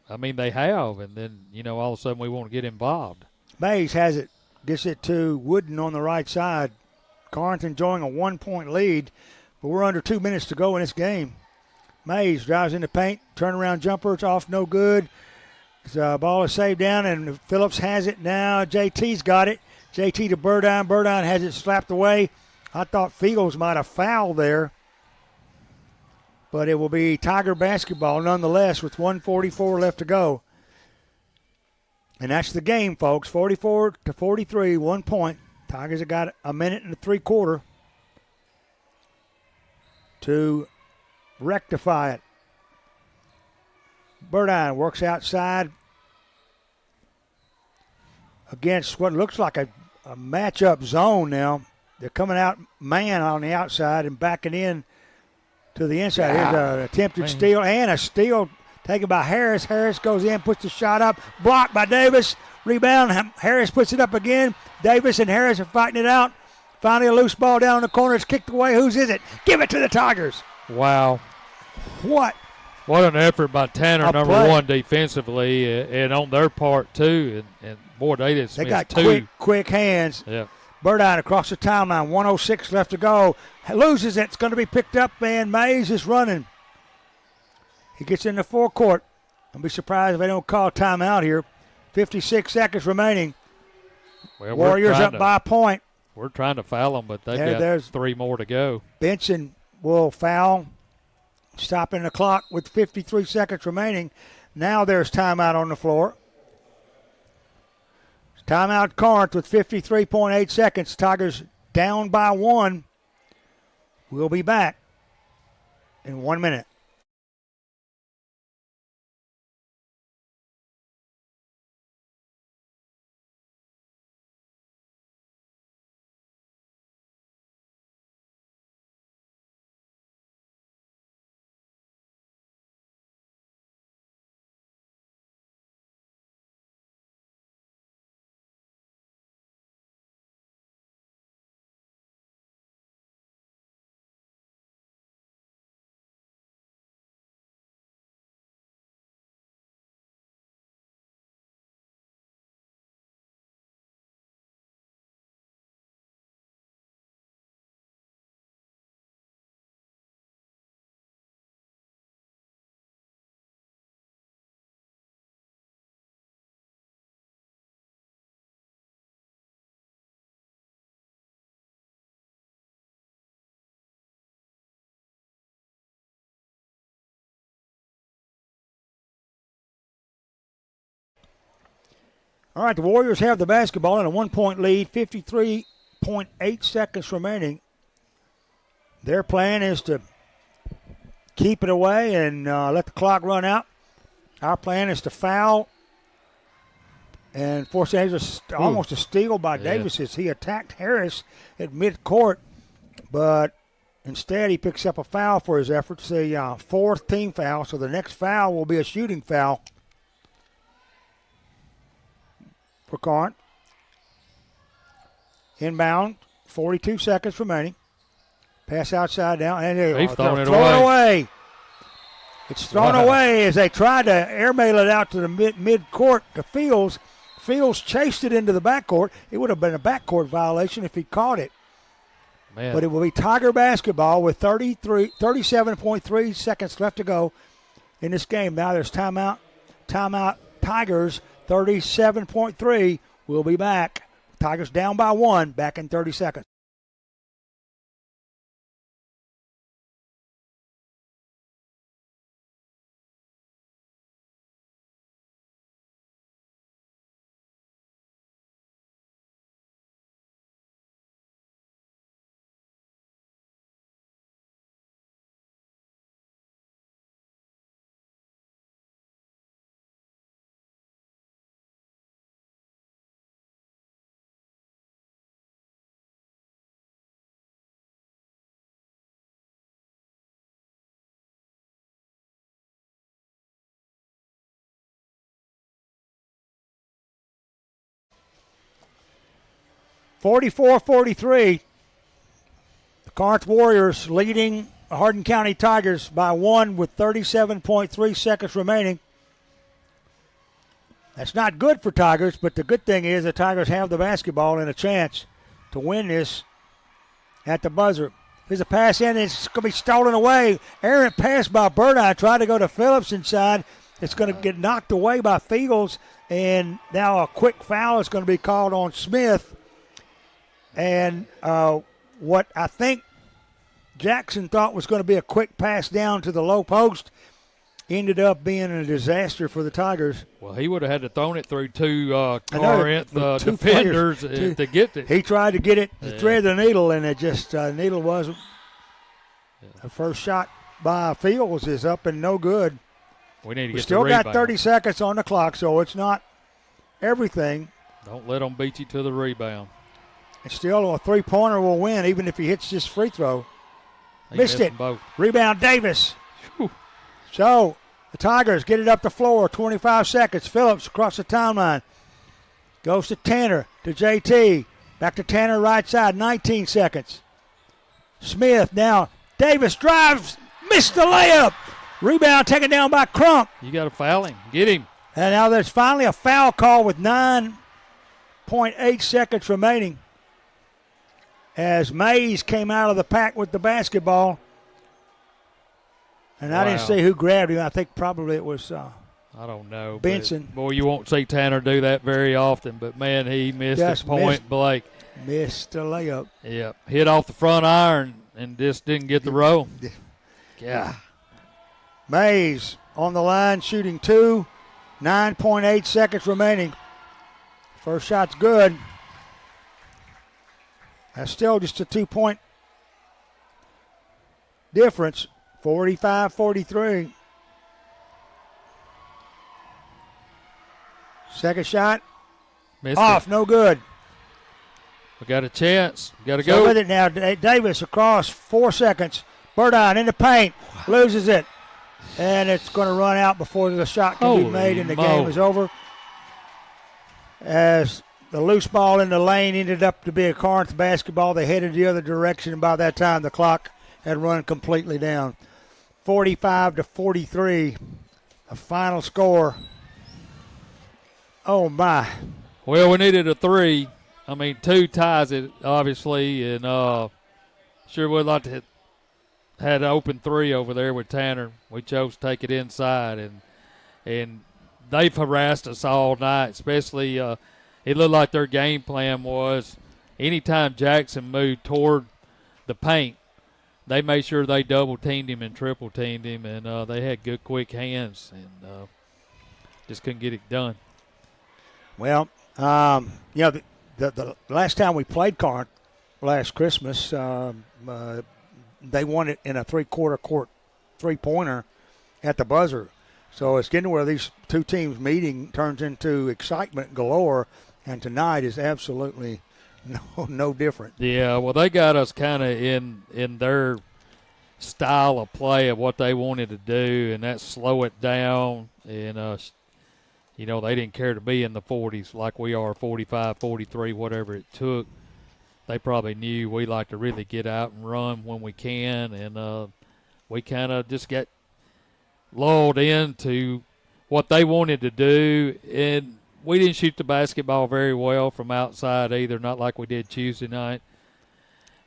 I mean, they have, and then, all of a sudden we want to get involved. Mays has it, gets it to Wooden on the right side. Corinth enjoying a 1-point lead, but we're under 2 minutes to go in this game. Mays drives in the paint, turnaround jumper, it's off, no good. The ball is saved down, and Phillips has it now. JT's got it. JT to Burdine. Burdine has it slapped away. I thought Fields might have fouled there. But it will be Tiger basketball nonetheless with 1:44 left to go. And that's the game, folks. 44-43, 1 point. Tigers have got a minute and 3/4 to rectify it. Burdine works outside against what looks like a matchup zone now. They're coming out man on the outside and backing in to the inside. Here's an attempted steal and a steal taken by Harris. Harris goes in, puts the shot up, blocked by Davis. Rebound, Harris puts it up again. Davis and Harris are fighting it out. Finally a loose ball down in the corner. It's kicked away. Whose is it? Give it to the Tigers. Wow. What an effort by Tanner, number play. 1 defensively, and on their part too. And boy, they did. They got quick hands. Yeah. Burdine across the timeline. 1:06 left to go. Loses it. It's going to be picked up, and Mays is running. He gets in the forecourt. I'll be surprised if they don't call timeout here. 56 seconds remaining. Well, Warriors up by a point. We're trying to foul them, but they've got 3 more to go. Benson will foul, stopping the clock with 53 seconds remaining. Now there's timeout on the floor. Timeout Corinth with 53.8 seconds. Tigers down by 1. We'll be back in 1 minute. All right, the Warriors have the basketball in a 1-point lead, 53.8 seconds remaining. Their plan is to keep it away and let the clock run out. Our plan is to foul and force almost a steal by Davis as he attacked Harris at midcourt, but instead he picks up a foul for his efforts, a 4th team foul, so the next foul will be a shooting foul for Corinth. Inbound, 42 seconds remaining. Pass outside now, and they're thrown it away. It's thrown away as they tried to airmail it out to the mid-court to Fields. Fields chased it into the backcourt. It would have been a backcourt violation if he caught it. Man. But it will be Tiger basketball with 37.3 seconds left to go in this game. Now there's timeout. Timeout, Tigers, 37.3. We'll be back. Tigers down by 1, back in 30 seconds. 44-43. The Corinth Warriors leading the Hardin County Tigers by 1 with 37.3 seconds remaining. That's not good for Tigers, but the good thing is the Tigers have the basketball and a chance to win this at the buzzer. There's a pass in, and it's going to be stolen away. Errant pass by Burdine, tried to go to Phillips inside. It's going to get knocked away by Fields, and now a quick foul is going to be called on Smith. And what I think Jackson thought was going to be a quick pass down to the low post ended up being a disaster for the Tigers. Well, he would have had to thrown it through two Corinth defenders to get it. He tried to get it to thread the needle, and it just needle wasn't. The first shot by Fields is up and no good. We need to We get still the got rebound. 30 seconds on the clock, so it's not everything. Don't let them beat you to the rebound. And still a three-pointer will win, even if he hits this free throw. He Missed it. them both. Rebound Davis. Whew. So the Tigers get it up the floor, 25 seconds. Phillips across the timeline. Goes to Tanner, to JT. Back to Tanner right side, 19 seconds. Smith now. Davis drives, missed the layup. Rebound taken down by Crump. You got to foul him. Get him. And now there's finally a foul call with 9.8 seconds remaining as Mays came out of the pack with the basketball. And I didn't see who grabbed him. I think probably it was I don't know. Benson. Boy, you won't see Tanner do that very often, but, man, he missed Just it point blank. missed the layup. Yeah, hit off the front iron and just didn't get the roll. Yeah. Mays on the line shooting 2. 9.8 seconds remaining. First shot's good. That's still just a 2-point difference. 45-43. Second shot. Missed Off, it. no good. We got a chance. Got to So go. with it now, Davis across, 4 seconds. Burdine in the paint, loses it. And it's going to run out before the shot can be Holy made and the moly. game is over. As the loose ball in the lane ended up to be a Corinth basketball, they headed the other direction, and by that time the clock had run completely down. 45-43, the final score. Oh, my. Well, we needed a 3. I mean, 2 ties it, obviously, and sure would like to had an open 3 over there with Tanner. We chose to take it inside, and they've harassed us all night, especially it looked like their game plan was anytime Jackson moved toward the paint, they made sure they double-teamed him and triple-teamed him, and they had good, quick hands, and just couldn't get it done. Well, the last time we played Corinth last Christmas, they won it in a three-quarter court three-pointer at the buzzer. So it's getting to where these two teams meeting turns into excitement galore, and tonight is absolutely no different. Yeah, well, they got us kind of in their style of play of what they wanted to do, and that's slow it down. And, they didn't care to be in the 40s like we are, 45, 43, whatever it took. They probably knew we like to really get out and run when we can, and we kind of just got lulled into what they wanted to do, and we didn't shoot the basketball very well from outside either, not like we did Tuesday night.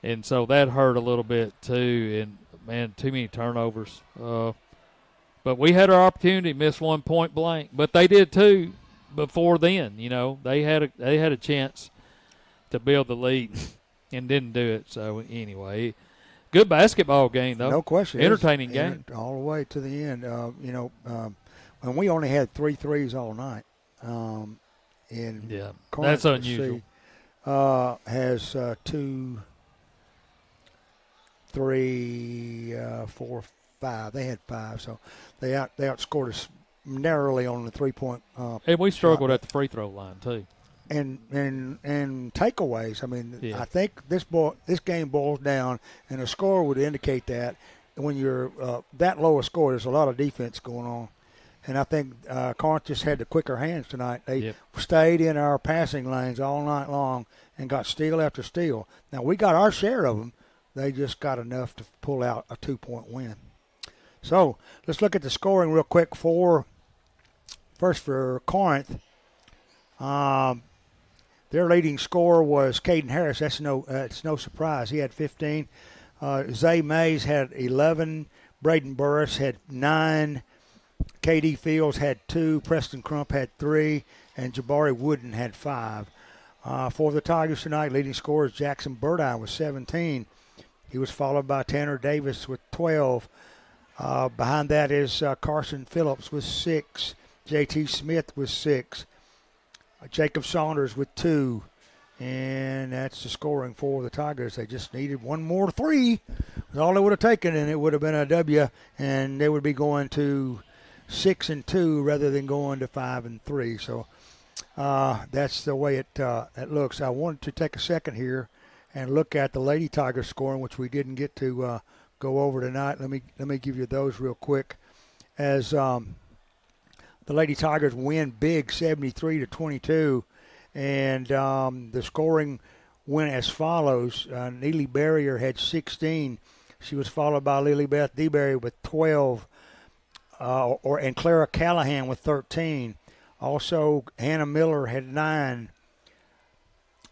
And so that hurt a little bit too, and, man, too many turnovers. But we had our opportunity, missed one point blank. But they did too before then, They had a chance to build the lead and didn't do it. So, anyway, good basketball game, though. No question. Entertaining game. All the way to the end. And we only had 3 threes all night. Yeah, Corinth, that's unusual. Has 2, 3, 4, 5. They had 5, so they outscored us narrowly on the 3-point. And we struggled at the free throw line too. And takeaways. I mean, Yeah. I think this game boils down, and a score would indicate that when you're that low a score, there's a lot of defense going on. And I think Corinth just had the quicker hands tonight. They Yep. stayed in our passing lanes all night long and got steal after steal. Now, we got our share of them. They just got enough to pull out a 2-point win. So let's look at the scoring real quick. First for Corinth. Their leading scorer was Caden Harris. It's no surprise. He had 15. Zay Mays had 11. Braden Burris had 9. K.D. Fields had 2. Preston Crump had 3. And Jabari Wooden had 5. For the Tigers tonight, leading scorer is Jackson Burdine with 17. He was followed by Tanner Davis with 12. Behind that is Carson Phillips with 6. J.T. Smith with 6. Jacob Saunders with 2. And that's the scoring for the Tigers. They just needed one more 3. That's all they would have taken, and it would have been a W, and they would be going to 6-2 rather than going to 5-3. So that's the way it looks. I wanted to take a second here and look at the Lady Tigers scoring, which we didn't get to go over tonight. Let me give you those real quick. As the Lady Tigers win big, 73-22, and the scoring went as follows. Neely Barrier had 16. She was followed by Lily Beth DeBerry with 12, and Clara Callahan with 13. Also, Hannah Miller had 9.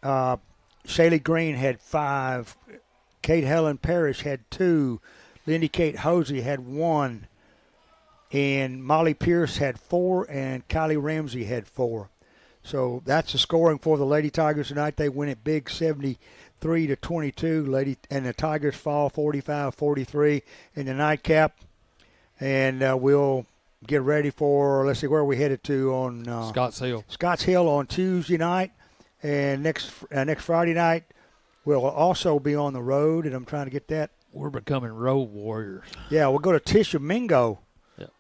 Shaylee Green had 5. Kate Helen Parrish had 2. Lindy Kate Hosey had 1. And Molly Pierce had 4, and Kylie Ramsey had 4. So that's the scoring for the Lady Tigers tonight. They win it big, 73-22. And the Tigers fall 45-43 in the nightcap. And we'll get ready for, let's see, where are we headed to on Scotts Hill. Scotts Hill on Tuesday night. And next Friday night, we'll also be on the road, and I'm trying to get that. We're becoming road warriors. Yeah, we'll go to Tishomingo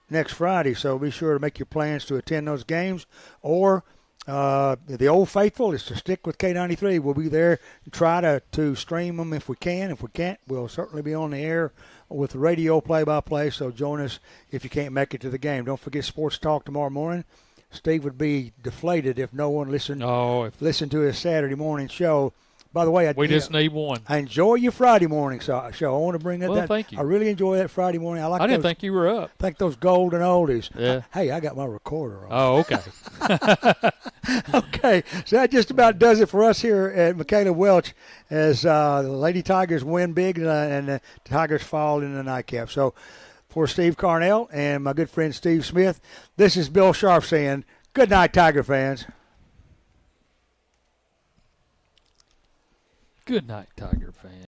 next Friday, so be sure to make your plans to attend those games. Or the Old Faithful is to stick with K93. We'll be there and try to stream them if we can. If we can't, we'll certainly be on the air with the radio play-by-play, so join us if you can't make it to the game. Don't forget Sports Talk tomorrow morning. Steve would be deflated if no one listened to his Saturday morning show. By the way, we just need one. I enjoy your Friday morning show. I want to bring that. Well, thank you. I really enjoy that Friday morning. I didn't think you were up. I think those golden oldies. Yeah. Hey, I got my recorder on. Oh, okay. Okay, so that just about does it for us here at Michaela Welch as the Lady Tigers win big and the Tigers fall in the nightcap. So for Steve Carnell and my good friend Steve Smith, this is Bill Sharp saying good night, Tiger fans. Good night, Tiger fans.